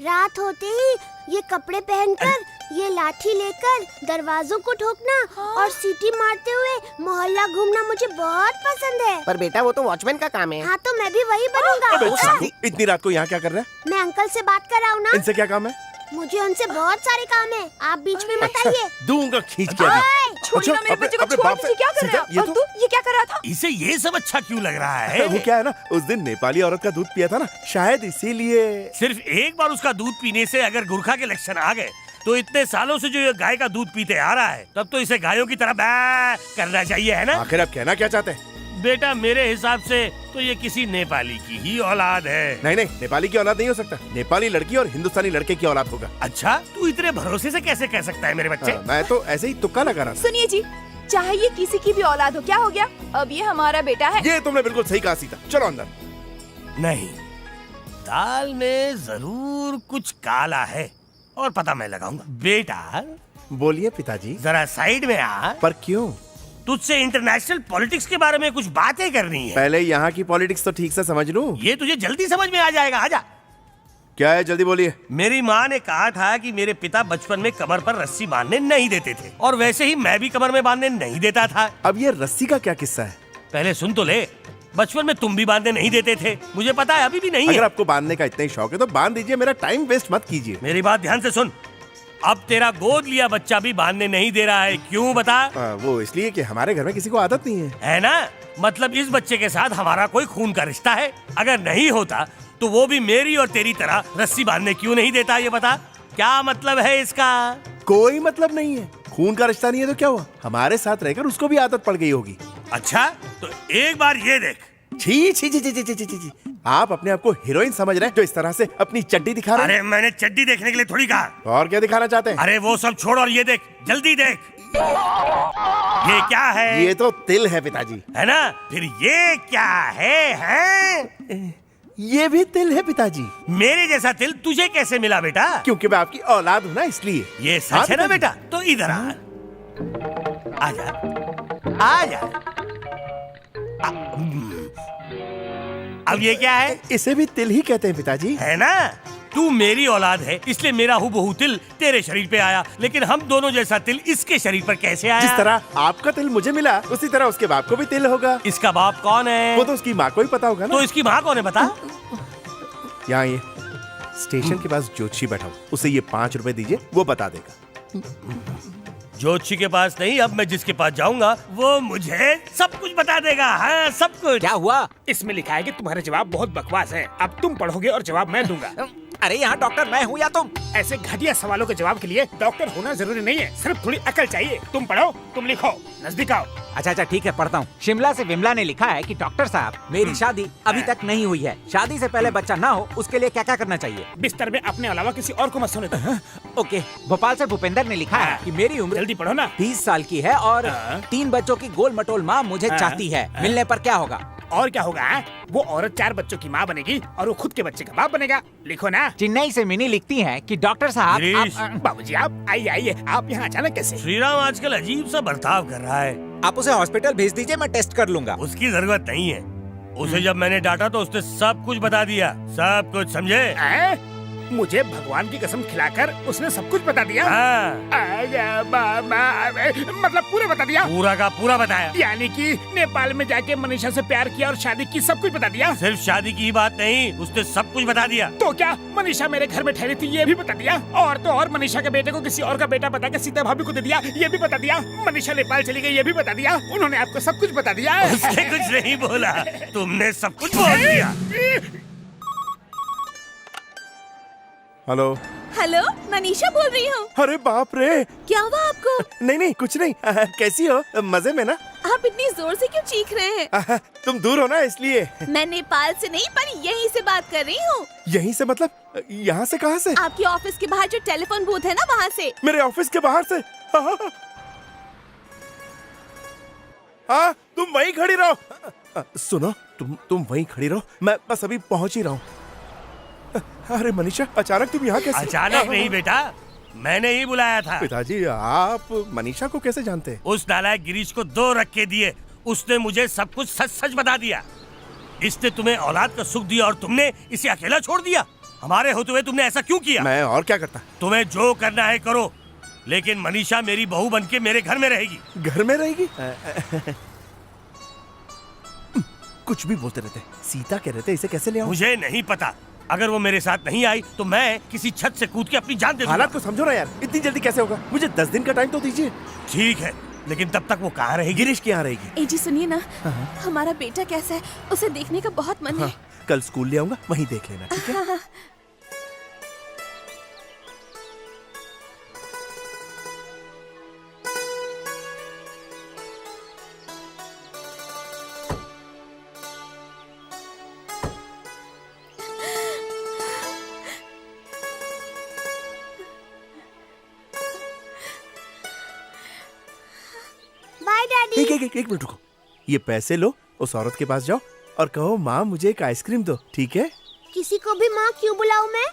S13: रात होते ही ये कपड़े पहनकर, ये लाठी लेकर दरवाजों को ठोकना और सीटी मारते हुए मोहल्ला घूमना मुझे बहुत पसंद है।
S8: पर बेटा वो तो वॉचमैन का काम है।
S13: हाँ तो मैं भी वही बनूंगा।
S4: अबे साली, इतनी रात को यहाँ क्या कर रहा है?
S13: मैं अंकल से बात कर रहा हूँ ना।
S4: इनसे क्या काम है?
S13: मुझे उनसे बहुत सारे काम है, आप बीच में मत आइए।
S4: दूंगा खींच के अभी।
S1: छोड़िए ना मेरे बच्चे को, छोड़ दीजिए। क्या कर रहे हो? और तू ये क्या कर रहा था?
S2: इसे ये सब अच्छा क्यों लग रहा है?
S4: वो क्या है ना, उस दिन नेपाली औरत का दूध पिया था ना, शायद इसीलिए।
S2: सिर्फ एक बार उसका दूध पीने से अगर गुरखा के लक्षण आ गए तो इतने सालों से जो ये गाय का दूध पीते आ रहा है, तब तो इसे गायों की तरह बै करना चाहिए, है ना?
S4: आखिर आप कहना क्या चाहते हैं?
S2: बेटा मेरे हिसाब से तो ये किसी नेपाली की ही औलाद है।
S4: नहीं नहीं, नेपाली की औलाद नहीं हो सकता। नेपाली लड़की और हिंदुस्तानी लड़के की औलाद होगा।
S2: अच्छा, तू इतने भरोसे से कैसे कह सकता है मेरे बच्चे?
S4: मैं तो ऐसे ही तुक्का लगा रहा था।
S1: सुनिए जी, चाहे ये किसी की भी औलाद हो, क्या हो गया? अब ये हमारा बेटा है।
S4: ये तुमने बिल्कुल सही कहा सीता। चलो अंदर।
S2: नहीं, दाल में जरूर कुछ काला है और पता मैं लगाऊंगा। बेटा
S4: बोलिए पिताजी।
S2: जरा साइड में आ।
S4: पर क्यों?
S2: तुझसे इंटरनेशनल पॉलिटिक्स के बारे में कुछ बातें करनी है।
S4: पहले यहाँ की पॉलिटिक्स तो ठीक से समझ लूं।
S2: ये तुझे जल्दी समझ में आ जाएगा, आजा।
S4: क्या है, जल्दी बोलिए।
S2: मेरी माँ ने कहा था कि मेरे पिता बचपन में कमर पर रस्सी बांधने नहीं देते थे, और वैसे ही मैं भी कमर में बांधने नहीं देता था।
S4: अब ये रस्सी का क्या किस्सा है?
S2: पहले सुन तो ले। बचपन में तुम भी बांधने नहीं देते थे, मुझे पता है, अभी भी नहीं
S4: अगर
S2: है।
S4: आपको बांधने का इतना ही शौक है तो बांध दीजिए, मेरा टाइम वेस्ट मत कीजिए।
S2: मेरी बात ध्यान से सुन। अब तेरा गोद लिया बच्चा भी बांधने नहीं दे रहा है, क्यों बता?
S4: वो इसलिए कि हमारे घर में किसी को आदत नहीं है।
S2: है ना? मतलब इस बच्चे के साथ हमारा कोई खून का रिश्ता है। अगर नहीं होता तो वो भी मेरी और तेरी तरह रस्सी बांधने क्यों नहीं देता, ये बता। क्या मतलब है इसका?
S4: कोई मतलब नहीं है। खून का रिश्ता नहीं है तो क्या हुआ? हमारे साथ रहकर उसको भी आदत पड़ गई होगी।
S2: अच्छा, तो एक बार ये देख।
S4: छी छी छी छी छी छी छी। आप अपने आप को हीरोइन समझ रहे हैं जो इस तरह से अपनी चड्डी दिखा रहे हैं?
S2: अरे मैंने चड्डी देखने के लिए थोड़ी कहा।
S4: और क्या दिखाना चाहते हैं?
S2: अरे वो सब छोड़ और ये देख, जल्दी देख। ये क्या है?
S4: ये तो तिल है पिताजी।
S2: है ना? फिर ये क्या है?
S4: ये भी तिल है पिताजी।
S2: मेरे जैसा तिल तुझे कैसे मिला बेटा?
S4: क्योंकि मैं आपकी औलाद हूँ ना, इसलिए।
S2: ये सच है ना बेटा? तो इधर आ, आजा, आजा। अब ये क्या है?
S4: इसे भी तिल ही कहते हैं पिताजी।
S2: है ना? तू मेरी औलाद है, इसलिए मेरा हूबहू तिल तेरे शरीर पे आया, लेकिन हम दोनों जैसा तिल इसके शरीर पर कैसे आया?
S4: जिस तरह आपका तिल मुझे मिला, उसी तरह उसके बाप को भी तिल होगा।
S2: इसका बाप कौन है?
S4: वो तो उसकी माँ को ही पता होगा ना।
S2: तो इसकी माँ कौन है बता?
S4: यहाँ ये स्टेशन के पास ज्योतिषी बैठा हो, उसे ये 5 रुपए दीजिए, वो बता देगा।
S2: ज्योतिषी के पास नहीं, अब मैं जिसके पास जाऊंगा वो मुझे सब कुछ बता देगा। हाँ, सब कुछ।
S3: क्या हुआ? इसमें लिखा है कि तुम्हारे जवाब बहुत बकवास है। अब तुम पढ़ोगे और जवाब मैं दूंगा।
S6: अरे यहाँ डॉक्टर मैं हूँ या तुम?
S3: ऐसे घटिया सवालों के जवाब के लिए डॉक्टर होना जरूरी नहीं है, सिर्फ थोड़ी अकल चाहिए। तुम पढ़ो, तुम लिखो, नजदीक आओ।
S7: अच्छा अच्छा ठीक है, पढ़ता हूँ। शिमला से विमला ने लिखा है कि डॉक्टर साहब, मेरी शादी अभी तक नहीं हुई है। शादी से पहले बच्चा ना हो उसके लिए क्या क्या करना चाहिए?
S3: बिस्तर में अपने अलावा किसी और को मत सोने दो।
S7: ओके। भोपाल से भूपेंद्र ने लिखा है कि मेरी उम्र
S3: जल्दी पढ़ो ना।
S7: 30 साल की है और 3 बच्चों की गोल मटोल माँ मुझे चाहती है। मिलने पर क्या होगा?
S3: और क्या होगा? वो औरत 4 बच्चों की माँ बनेगी और वो खुद के बच्चे का बाप बनेगा। लिखो ना।
S7: चेन्नई से मिनी लिखती है कि डॉक्टर साहब
S3: बाबूजी आप आइए आइए, आप यहाँ अचानक कैसे?
S2: श्रीराम आजकल अजीब सा बर्ताव कर रहा है।
S7: आप उसे हॉस्पिटल भेज दीजिए, मैं टेस्ट कर लूंगा।
S2: उसकी जरूरत नहीं है। उसे जब मैंने डांटा तो उसने सब कुछ बता दिया, सब कुछ, समझे?
S3: मुझे भगवान की कसम खिलाकर उसने सब कुछ बता दिया।
S2: हाँ।
S3: मतलब पूरा बता दिया?
S2: पूरा का पूरा बताया।
S3: यानी कि नेपाल में जाके मनीषा से प्यार किया और शादी की, सब कुछ बता दिया?
S2: सिर्फ शादी की ही बात नहीं, उसने सब कुछ बता दिया।
S3: तो क्या मनीषा मेरे घर में ठहरी थी, ये भी बता दिया? और तो और मनीषा के बेटे को किसी और का बेटा बता के सीता भाभी को दे दिया, ये भी बता दिया? मनीषा नेपाल चली गई, ये भी बता दिया? उन्होंने आपको सब कुछ बता दिया?
S2: उसने कुछ नहीं बोला, तुमने सब कुछ बोल दिया।
S4: हेलो
S12: हेलो, मनीषा बोल रही हूँ।
S4: अरे बाप रे,
S12: क्या हुआ आपको?
S4: नहीं नहीं कुछ नहीं। कैसी हो? मजे में ना?
S12: आप इतनी जोर से क्यों चीख रहे हैं?
S4: तुम दूर हो ना, इसलिए।
S12: मैं नेपाल से नहीं पर यहीं से बात कर रही हूँ।
S4: यहीं से मतलब? यहाँ से कहाँ से?
S12: आपकी ऑफिस के बाहर जो टेलीफोन बूथ है ना, वहाँ से।
S4: मेरे ऑफिस के बाहर से? हाँ, तुम वहीं खड़ी रहो। सुनो, तुम वहीं खड़ी रहो, मैं बस अभी पहुंच ही रहा हूँ। अरे मनीषा, अचानक तुम यहाँ कैसे?
S2: अचानक नहीं बेटा, मैंने ही बुलाया था।
S4: पिताजी, आप मनीषा को कैसे जानते हैं?
S2: उस नालायक गिरीश को 2 रख के दिए, उसने मुझे सब कुछ सच सच बता दिया। इसने तुम्हें औलाद का सुख दिया और तुमने इसे अकेला छोड़ दिया। हमारे होते हुए तुमने ऐसा क्यों किया?
S4: मैं और क्या करता?
S2: तुम्हें जो करना है करो, लेकिन मनीषा मेरी बहू बनके मेरे घर में रहेगी।
S4: घर में रहेगी? कुछ भी बोलते रहते। सीता कह रहे थे, इसे कैसे ले आऊं?
S2: मुझे नहीं पता। अगर वो मेरे साथ नहीं आई तो मैं किसी छत से कूद के अपनी जान दे दूंगा।
S4: हालात को समझो ना यार, इतनी जल्दी कैसे होगा? मुझे 10 दिन का टाइम तो दीजिए।
S2: ठीक है, लेकिन तब तक वो कहाँ रहेगी?
S4: गिरीश की यहाँ रहेगी।
S12: ए जी सुनिए ना, हमारा बेटा कैसा है, उसे देखने का बहुत मन है।
S4: कल स्कूल ले आऊंगा, वहीं देख लेना, ठीक है?
S13: Bye daddy.
S4: एक मिनट रुको। ये पैसे लो, उस औरत के पास जाओ और कहो माँ मुझे एक आइसक्रीम दो, ठीक है?
S13: किसी को भी माँ क्यों बुलाऊं मैं?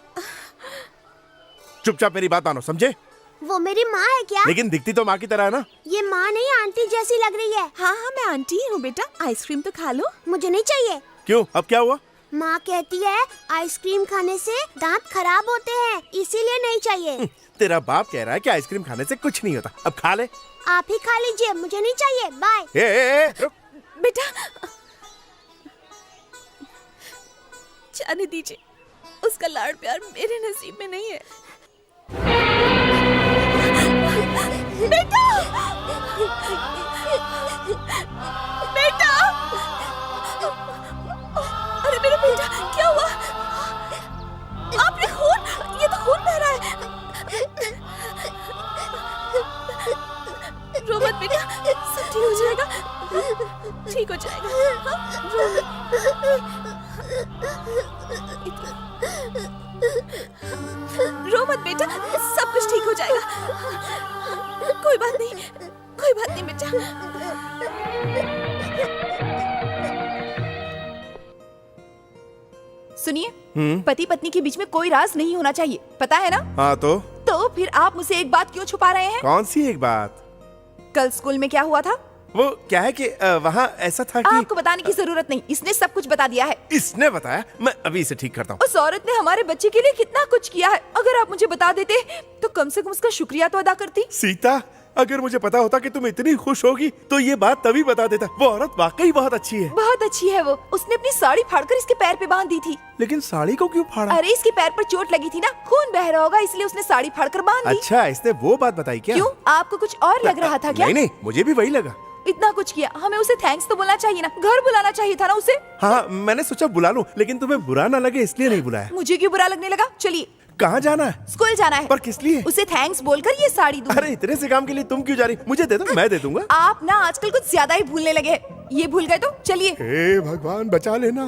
S4: चुपचाप मेरी बात मानो, समझे?
S13: वो मेरी माँ है क्या?
S4: लेकिन दिखती तो माँ की तरह है ना।
S13: ये माँ नहीं, आंटी जैसी लग रही है।
S12: हाँ हाँ, मैं आंटी हूँ बेटा, आइसक्रीम तो खा लो।
S13: मुझे नहीं चाहिए।
S4: क्यों, अब क्या हुआ?
S13: माँ कहती है आइसक्रीम खाने से दांत खराब होते हैं, इसीलिए नहीं चाहिए।
S4: तेरा बाप कह रहा है कि आइसक्रीम खाने से कुछ नहीं होता, अब खा ले।
S13: आप ही खा लीजिए, मुझे नहीं चाहिए। बाय।
S4: रुक।
S12: बेटा जाने दीजिए, उसका लाड़ प्यार मेरे नसीब में नहीं है। बेटा, बेटा, अरे मेरा बेटा, क्या हुआ? आपने खून, ये तो खून बह रहा है। रो मत बेटा, सब ठीक हो जाएगा, ठीक हो जाएगा। हाँ, रो रो मत बेटा, सब कुछ ठीक हो जाएगा। कोई बात नहीं, कोई बात नहीं बेटा।
S1: सुनिए, पति पत्नी के बीच में कोई राज नहीं होना चाहिए, पता है ना?
S4: हाँ
S1: तो फिर आप मुझसे एक बात क्यों छुपा रहे हैं?
S4: कौन सी एक बात?
S1: कल स्कूल में क्या हुआ था?
S4: वो क्या है कि वहाँ ऐसा था कि
S1: आपको बताने की जरूरत नहीं, इसने सब कुछ बता दिया है।
S4: इसने बताया? मैं अभी इसे ठीक करता हूँ।
S1: उस औरत ने हमारे बच्चे के लिए कितना कुछ किया है, अगर आप मुझे बता देते तो कम से कम उसका शुक्रिया तो अदा करती।
S4: सीता, अगर मुझे पता होता कि तुम इतनी खुश होगी तो ये बात तभी बता देता। वो औरत वाकई बहुत अच्छी है।
S1: बहुत अच्छी है वो। उसने अपनी साड़ी फाड़कर इसके पैर पे बांध दी थी।
S4: लेकिन साड़ी को क्यों फाड़ा?
S1: अरे इसके पैर पर चोट लगी थी ना, खून बह रहा होगा, इसलिए उसने साड़ी फाड़कर बांध दी।
S4: अच्छा, इसने वो बात बताई क्या?
S1: क्यों, आपको कुछ और लग रहा था क्या?
S4: नहीं, मुझे भी वही लगा।
S1: इतना कुछ किया, हमें उसे थैंक्स तो बोलना चाहिए ना, घर बुलाना चाहिए था ना उसे।
S4: हाँ, मैंने सोचा बुला लूं, लेकिन तुम्हें बुरा ना लगे इसलिए नहीं बुलाया।
S1: मुझे क्यों बुरा लगने लगा? चलिए।
S4: कहाँ जाना है?
S1: स्कूल जाना है।
S4: पर किस लिए?
S1: उसे थैंक्स बोलकर ये साड़ी दूंगी।
S4: अरे इतने से काम के लिए तुम क्यों जा रही? मुझे दे दो, मैं दे दूंगा।
S1: आप ना आजकल कुछ ज्यादा ही भूलने लगे, ये भूल गए तो चलिए।
S4: हे भगवान बचा लेना।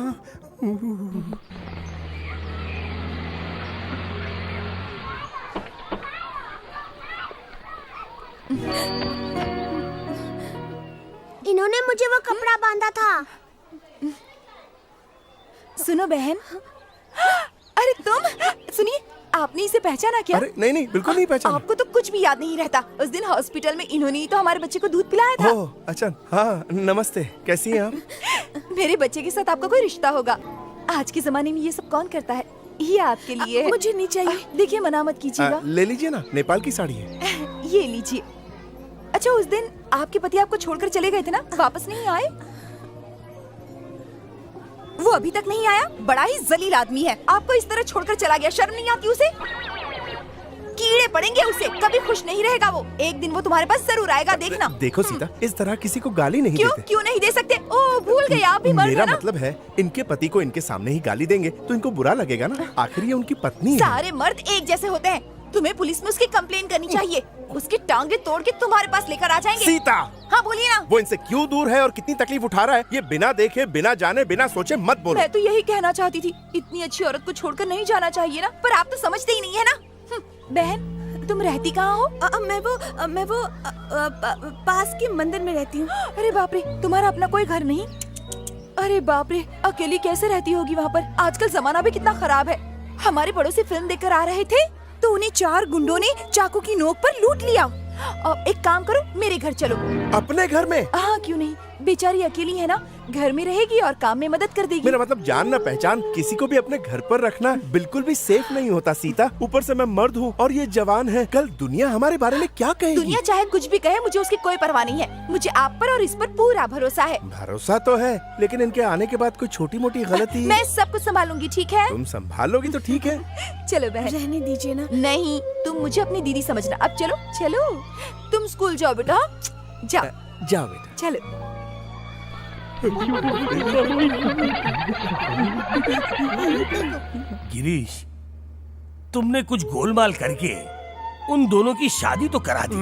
S13: इन्होंने मुझे वो कपड़ा बांधा था।
S1: सुनो बहन, अरे तुम सुनिए, आपने इसे पहचाना क्या?
S4: अरे नहीं, बिल्कुल नहीं पहचाना।
S1: आपको तो कुछ भी याद नहीं रहता। उस दिन हॉस्पिटल में इन्होंने ही तो हमारे बच्चे को दूध पिलाया था।
S4: ओह अच्छा, हाँ नमस्ते, कैसी हैं आप?
S1: मेरे बच्चे के साथ आपका कोई रिश्ता होगा। आज के जमाने में ये सब कौन करता है? ये आपके लिए है।
S12: मुझे नहीं चाहिए।
S1: देखिए, मना मत कीजिएगा।
S4: ले लीजिए ना, नेपाल की साड़ी है।
S1: ये लीजिए। अच्छा, उस दिन आपके पति आपको छोड़कर चले गए थे ना, वापस नहीं आए? वो अभी तक नहीं आया? बड़ा ही जलील आदमी है, आपको इस तरह छोड़कर चला गया। शर्म नहीं आती उसे? कीड़े पड़ेंगे उसे, कभी खुश नहीं रहेगा वो। एक दिन वो तुम्हारे पास जरूर आएगा, देखना।
S4: देखो सीता, इस तरह किसी को गाली नहीं
S1: क्यों?
S4: देते।
S1: क्यों नहीं दे सकते? ओ भूल गए, आप भी मर्द
S4: मेरा
S1: हो ना?
S4: मतलब है, इनके पति को इनके सामने ही गाली देंगे तो इनको बुरा लगेगा ना, आखिर ये उनकी पत्नी है।
S1: सारे मर्द एक जैसे होते हैं, तुम्हें पुलिस में उसकी कंप्लेन करनी चाहिए। उसकी टांगे तोड़ के तुम्हारे पास लेकर आ जाएंगे।
S4: सीता,
S1: हाँ बोलिए ना।
S4: वो इनसे क्यों दूर है और कितनी तकलीफ उठा रहा है, ये बिना देखे, बिना जाने, बिना सोचे मत बोलो।
S1: मैं तो यही कहना चाहती थी, इतनी अच्छी औरत को छोड़कर नहीं जाना चाहिए ना, पर आप तो समझते ही नहीं है ना। बहन, तुम रहती कहाँ हो?
S12: मैं वो पास के मंदिर में रहती हूँ।
S1: अरे बाप रे, तुम्हारा अपना कोई घर नहीं? अरे बाप रे, अकेली कैसे रहती होगी वहाँ पर? आजकल जमाना भी कितना खराब है। हमारे पड़ोसी फिल्म देखकर आ रहे थे तो उन्हें 4 गुंडों ने चाकू की नोक पर लूट लिया। एक काम करो, मेरे घर चलो।
S4: अपने घर में?
S1: हाँ, क्यों नहीं, बेचारी अकेली है ना, घर में रहेगी और काम में मदद कर देगी।
S4: मेरा मतलब जान न पहचान किसी को भी अपने घर पर रखना बिल्कुल भी सेफ नहीं होता सीता। ऊपर से मैं मर्द हूँ और ये जवान है, कल दुनिया हमारे बारे में क्या कहेगी?
S1: दुनिया चाहे कुछ भी कहे, मुझे उसकी कोई परवाह नहीं है। मुझे आप पर और इस पर पूरा भरोसा है।
S4: भरोसा तो है, लेकिन इनके आने के बाद कोई छोटी मोटी गलती
S1: मैं सब कुछ संभालूंगी, ठीक है?
S4: तुम संभालोगी तो ठीक है।
S1: चलो बहन।
S12: रहने दीजिए ना।
S1: नहीं, तुम मुझे अपनी दीदी समझना। अब चलो चलो, तुम स्कूल जाओ बेटा, जाओ
S4: जाओ बेटा।
S1: चलो।
S2: गिरीश, तुमने कुछ गोलमाल करके उन दोनों की शादी तो करा दी।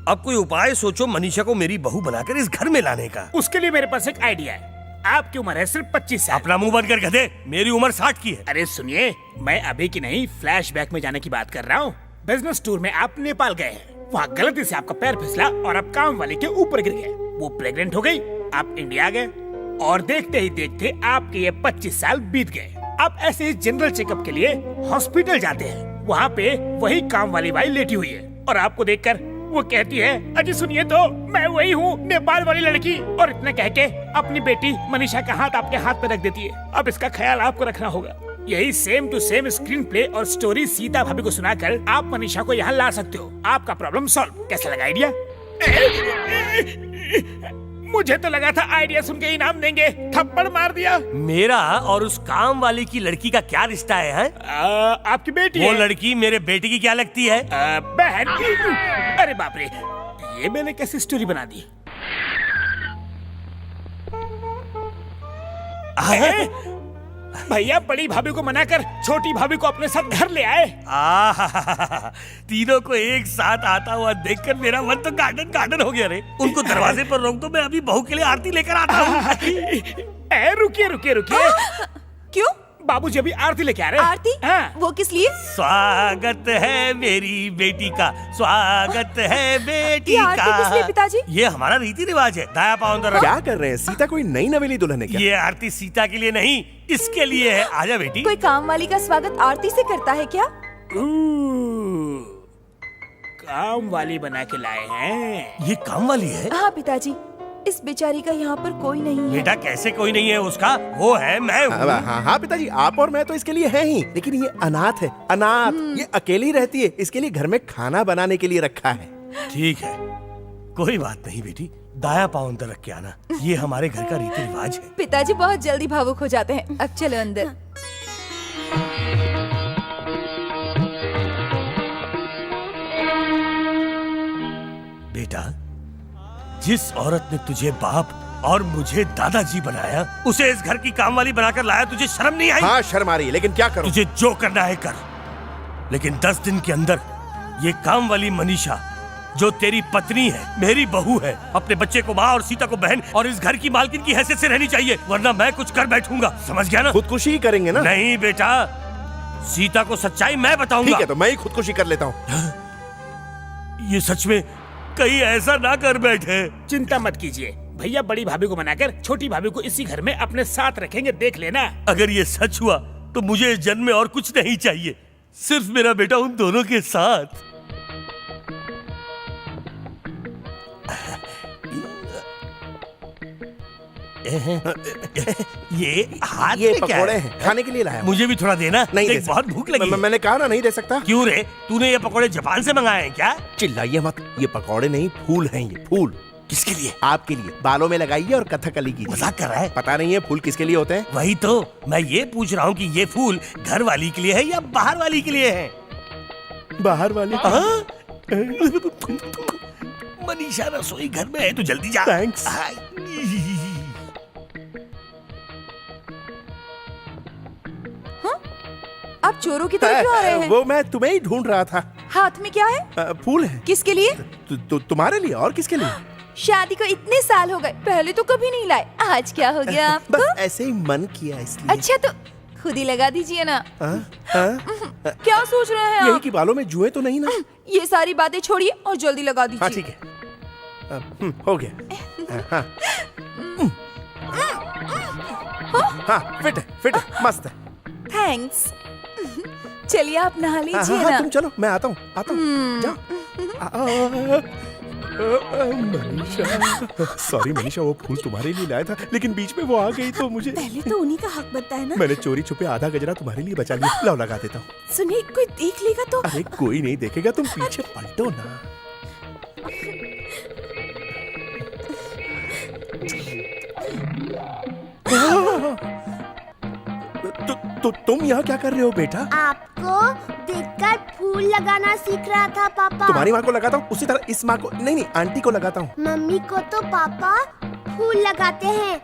S2: अब कोई उपाय सोचो मनीषा को मेरी बहू बनाकर इस घर में लाने का।
S3: उसके लिए मेरे पास एक आइडिया है। आपकी उम्र है सिर्फ 25 साल।
S2: अपना मुंह बंद कर गधे, मेरी उम्र 60 की है।
S3: अरे सुनिए, मैं अभी की नहीं, फ्लैशबैक में जाने की बात कर रहा हूँ। बिजनेस टूर में आप नेपाल गए हैं, वहाँ गलती से आपका पैर फिसला और आप काम वाले के ऊपर गिर गए। वो प्रेग्नेंट हो गई, आप इंडिया आ गए और देखते ही देखते आपके ये 25 साल बीत गए। आप ऐसे ही जनरल चेकअप के लिए हॉस्पिटल जाते हैं। वहाँ पे वही काम वाली बाई लेटी हुई है और आपको देखकर वो कहती है, अजी सुनिए तो, मैं वही हूँ नेपाल वाली लड़की। और इतना कह के अपनी बेटी मनीषा का हाथ आपके हाथ पे रख देती है। अब इसका ख्याल आपको रखना होगा। यही same to same screenplay और स्टोरी सीता भाभी को सुनाकर आप मनीषा को यहाँ ला सकते हो। आपका प्रॉब्लम सॉल्व। कैसा लगा आइडिया? मुझे तो लगा था आइडिया सुन के इनाम देंगे, थप्पड़ मार दिया।
S2: मेरा और उस काम वाली की लड़की का क्या रिश्ता है?
S3: आपकी बेटी
S2: वो
S3: है।
S2: लड़की मेरे बेटे की क्या लगती है?
S3: बहन। अरे बाप रे, ये मैंने कैसी स्टोरी बना दी? भैया बड़ी भाभी को मनाकर छोटी भाभी को अपने साथ घर ले आए।
S2: तीनों को एक साथ आता हुआ देखकर मेरा मन तो गार्डन गार्डन हो गया रे। उनको दरवाजे पर रोक दो, मैं अभी बहू के लिए आरती लेकर आता हूँ।
S3: रुकिए रुकिए रुकिए।
S1: क्यों?
S3: बाबूजी अभी आरती लेके आ रहे हैं।
S1: आरती?
S3: हाँ।
S1: वो किस लिए?
S2: स्वागत है मेरी बेटी का, स्वागत है बेटी
S1: ये आरती किस लिए
S2: का।
S1: पिताजी?
S2: ये हमारा रीति रिवाज है। दाया पाँव अंदर रख।
S4: क्या कर रहे हैं? सीता कोई नई नवेली दुल्हन है क्या?
S2: ये आरती सीता के लिए नहीं, इसके लिए है। आजा बेटी।
S1: कोई काम वाली का स्वागत आरती से करता है क्या?
S3: काम वाली बना के लाए हैं।
S2: ये काम वाली है?
S1: हाँ पिताजी, इस बेचारी का यहाँ पर कोई नहीं है।
S2: बेटा कैसे कोई नहीं है उसका? वो है, मैं हूँ।
S4: हाँ पिताजी, आप और मैं तो इसके लिए हैं ही, लेकिन ये अनाथ है, अनाथ। ये अकेली रहती है, इसके लिए घर में खाना बनाने के लिए रखा है।
S2: ठीक है, कोई बात नहीं बेटी, दाया पाँव अंदर रख के आना। ये हमारे घर का रीति रिवाज है।
S1: पिताजी बहुत जल्दी भावुक हो जाते हैं। अब चलो अंदर।
S2: बेटा, जिस औरत ने तुझे बाप और मुझे दादाजी बनाया, उसे इस घर की कामवाली बनाकर लाया। तुझे शर्म नहीं आई?
S4: हाँ शर्म आ रही है, लेकिन क्या करूं?
S2: तुझे जो करना है कर, लेकिन 10 दिन के अंदर ये काम वाली मनीषा जो तेरी पत्नी है, मेरी बहू है, अपने बच्चे को माँ और सीता को बहन और इस घर की मालकिन की हैसियत से रहनी चाहिए, वरना मैं कुछ कर बैठूंगा। समझ गया ना?
S4: खुदकुशी ही करेंगे ना?
S2: नहीं बेटा, सीता को सच्चाई मैं बताऊंगा।
S4: ठीक है, तो मैं ही खुदकुशी कर लेता हूँ।
S2: ये सच में कहीं ऐसा ना कर बैठे।
S3: चिंता मत कीजिए, भैया बड़ी भाभी को मनाकर छोटी भाभी को इसी घर में अपने साथ रखेंगे, देख लेना।
S2: अगर ये सच हुआ तो मुझे इस जन्म में और कुछ नहीं चाहिए, सिर्फ मेरा बेटा उन दोनों के साथ। ये हाथ
S4: ये
S2: में क्या
S4: पकोड़े
S2: है?
S4: हैं, खाने के लिए लाया।
S2: मुझे भी थोड़ा देना।
S4: नहीं
S2: देख, बहुत भूख लगी है।
S4: मैंने कहा ना नहीं दे सकता।
S2: क्यों रे? तूने ये पकोड़े जापान से मंगाए हैं क्या?
S4: चिल्लाइए मत, ये पकोड़े नहीं फूल हैं, ये फूल।
S2: किसके लिए?
S4: आपके लिए। बालों में लगाइए और कथकली कीजिए।
S2: मजाक कर रहा है?
S4: पता नहीं है फूल किसके लिए होते हैं?
S2: वही तो मैं ये पूछ रहा हूँ कि ये फूल घर वाली के लिए है या बाहर वाली के लिए है?
S4: बाहर वाली।
S2: मनीषा रसोई घर में है, तो जल्दी जा।
S4: थैंक्स।
S1: आप चोरों की तरह क्यों आ रहे हैं?
S4: वो मैं तुम्हें ही ढूंढ रहा था।
S1: हाथ में क्या है?
S4: फूल है।
S1: किसके लिए?
S4: तुम्हारे लिए और किसके लिए?
S1: शादी को इतने साल हो गए, पहले तो कभी नहीं लाए, आज क्या हो गया आपको?
S4: बस ऐसे ही मन किया इसलिए।
S1: अच्छा तो खुद ही लगा दीजिए ना। क्या सोच रहे हैं
S4: यही
S1: आप?
S4: कि बालों में जुए तो नहीं ना?
S1: ये सारी बातें छोड़िए और जल्दी लगा दीजिए।
S4: हाँ ठीक है, हो गया। हाँ फिट है, मस्त है।
S1: थैंक्स। चलिए आप नहा लीजिए
S4: हाँ,
S1: ना।
S4: तुम चलो, मैं आता हूँ। जाओ। मनीषा, सॉरी मनीषा, वो फूल तुम्हारे लिए लाया था, लेकिन बीच में वो आ गई तो मुझे।
S12: पहले तो उन्हीं का हक बनता है ना।
S4: मैंने चोरी छुपे आधा गजरा तुम्हारे लिए बचा लिया, लाओ लगा देता हूँ।
S12: सुनिए, कोई देख लेगा तो।
S4: अरे कोई नहीं देखेगा, तुम पीछे पलटो ना। तुम यहाँ क्या कर रहे हो बेटा?
S13: आपको देखकर फूल लगाना सीख रहा था पापा।
S4: तुम्हारी माँ को लगाता हूँ उसी तरह इस माँ को, नहीं आंटी को लगाता हूँ।
S13: मम्मी को तो पापा फूल लगाते हैं,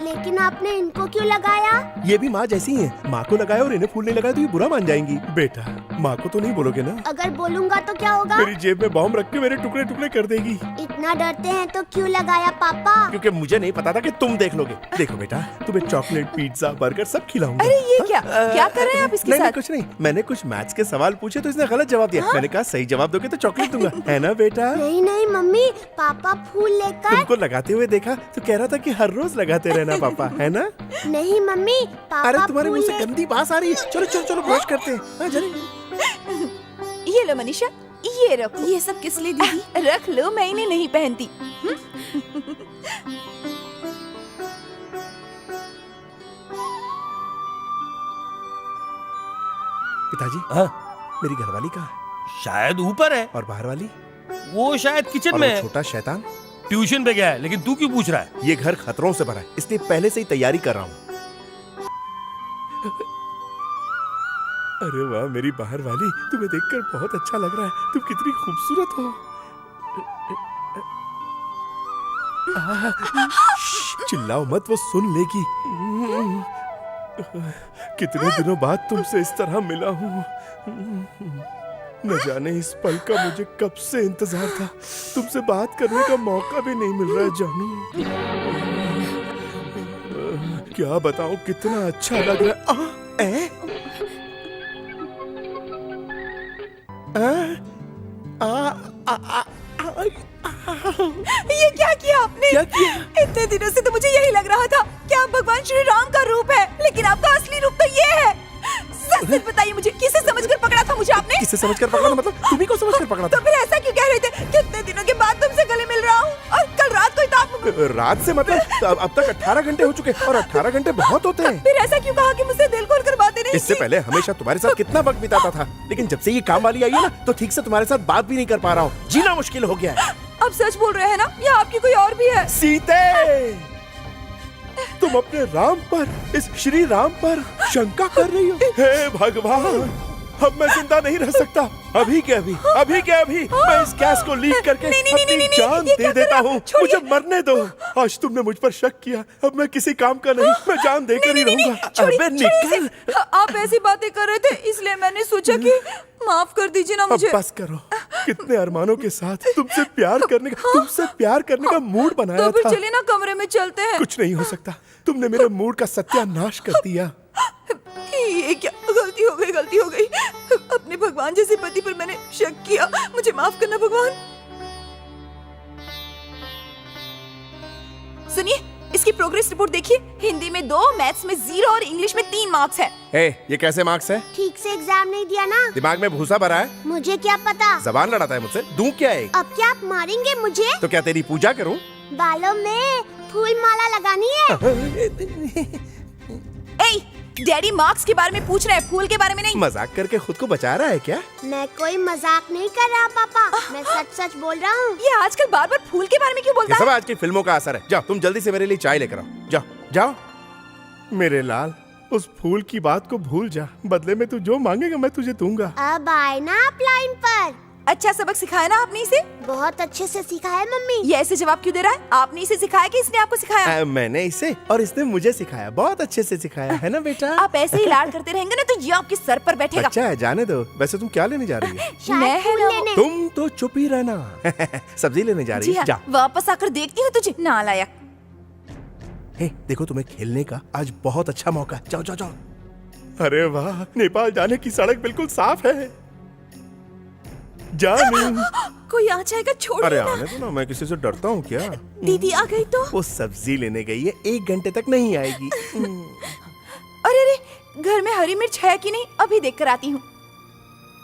S13: लेकिन आपने इनको क्यों लगाया?
S4: ये भी माँ जैसी है, माँ को लगाया और इन्हें फूल नहीं लगाया तो ये बुरा मान जाएंगी। बेटा माँ को तो नहीं बोलोगे ना?
S13: अगर बोलूंगा तो क्या होगा?
S4: मेरी जेब में बॉम्ब रख के मेरे टुकड़े टुकड़े कर देगी।
S13: इतना डरते हैं तो क्यों लगाया पापा?
S4: क्योंकि मुझे नहीं पता था कि तुम देख लोगे। देखो बेटा, तुम्हें चॉकलेट, पिज्जा, बर्गर सब खिलाऊंगा।
S1: अरे ये क्या कर रहे हैं आप इसके साथ?
S4: कुछ नहीं, मैंने कुछ मैथ्स के सवाल पूछे तो इसने गलत जवाब दिया। मैंने कहा सही जवाब दोगे तो चॉकलेट दूंगा, है ना बेटा?
S13: नहीं मम्मी, पापा फूल लेकर।
S4: तुमको लगाते हुए देखा तो कह रहा था कि हर रोज लगाते रहना पापा, है ना?
S13: नहीं मम्मी, पापा।
S4: अरे तुम्हारे मुंह से गंदी बात आ रही है। चलो ब्रश करते हैं।
S1: ये लो मनीषा, ये रखो।
S12: ये सब किस लिए दीदी?
S1: रख लो, मैं इन्हें नहीं पहनती।
S4: पिताजी, मेरी घरवाली कहाँ है?
S2: शायद ऊपर है।
S4: और बाहर वाली?
S2: वो शायद किचन
S4: और
S2: में
S4: वो
S2: है।
S4: छोटा शैतान
S2: ट्यूशन पे गया है, लेकिन तू क्यों पूछ रहा है?
S4: ये घर खतरों से भरा है, इसलिए पहले से ही तैयारी कर रहा हूँ। अरे वाह मेरी बाहर वाली, तुम्हें देखकर बहुत अच्छा लग रहा है। तुम कितनी खूबसूरत हो। चिल्लाओ मत, वो सुन लेगी। कितने दिनों बाद तुमसे इस तरह मिला हूँ। न जाने इस पल का मुझे कब से इंतजार था। तुमसे बात करने का मौका भी नहीं मिल रहा है जानू। क्या बताऊं, कितना अच्छा लग रहा है।
S1: ये क्या किया आपने?
S4: क्या किया?
S1: इतने दिनों से तो मुझे यही लग रहा था कि आप भगवान श्री राम का रूप है, लेकिन आपका असली रूप तो ये है। सच सच बताइए मुझे, किसे समझकर पकड़ा था मुझे आपने?
S4: किसे समझकर पकड़ा था? मतलब तुम्ही को समझकर पकड़ा था?
S1: तो फिर ऐसा क्यों कह रहे थे? कितने दिनों के बाद तुमसे गले मिल रहा हूँ और कल रात को
S4: रात से मतलब अब तक 18 घंटे हो चुके और 18 घंटे बहुत होते हैं।
S1: फिर ऐसा क्यों कहा कि मुझसे दिल खोल कर बातें नहीं?
S4: इससे पहले हमेशा तुम्हारे साथ कितना वक्त बिताता था, लेकिन जब से ये काम वाली आई है ना, तो ठीक से तुम्हारे साथ बात भी नहीं कर पा रहा हूँ। जीना मुश्किल हो गया है।
S1: अब सच बोल रहे हैं ना, या आपकी कोई और भी है?
S4: सीते, तुम अपने राम पर, इस श्री राम पर शंका कर रही हो? हे भगवान, अब मैं जिंदा नहीं रह सकता। अभी के अभी मैं इस गैस को लीक करके अपनी जान दे देता हूँ। मुझे मरने दो। आज तुमने मुझ पर शक किया, अब मैं किसी काम का नहीं, मैं जान देकर ही रहूंगा। अबे निकल।
S1: आप ऐसी बातें कर रहे थे, इसलिए मैंने सोचा कि माफ कर दीजिए ना मुझे।
S4: अब बस करो। कितने अरमानों के साथ तुमसे प्यार करने का मूड बनाया
S1: तो फिर
S4: था।
S1: चलिए ना कमरे में चलते हैं।
S4: कुछ नहीं हो सकता, तुमने मेरे मूड का सत्यानाश कर दिया।
S1: ये क्या गलती हो गई। अपने भगवान जैसे पति पर मैंने शक किया, मुझे माफ करना भगवान। सुनिए, इसकी प्रोग्रेस रिपोर्ट देखिए। हिंदी में 2, मैथ्स में 0 और इंग्लिश में 3 मार्क्स है।
S4: ये कैसे मार्क्स है?
S13: ठीक से एग्जाम नहीं दिया ना।
S4: दिमाग में भूसा भरा है?
S13: मुझे क्या पता।
S4: जबान लड़ाता है मुझसे, दूं क्या है?
S13: अब क्या आप मारेंगे मुझे?
S4: तो क्या तेरी पूजा करूं?
S13: बालों में फूल माला लगानी है।
S1: डैडी मार्क्स के बारे में पूछ रहे हैं, फूल के बारे में नहीं।
S4: मजाक करके खुद को बचा रहा है क्या?
S13: मैं कोई मजाक नहीं कर रहा पापा, मैं सच बोल रहा हूँ।
S1: ये आजकल बार बार फूल के बारे में क्यों बोलता है?
S4: ये सब आज की फिल्मों का असर है। जाओ तुम जल्दी से मेरे लिए चाय लेकर आओ। जाओ। मेरे लाल, उस फूल की बात को भूल जा। बदले में तू जो मांगेगा मैं तुझे दूंगा।
S13: अब आए ना आप लाइन पर।
S1: अच्छा सबक सिखाया ना आपने इसे?
S13: बहुत अच्छे से सिखाया मम्मी।
S1: ये ऐसे जवाब क्यों दे रहा है? आपने इसे सिखाया कि इसने आपको सिखाया?
S4: मैंने इसे और इसने मुझे सिखाया, बहुत अच्छे से सिखाया है ना बेटा।
S1: आप ऐसे ही लाड करते रहेंगे ना तो ये आपके सर पर बैठेगा।
S4: अच्छा है, जाने दो। वैसे तुम क्या लेने जा रही हो?
S1: मैं है ना वो-
S4: तुम तो चुप ही रहना। सब्जी लेने जा रही
S1: जी
S4: है?
S1: हाँ,
S4: जा।
S1: वापस आकर देखती हूँ तुझे नालायक।
S4: हे, देखो तुम्हें खेलने का आज बहुत अच्छा मौका है। जाओ जाओ जाओ। अरे वाह, नेपाल जाने की सड़क बिल्कुल साफ है। जानी।
S12: कोई आ जाएगा, छोड़िए
S4: अरे
S12: ना।
S4: आने दो ना, मैं किसी से डरता हूँ क्या?
S12: दीदी आ गई तो?
S4: वो सब्जी लेने गई है, 1 घंटे तक नहीं आएगी।
S1: अरे अरे, घर में हरी मिर्च है कि नहीं अभी देख कर आती हूँ।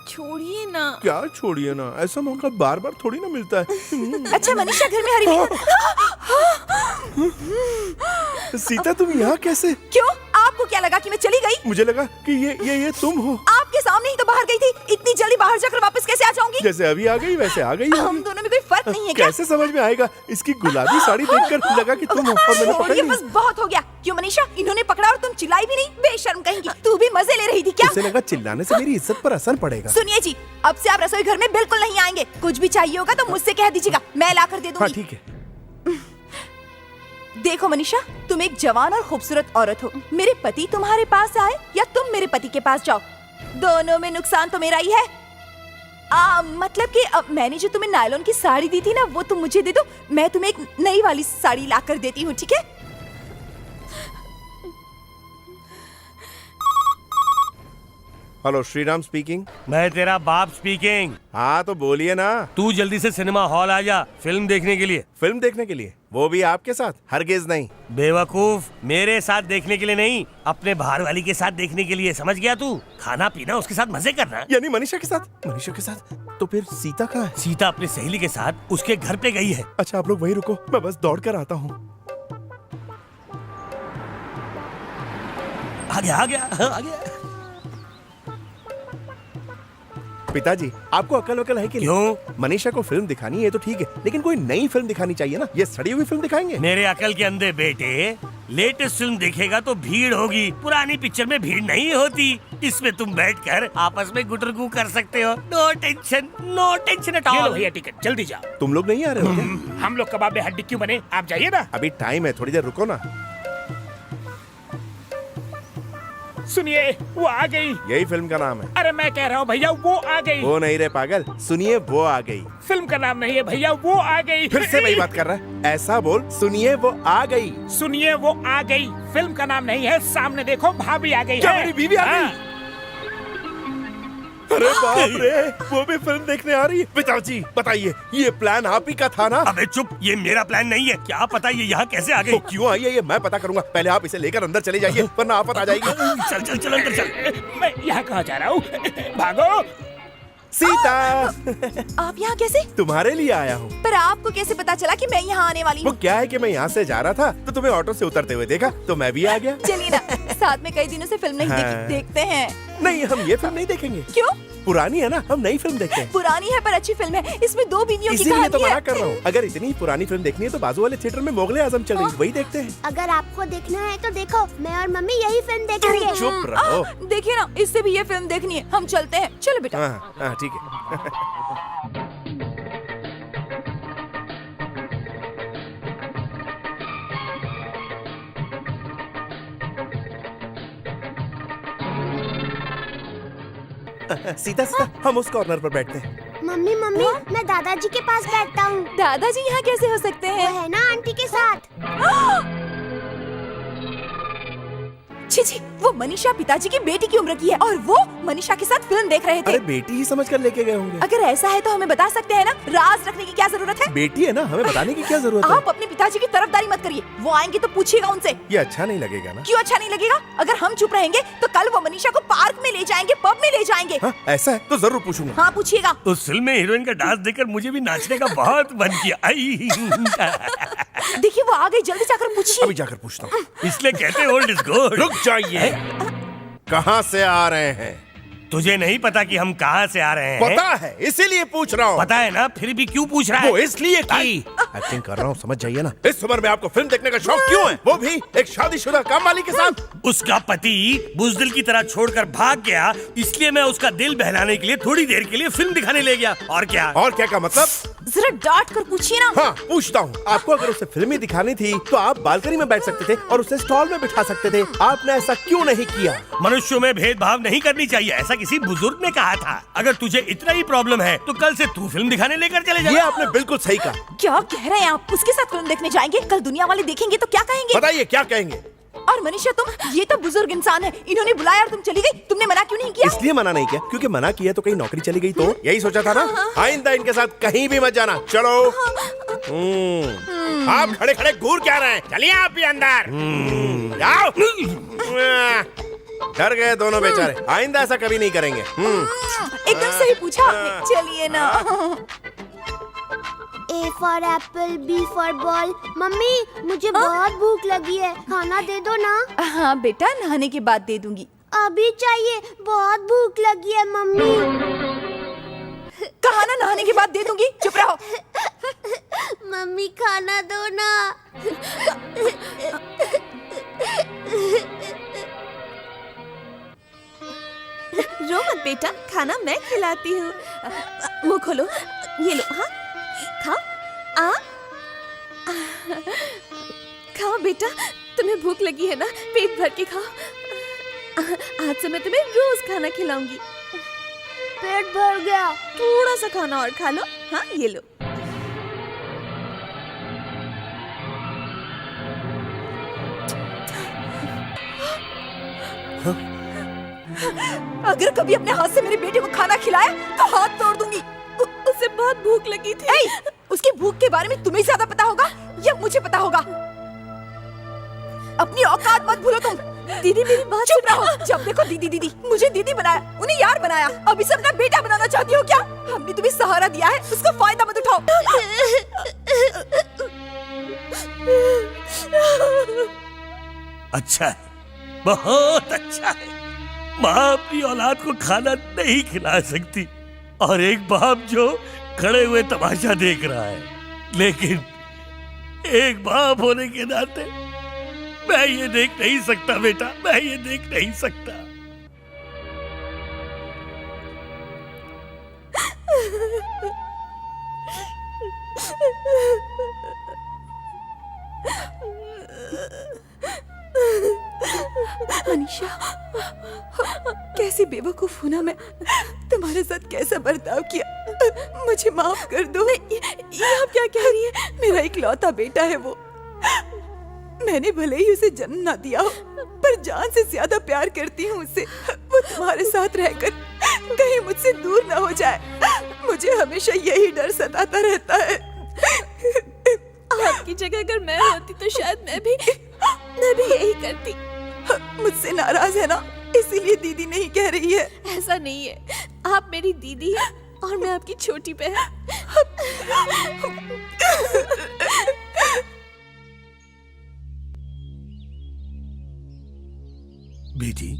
S12: छोड़िए ना।
S4: क्या छोड़िए ना, ऐसा मौका बार बार थोड़ी ना मिलता है।
S1: अच्छा मनीषा, घर में हरी मिर्च।
S4: सीता तुम यहाँ कैसे?
S1: क्यों, आपको क्या लगा कि मैं चली गई?
S4: मुझे लगा कि ये तुम हो।
S1: आपके सामने ही तो बाहर गई थी, इतनी जल्दी बाहर जाकर वापस कैसे आ जाऊंगी?
S4: जैसे अभी आ गई वैसे आ गई।
S1: हम दोनों में कोई फर्क नहीं है क्या?
S4: कैसे समझ में आएगा? इसकी गुलाबी साड़ी देखकर लगा कि तुम हो और मैंने पकड़
S1: छोड़िए,
S4: ली।
S1: बस बहुत हो गया। क्यों मनीषा, इन्होंने पकड़ा और तुम चिल्लाई भी नहीं? बेशर्म कहेंगी। तू भी मजे ले रही थी क्या?
S4: उसे लगा चिल्लाने से मेरी इज्जत पर असर पड़ेगा।
S1: सुनिए जी, अब से आप रसोई घर में बिल्कुल नहीं आएंगे। कुछ भी चाहिए होगा तो मुझसे कह दीजिएगा, मैं लाकर दे दूंगी।
S4: हाँ ठीक है।
S1: देखो मनीषा, तुम एक जवान और खूबसूरत औरत हो। मेरे पति तुम्हारे पास आए या तुम मेरे पति के पास जाओ, दोनों में नुकसान तो मेरा ही है। मतलब कि मैंने जो तुम्हें नायलॉन की साड़ी दी थी ना, वो तुम मुझे दे दो, मैं तुम्हें एक नई वाली साड़ी लाकर देती हूँ, ठीक है?
S4: Hello, Shriram speaking.
S2: मैं तेरा बाप स्पीकिंग।
S4: हाँ तो बोलिए ना।
S2: तू जल्दी से सिनेमा हॉल आ जा, फिल्म देखने के लिए।
S4: फिल्म देखने के लिए? वो भी आपके साथ? हरगिज नहीं।
S2: बेवकूफ, मेरे साथ देखने के लिए नहीं, अपने बाहर वाली के साथ देखने के लिए, समझ गया तू? खाना पीना उसके साथ, मजे करना।
S4: यानी मनीषा के साथ? मनीषा के साथ? तो फिर सीता कहाँ है?
S2: सीता अपनी सहेली के साथ उसके घर पे गई है।
S4: अच्छा आप लोग वहीं रुको, मैं बस दौड़ कर आता हूँ।
S2: आ गया आ गया आ गया।
S4: पिताजी, आपको अकल वकल है कि
S2: क्यों?
S4: मनीषा को फिल्म दिखानी है तो ठीक है, लेकिन कोई नई फिल्म दिखानी चाहिए ना। ये सड़ी हुई फिल्म दिखाएंगे?
S2: मेरे अकल के अंधे बेटे, लेटेस्ट फिल्म देखेगा तो भीड़ होगी, पुरानी पिक्चर में भीड़ नहीं होती। इसमें तुम बैठकर आपस में गुटरगू कर सकते हो। नो टेंशन, नो टेंशन एट
S3: ये लो
S2: ऑल।
S3: भैया टिकट, जल्दी जाओ।
S4: तुम लोग नहीं आ रहे हो क्या?
S3: हम लोग कबाब में हड्डी क्यों बने? आप जाइए ना।
S4: अभी टाइम है, थोड़ी देर रुको ना।
S3: सुनिए, वो आ गई।
S4: यही फिल्म का नाम है?
S3: अरे मैं कह रहा हूँ भैया, वो आ गई।
S4: वो नहीं रे पागल, सुनिए वो आ गई।
S3: फिल्म का नाम नहीं है भैया, वो आ गई।
S4: फिर से वही बात कर रहा है। ऐसा बोल, सुनिए वो आ गई।
S3: सुनिए वो आ गई, फिल्म का नाम नहीं है। सामने देखो, भाभी आ गई
S4: क्या
S3: है।
S4: मेरी बीवी आ गई? अरे बाप रे, वो भी फिल्म देखने आ रही है। पिताजी बताइए, ये प्लान आप ही का था ना?
S2: अबे चुप, ये मेरा प्लान नहीं है। क्या पता ये यहाँ कैसे आ गई?
S4: तो क्यों आई है ये मैं पता करूंगा। पहले आप इसे लेकर अंदर चले जाइए, वरना आफत आ जाएगी।
S2: चल चल चल अंदर चल।
S3: मैं यहाँ कहाँ जा रहा हूँ? भागो।
S4: सीता,
S1: आप यहाँ कैसे?
S4: तुम्हारे लिए आया हूँ।
S1: पर आपको कैसे पता चला कि मैं यहाँ आने वाली
S4: वो
S1: हूँ?
S4: क्या है कि मैं यहाँ से जा रहा था तो तुम्हें ऑटो से उतरते हुए देखा तो मैं भी आ गया।
S1: चलिए ना, साथ में कई दिनों से फिल्म नहीं देखी,
S4: हाँ।
S1: देखते हैं।
S4: नहीं, हम ये फिल्म नहीं देखेंगे।
S1: क्यों?
S4: पुरानी है ना, हम नई फिल्म देखते हैं।
S1: पुरानी है पर अच्छी फिल्म है, इसमें 2 बीवियों की
S4: इसीलिए तो
S1: कहानी
S4: मना
S1: है।
S4: कर रहा हूँ। अगर इतनी पुरानी फिल्म देखनी है तो बाजू वाले थिएटर में मोगले आजम चल रही, वही देखते हैं।
S13: अगर आपको देखना है तो देखो, मैं और मम्मी यही फिल्म देखेंगे।
S4: चुप रहो।
S1: देखिए ना, इससे भी ये फिल्म देखनी है। हम चलते हैं, चलो बेटा।
S4: हाँ हाँ ठीक है। सीता सीता, हम उस कॉर्नर पर बैठते हैं।
S13: मम्मी मम्मी, मैं दादाजी के पास बैठता हूँ।
S1: दादाजी यहाँ कैसे हो सकते
S13: वो
S1: हैं?
S13: है ना आंटी के साथ।
S1: छी छी, वो मनीषा पिताजी की बेटी की उम्र की है और वो मनीषा के साथ फिल्म देख रहे थे।
S4: अरे बेटी ही समझ कर लेके गए होंगे।
S1: अगर ऐसा है तो हमें बता सकते हैं ना, राज रखने की क्या जरूरत है?
S4: बेटी है ना, हमें बताने की क्या जरूरत है?
S1: आप अपने पिताजी की तरफदारी मत करिए, वो आएंगे तो पूछिएगा उनसे।
S4: ये अच्छा नहीं लगेगा ना?
S1: क्यों अच्छा नहीं लगेगा? अगर हम चुप रहेंगे तो कल वो मनीषा को पार्क में ले जाएंगे, पब में ले जाएंगे।
S4: हाँ, ऐसा है तो जरूर पूछूंगा।
S1: हाँ पूछिएगा।
S2: उस फिल्म में हीरोइन का डांस देखकर मुझे भी नाचने का बहुत मन किया। आई
S1: देखिए वो आ गई, जल्दी जाकर पूछिए।
S4: अभी जाकर पूछता हूँ।
S2: इसलिए कहते ओल्ड इज गोल्ड।
S4: रुक जाइए। कहाँ से आ रहे हैं?
S2: तुझे नहीं पता कि हम कहाँ से आ रहे हैं?
S4: पता है, इसीलिए पूछ रहा हूँ।
S2: पता है ना, फिर भी क्यों पूछ रहा है?
S4: वो इसलिए कि एक्टिंग कर रहा हूँ, समझ जाइए ना। इस उम्र में आपको फिल्म देखने का शौक क्यों है? वो भी एक शादीशुदा काम वाली के साथ।
S2: उसका पति बुज़दिल की तरह छोड़कर भाग गया, इसलिए मैं उसका दिल बहलाने के लिए थोड़ी देर के लिए फिल्म दिखाने ले गया। और क्या?
S4: और क्या का मतलब?
S11: जरा डांट कर पूछिए ना।
S4: हाँ पूछता हूँ। आपको अगर उसे फिल्में दिखानी थी तो आप बालकनी में बैठ सकते थे और उसे स्टॉल में बिठा सकते थे। आपने ऐसा क्यों नहीं किया?
S2: मनुष्यों में भेदभाव नहीं करनी चाहिए, ऐसा किसी बुजुर्ग ने कहा था। अगर तुझे इतना ही प्रॉब्लम है तो कल से तू फिल्म दिखाने लेकर चले जा।
S4: ये आपने बिल्कुल सही कहा।
S11: क्या कह रहे हैं आप? उसके साथ फिल्म देखने जाएंगे? कल दुनिया वाले देखेंगे तो क्या कहेंगे?
S4: बताइए क्या कहेंगे?
S11: और मनीषा तुम, ये तो बुजुर्ग इंसान है, इन्होंने बुलाया और तुम चली गई। तुमने मना क्यों नहीं किया?
S4: इसलिए मना नहीं किया क्योंकि मना किया तो कहीं नौकरी चली गई तो यही सोचा था ना। आइंदा इनके साथ कहीं भी मत जाना। चलो। आप खड़े खड़े घूर क्या रहे हैं? चलिए आप भी अंदर जाओ। डर गए दोनों बेचारे। आइंदा ऐसा कभी नहीं करेंगे।
S11: एकदम सही पूछा आपने। चलिए ना।
S13: A for apple, B for ball। Mummy मुझे बहुत भूख लगी है, खाना दे दो ना।
S1: हाँ बेटा, नहाने के बाद दे दूंगी।
S13: अभी चाहिए, बहुत भूख लगी है मम्मी।
S1: कहा ना नहाने के बाद दे दूंगी, चुप रहो।
S13: मम्मी खाना दो ना।
S12: रो मत बेटा, खाना मैं खिलाती हूँ। मुंह खोलो, ये लो। हाँ खाओ। खाओ बेटा, तुम्हें भूख लगी है ना, पेट भर के खाओ। आज से मैं तुम्हें रोज खाना खिलाऊंगी।
S13: पेट भर गया।
S12: थोड़ा सा खाना और खा लो। हाँ ये लो।
S1: अगर कभी अपने हाथ से मेरे बेटे को खाना खिलाया तो हाथ तोड़ दूंगी।
S12: उसे बहुत भूख लगी थी।
S1: उसकी भूख के बारे में तुम्हें ज्यादा पता होगा या मुझे पता होगा? अपनी औकात मत भूलो तुम।
S12: दीदी मेरी बात
S1: चुप रहो। जब देखो दीदी दीदी, मुझे दीदी बनाया, उन्हें यार बनाया, अब इसे अपना बेटा बनाना चाहती हो क्या? हमने तुम्हें सहारा दिया है, उसका फायदा मत उठाओ।
S2: अच्छा है, बहुत अच्छा है। माँ अपनी औलाद को खाना नहीं खिला सकती और एक बाप जो खड़े हुए तमाशा देख रहा है, लेकिन एक बाप होने के नाते मैं ये देख नहीं सकता बेटा, मैं ये देख नहीं सकता।
S1: मनीषा, कैसी बेवकूफ हूं ना मैं, तुम्हारे साथ कैसा बर्ताव किया, मुझे माफ कर दो।
S12: ये आप क्या कह रही हैं?
S1: मेरा इकलौता बेटा है वो। मैंने भले ही उसे जन्म ना दिया हो, पर जान से ज्यादा प्यार करती हूँ उसे। वो तुम्हारे साथ रहकर कहीं मुझसे दूर ना हो जाए, मुझे हमेशा यही डर सताता रहता है।
S12: आपकी जगह अगर मैं होती तो शायद मैं भी यही करती।
S1: मुझसे नाराज है ना, इसीलिए दीदी नहीं कह रही है।
S12: ऐसा नहीं है, आप मेरी दीदी हैं और मैं आपकी छोटी बहन।
S2: बेटी,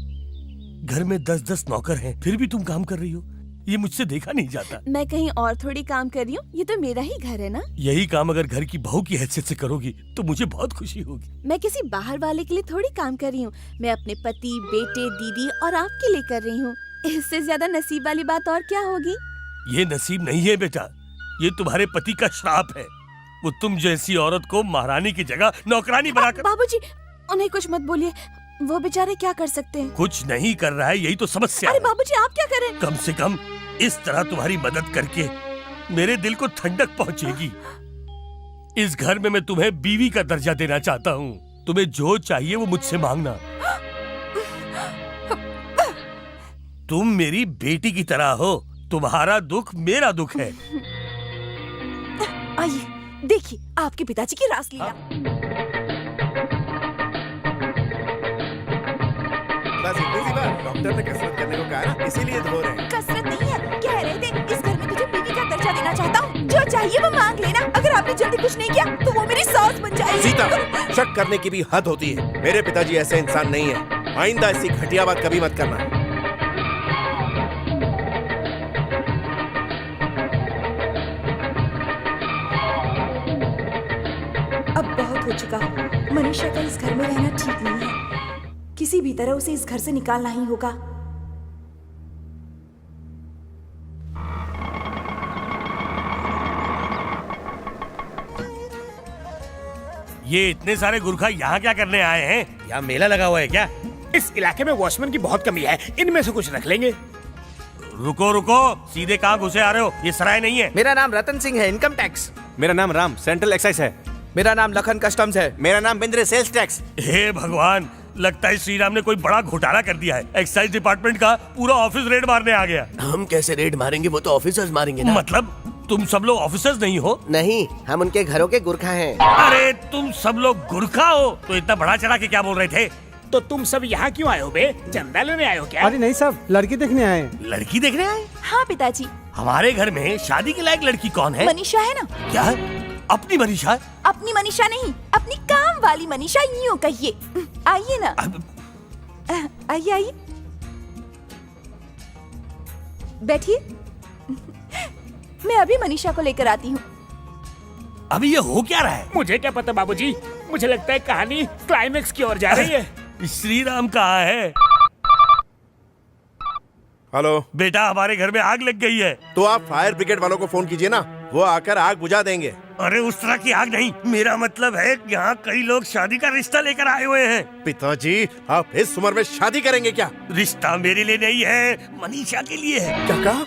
S2: घर में 10-10 नौकर हैं, फिर भी तुम काम कर रही हो, ये मुझसे देखा नहीं जाता।
S12: मैं कहीं और थोड़ी काम कर रही हूँ, ये तो मेरा ही घर है ना।
S2: यही काम अगर घर की बहू की हैसियत से करोगी तो मुझे बहुत खुशी होगी।
S12: मैं किसी बाहर वाले के लिए थोड़ी काम कर रही हूँ, मैं अपने पति, बेटे, दीदी और आपके लिए कर रही हूँ। इससे ज्यादा नसीब वाली बात और क्या होगी?
S2: ये नसीब नहीं है बेटा, ये तुम्हारे पति का श्राप है। वो तुम जैसी औरत को महारानी की जगह नौकरानी बनाकर।
S12: बाबूजी, उन्हें कुछ मत बोलिए, वो बेचारे क्या कर सकते हैं?
S2: कुछ नहीं कर रहा है, यही तो समस्या
S12: अरे
S2: है।
S12: बाबूजी, आप क्या करें?
S2: कम से कम इस तरह तुम्हारी मदद करके मेरे दिल को ठंडक पहुंचेगी। इस घर में मैं तुम्हें बीवी का दर्जा देना चाहता हूँ। तुम्हें जो चाहिए वो मुझसे मांगना। तुम मेरी बेटी की तरह हो, तुम्हारा दुख मेरा दुख है।
S1: आइए देखिए आपके पिताजी की रासलीला।
S4: बस इतनी सी बात, डॉक्टर ने कसरत करने को कहा ना, इसीलिए धो रहे हैं।
S1: कसरत नहीं है, कह रहे थे इस घर में तुझे बीवी का दर्जा देना चाहता हूँ, जो चाहिए वो मांग लेना। अगर आपने जल्दी कुछ नहीं किया तो वो मेरी सास बन जाएगी।
S4: सीता, शक करने की भी हद होती है। मेरे पिताजी ऐसे इंसान नहीं है। आइंदा ऐसी घटिया बात कभी मत करना।
S1: अब बहुत हो चुका। मनीषा का इस घर में रहना ठीक नहीं है। किसी भी तरह उसे इस घर से निकालना ही होगा।
S2: ये इतने सारे गुरखा यहाँ क्या करने आए हैं? यहाँ मेला लगा हुआ है क्या?
S3: इस इलाके में वॉचमैन की बहुत कमी है, इनमें से कुछ रख लेंगे।
S2: रुको रुको, सीधे कहाँ घुसे आ रहे हो? ये सराय नहीं है।
S6: मेरा नाम रतन सिंह है, इनकम टैक्स।
S10: मेरा नाम राम, सेंट्रल एक्साइज है।
S6: मेरा नाम लखन, कस्टम्स है।
S10: मेरा नाम बिंद्रे, सेल्स टैक्स।
S2: हे भगवान, लगता है श्री राम ने कोई बड़ा घोटाला कर दिया है। एक्साइज डिपार्टमेंट का पूरा ऑफिस रेड मारने आ गया।
S8: हम कैसे रेड मारेंगे, वो तो ऑफिसर्स मारेंगे ना।
S2: मतलब तुम सब लोग ऑफिसर्स नहीं हो?
S8: नहीं, हम उनके घरों के गुरखा हैं।
S2: अरे तुम सब लोग गुरखा हो तो इतना बड़ा चढ़ा के क्या बोल रहे थे?
S3: तो तुम सब यहाँ क्यों आए हो बे? चंदा लेने आए हो क्या?
S9: अरे नहीं साहब, लड़की देखने आए।
S2: लड़की देखने आए?
S1: हाँ पिताजी।
S2: हमारे घर में शादी के लायक लड़की कौन है?
S1: मनीषा है ना।
S2: क्या? अपनी मनीषा?
S1: अपनी मनीषा नहीं, अपनी काम वाली मनीषा, यूँ कहिए। आइए ना, आइए आइए, बैठिए। मैं अभी मनीषा को लेकर आती हूँ।
S2: अभी ये हो क्या रहा है?
S3: मुझे क्या पता बाबूजी, मुझे लगता है कहानी क्लाइमेक्स की ओर जा रही है।
S2: श्री राम कहाँ है?
S4: हेलो
S2: बेटा, हमारे घर में आग लग गई है।
S4: तो आप फायर ब्रिगेड वालों को फोन कीजिए ना, वो आकर आग बुझा देंगे।
S2: अरे उस तरह की आग नहीं, मेरा मतलब है यहाँ कई लोग शादी का रिश्ता लेकर आए हुए हैं।
S4: पिताजी, आप इस उम्र में शादी करेंगे क्या?
S2: रिश्ता मेरे लिए नहीं है, मनीषा के लिए है।
S4: क्या कहा?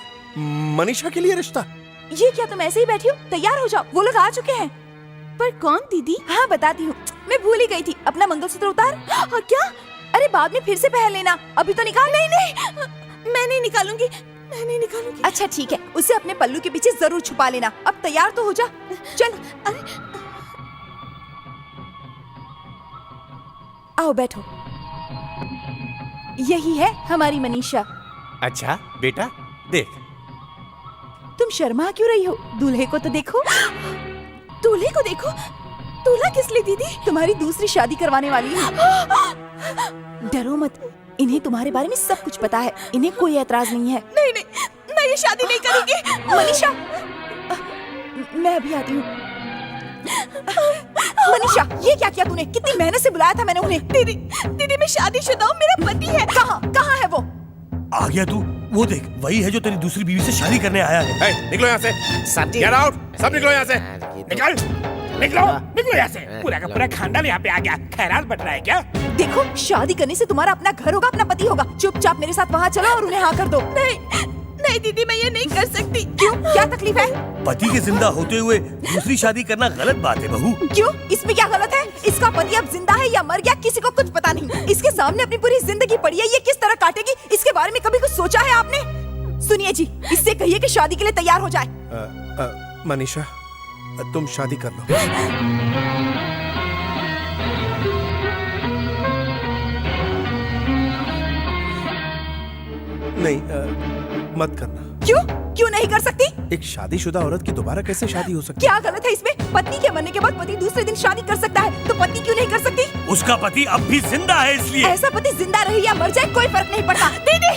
S4: मनीषा के लिए रिश्ता?
S1: ये क्या तुम ऐसे ही बैठी हो? तैयार हो जाओ, वो लोग आ चुके हैं।
S12: पर कौन दीदी?
S1: हाँ बताती हूँ, मैं भूल ही गई थी। अपना मंगलसूत्र उतार।
S12: हाँ, क्या?
S1: अरे बाद में फिर से पहन लेना, अभी तो निकाल।
S12: नहीं, मैं नहीं निकालूंगी, मैं नहीं निकालूंगी।
S1: अच्छा ठीक है, उसे अपने पल्लू के पीछे जरूर छुपा लेना। अब तैयार तो हो जा, चल।
S12: अरे
S1: आओ बैठो। यही है हमारी मनीषा।
S10: अच्छा बेटा, देख।
S1: तुम शर्मा क्यों रही हो? दूल्हे को तो देखो।
S12: दूल्हे को देखो? दूल्हा किस लिए दीदी?
S1: तुम्हारी दूसरी शादी करवाने वाली है। डरो मत, इन्हें तुम्हारे बारे में सब कुछ पता है। इन्हें कोई ऐतराज नहीं है।
S12: नहीं नहीं, मैं ये शादी नहीं करूंगी।
S1: मनीषा, मैं अभी आती हूँ। मनीषा, ये क्या किया तूने? कितनी मेहनत से बुलाया था मैंने उन्हें।
S12: दीदी, दीदी मैं शादीशुदा हूँ, मेरा पति है।
S1: कहाँ है वो?
S2: आ गया तू? वो देख, वही है जो तेरी दूसरी बीवी से शादी करने आया है।
S4: निकलो यहाँ से। Get out! सब निकलो यहाँ से।
S3: निकल, निकलो, निकलो यहाँ से। पूरा का पूरा खानदान यहाँ पे आ गया। खैरात बट रहा है क्या?
S1: देखो, शादी करने से तुम्हारा अपना घर होगा, अपना पति होगा। चुपचाप मेरे साथ वहाँ चलो और उन्हें हाँ कर दो।
S12: नहीं नहीं दीदी, मैं ये नहीं कर सकती।
S1: क्यों? क्या तकलीफ है?
S2: पति के जिंदा होते हुए दूसरी शादी करना गलत बात है बहू।
S1: क्यों? इसमें क्या गलत है? इसका पति अब जिंदा है या मर गया, किसी को कुछ पता नहीं। इसके सामने अपनी पूरी जिंदगी पड़ी है, ये किस तरह काटेगी, इसके बारे में कभी कुछ सोचा है आपने? सुनिए जी, इससे कहिए कि शादी के लिए तैयार हो जाए।
S4: मनीषा, तुम शादी कर लो। नहीं, मत करना।
S1: क्यों? क्यों नहीं कर सकती?
S4: एक शादीशुदा औरत की दोबारा कैसे शादी हो सकती?
S1: क्या गलत है इसमें? पत्नी के मरने के बाद पति दूसरे दिन शादी कर सकता है, तो पत्नी क्यों नहीं कर सकती?
S2: उसका पति अब भी जिंदा है, इसलिए।
S1: ऐसा पति जिंदा रहे या मर जाए कोई फर्क नहीं पड़ता।
S12: दीदी,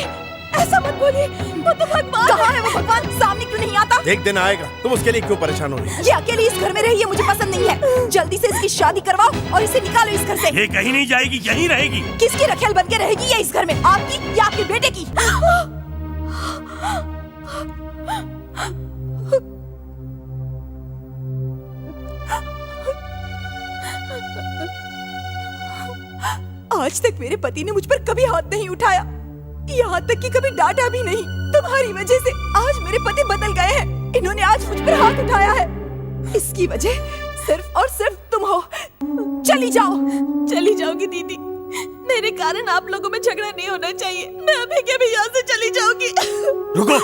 S12: ऐसा मत बोलिए, वो तो भगवान।
S1: कहाँ है वो भगवान? सामने क्यों नहीं आता?
S4: एक दिन आएगा, तुम उसके लिए क्यों परेशान हो रही हो?
S1: ये अकेली इस घर में रही है, मुझे पसंद नहीं है। जल्दी से इसकी शादी करवाओ और इसे निकालो इस घर से।
S2: ये कहीं नहीं जाएगी, यहीं रहेगी।
S1: किसकी रखेल बन के रहेगी ये इस घर में? आपकी या आपके बेटे की? आज तक मेरे पति ने मुझ पर कभी हाथ नहीं उठाया, यहाँ तक कि कभी डांटा भी नहीं। तुम्हारी वजह से आज मेरे पति बदल गए हैं। इन्होंने आज मुझ पर हाथ उठाया है। इसकी वजह सिर्फ और सिर्फ तुम हो। चली जाओ।
S12: चली जाओगी दीदी, मेरे कारण आप लोगों में झगड़ा नहीं होना चाहिए। मैं अभी के भी यहाँ से चली जाऊंगी।
S2: रुको,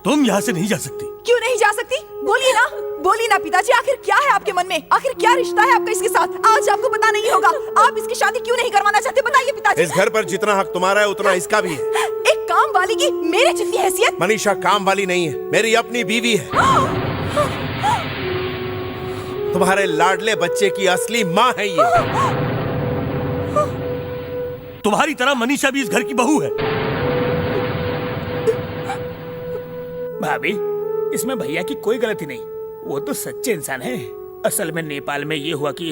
S2: तुम यहाँ से नहीं जा सकती।
S1: क्यों नहीं जा सकती? बोलिए ना, बोलिए ना पिताजी, आखिर क्या है आपके मन में? आखिर क्या रिश्ता है आपका इसके साथ? आज आपको पता नहीं होगा। आप इसकी शादी क्यों नहीं करवाना चाहते? बताइए पिताजी।
S4: इस घर पर जितना हक तुम्हारा है उतना इसका भी है।
S1: एक काम वाली की मेरे जितनी हैसियत?
S4: मनीषा काम वाली नहीं है, मेरी अपनी बीवी है। तुम्हारे लाडले बच्चे की असली माँ है ये।
S2: तुम्हारी तरह मनीषा भी इस घर की बहू है।
S3: भाभी, इसमें भैया की कोई गलती नहीं, वो तो सच्चे इंसान है। असल में नेपाल में ये हुआ कि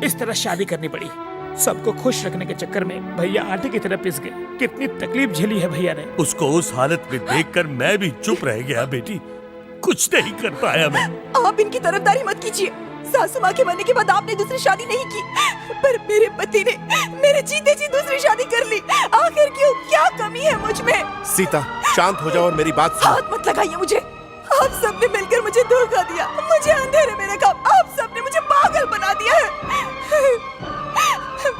S3: इस तरह शादी करनी पड़ी। सबको खुश रखने के चक्कर में भैया आटे की तरह पिस गए। कितनी तकलीफ झेली है भैया ने।
S2: उसको उस हालत में देखकर मैं भी चुप रह गया बेटी, कुछ नहीं कर पाया मैं।
S1: आप इनकी तरफदारी मत कीजिए। सासू माँ के मरने के बाद आपने दूसरी शादी नहीं की, पर मेरे पति ने मेरे जीते जी दूसरी शादी कर ली। आखिर क्यों? क्या कमी है मुझ में?
S4: सीता शांत हो जाओ और मेरी बात सुनो।
S1: हाथ मत लगाइए मुझे। आप सबने मिलकर मुझे धोखा दिया, मुझे अंधेरे में रखा। आप सबने मुझे पागल बना दिया है।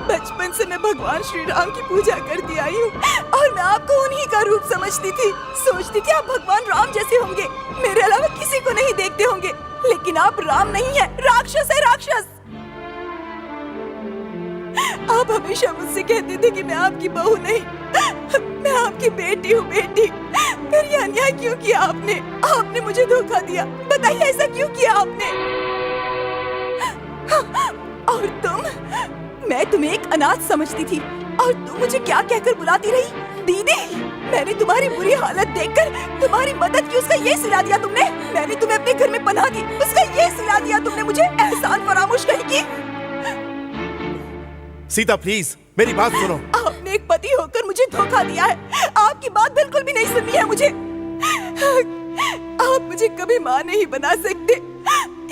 S1: बचपन से मैं भगवान श्री राम की पूजा करती आई हूँ और मैं आपको उन्हीं का रूप समझती थी। सोचती थी आप भगवान राम जैसे होंगे, मेरे अलावा किसी को नहीं देखते होंगे। लेकिन आप राम नहीं है, राक्षस है, राक्षस। आप हमेशा मुझसे कहते थे कि मैं आपकी बहू नहीं, मैं आपकी बेटी हूँ, बेटी। फिर ये अन्याय क्यों किया आपने? आपने मुझे धोखा दिया। बताइए ऐसा क्यों किया आपने? और तुम? मैं तुम्हें एक अनाथ समझती थी और तुम मुझे क्या कहकर बुलाती रही? दीदी। मैंने तुम्हारी बुरी हालत देखकर तुम्हारी मदद की, उसका ये सिला दिया तुमने। मैंने तुम्हें अपने घर में पनाह दी, उसका ये सिला दिया तुमने मुझे। एहसान फरामोश कहीं की।
S4: सीता प्लीज मेरी बात सुनो।
S1: आपने एक पति होकर मुझे धोखा दिया है। आपकी बात बिल्कुल भी नहीं सुननी है मुझे। आप मुझे कभी माँ नहीं बना सकते,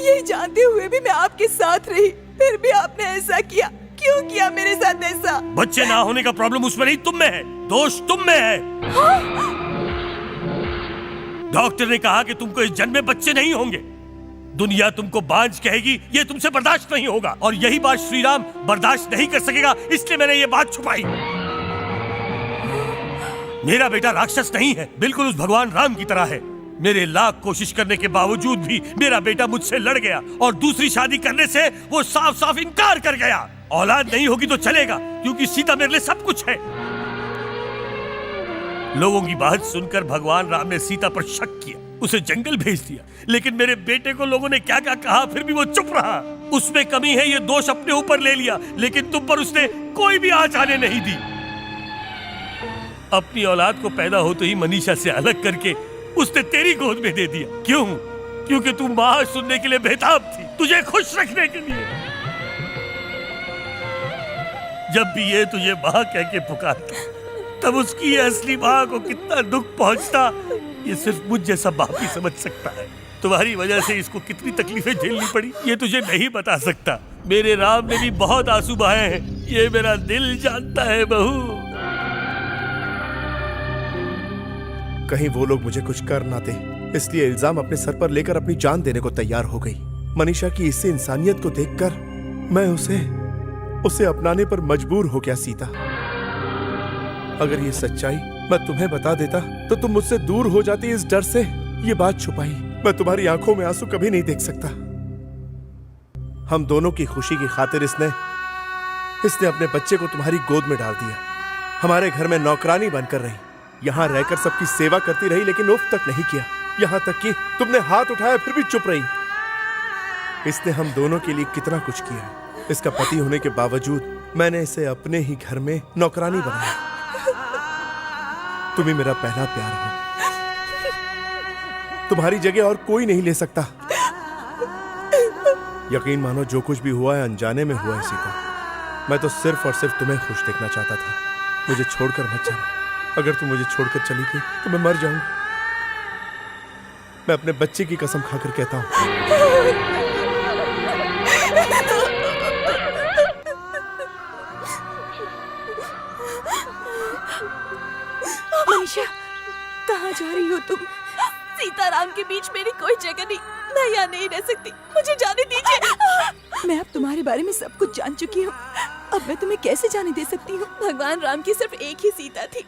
S1: ये जानते हुए भी मैं आपके साथ रही। फिर भी आपने ऐसा किया। क्यों किया मेरे साथ ऐसा?
S2: बच्चे ना होने का प्रॉब्लम उसमें नहीं, तुम में है। दोष तुम में है। डॉक्टर ने कहा कि तुमको इस जन्म में बच्चे नहीं होंगे। दुनिया तुमको बांझ कहेगी, ये तुमसे बर्दाश्त नहीं होगा। और यही बात श्री राम बर्दाश्त नहीं कर सकेगा, इसलिए मैंने ये बात छुपाई। मेरा बेटा राक्षस नहीं है, बिल्कुल उस भगवान राम की तरह है। मेरे लाख कोशिश करने के बावजूद भी मेरा बेटा मुझसे लड़ गया और दूसरी शादी करने से वो साफ साफ इनकार कर गया। औलाद नहीं होगी तो चलेगा, क्योंकि सीता मेरे लिए सब कुछ है। लोगों की बात सुनकर भगवान राम ने सीता पर शक किया, उसे जंगल भेज दिया। लेकिन मेरे बेटे को लोगों ने क्या क्या कहा, फिर भी वो चुप रहा। उसमें कमी है, ये दोष अपने ऊपर ले लिया, लेकिन तुम पर उसने कोई भी आँच आने नहीं दी। अपनी औलाद को पैदा होते ही मनीषा से अलग करके उसने तेरी गोद में दे दिया। क्यों? क्योंकि तू माँ सुनने के लिए बेताब थी, तुझे खुश रखने के लिए। जब भी ये तुझे माँ कह के पुकारता, तब उसकी असली माँ को कितना दुख पहुंचता, ये सिर्फ मुझ जैसा बाप ही समझ सकता है। तुम्हारी वजह से इसको कितनी तकलीफें झेलनी पड़ी, ये तुझे नहीं बता सकता। मेरे राम ने भी बहुत आंसू बहाए हैं, ये मेरा दिल जानता है बहू।
S4: कहीं वो लोग मुझे कुछ कर ना दे, इसलिए इल्जाम अपने सर पर लेकर अपनी जान देने को तैयार हो गई। मनीषा की इस इंसानियत को देखकर मैं उसे अपनाने पर मजबूर हो गया। सीता, अगर ये सच्चाई मैं तुम्हें बता देता तो तुम मुझसे दूर हो जाती। इस डर से ये बात छुपाई। मैं तुम्हारी आंखों में आंसू कभी नहीं देख सकता। हम दोनों की खुशी की खातिर इसने अपने बच्चे को तुम्हारी गोद में डाल दिया। हमारे घर में नौकरानी बनकर रही, यहाँ रहकर सबकी सेवा करती रही, लेकिन उफ तक नहीं किया। यहाँ तक कि तुमने हाथ उठाया फिर भी चुप रही। इसने हम दोनों के लिए कितना कुछ किया। इसका पति होने के बावजूद मैंने इसे अपने ही घर में नौकरानी बनाया। तुम ही मेरा पहला प्यार हो, तुम्हारी जगह और कोई नहीं ले सकता। यकीन मानो जो कुछ भी हुआ है अनजाने में हुआ है सीता। मैं तो सिर्फ और सिर्फ तुम्हें खुश देखना चाहता था। मुझे छोड़कर मत जाना। अगर तुम मुझे छोड़कर चली गई तो मैं मर जाऊंगा। मैं अपने बच्चे की कसम खाकर कहता हूं।
S1: मनीषा, कहाँ जा रही हो तुम?
S12: सीताराम के बीच मेरी कोई जगह नहीं, मैं यहाँ नहीं रह सकती, मुझे जाने दीजिए।
S1: मैं अब तुम्हारे बारे में सब कुछ जान चुकी हूँ, अब मैं तुम्हें कैसे जाने दे सकती हूँ?
S12: भगवान राम की सिर्फ एक ही सीता थी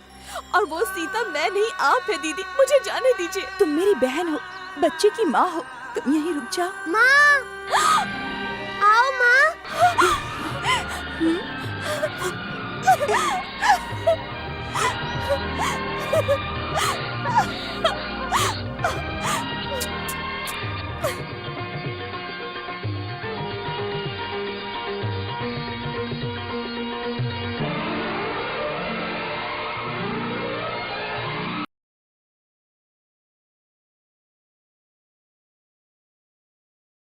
S12: और वो सीता मैं नहीं, आप है दीदी, मुझे जाने दीजिए।
S1: तुम मेरी बहन हो, बच्चे की माँ हो, तुम यहीं रुक जाओ।
S13: माँ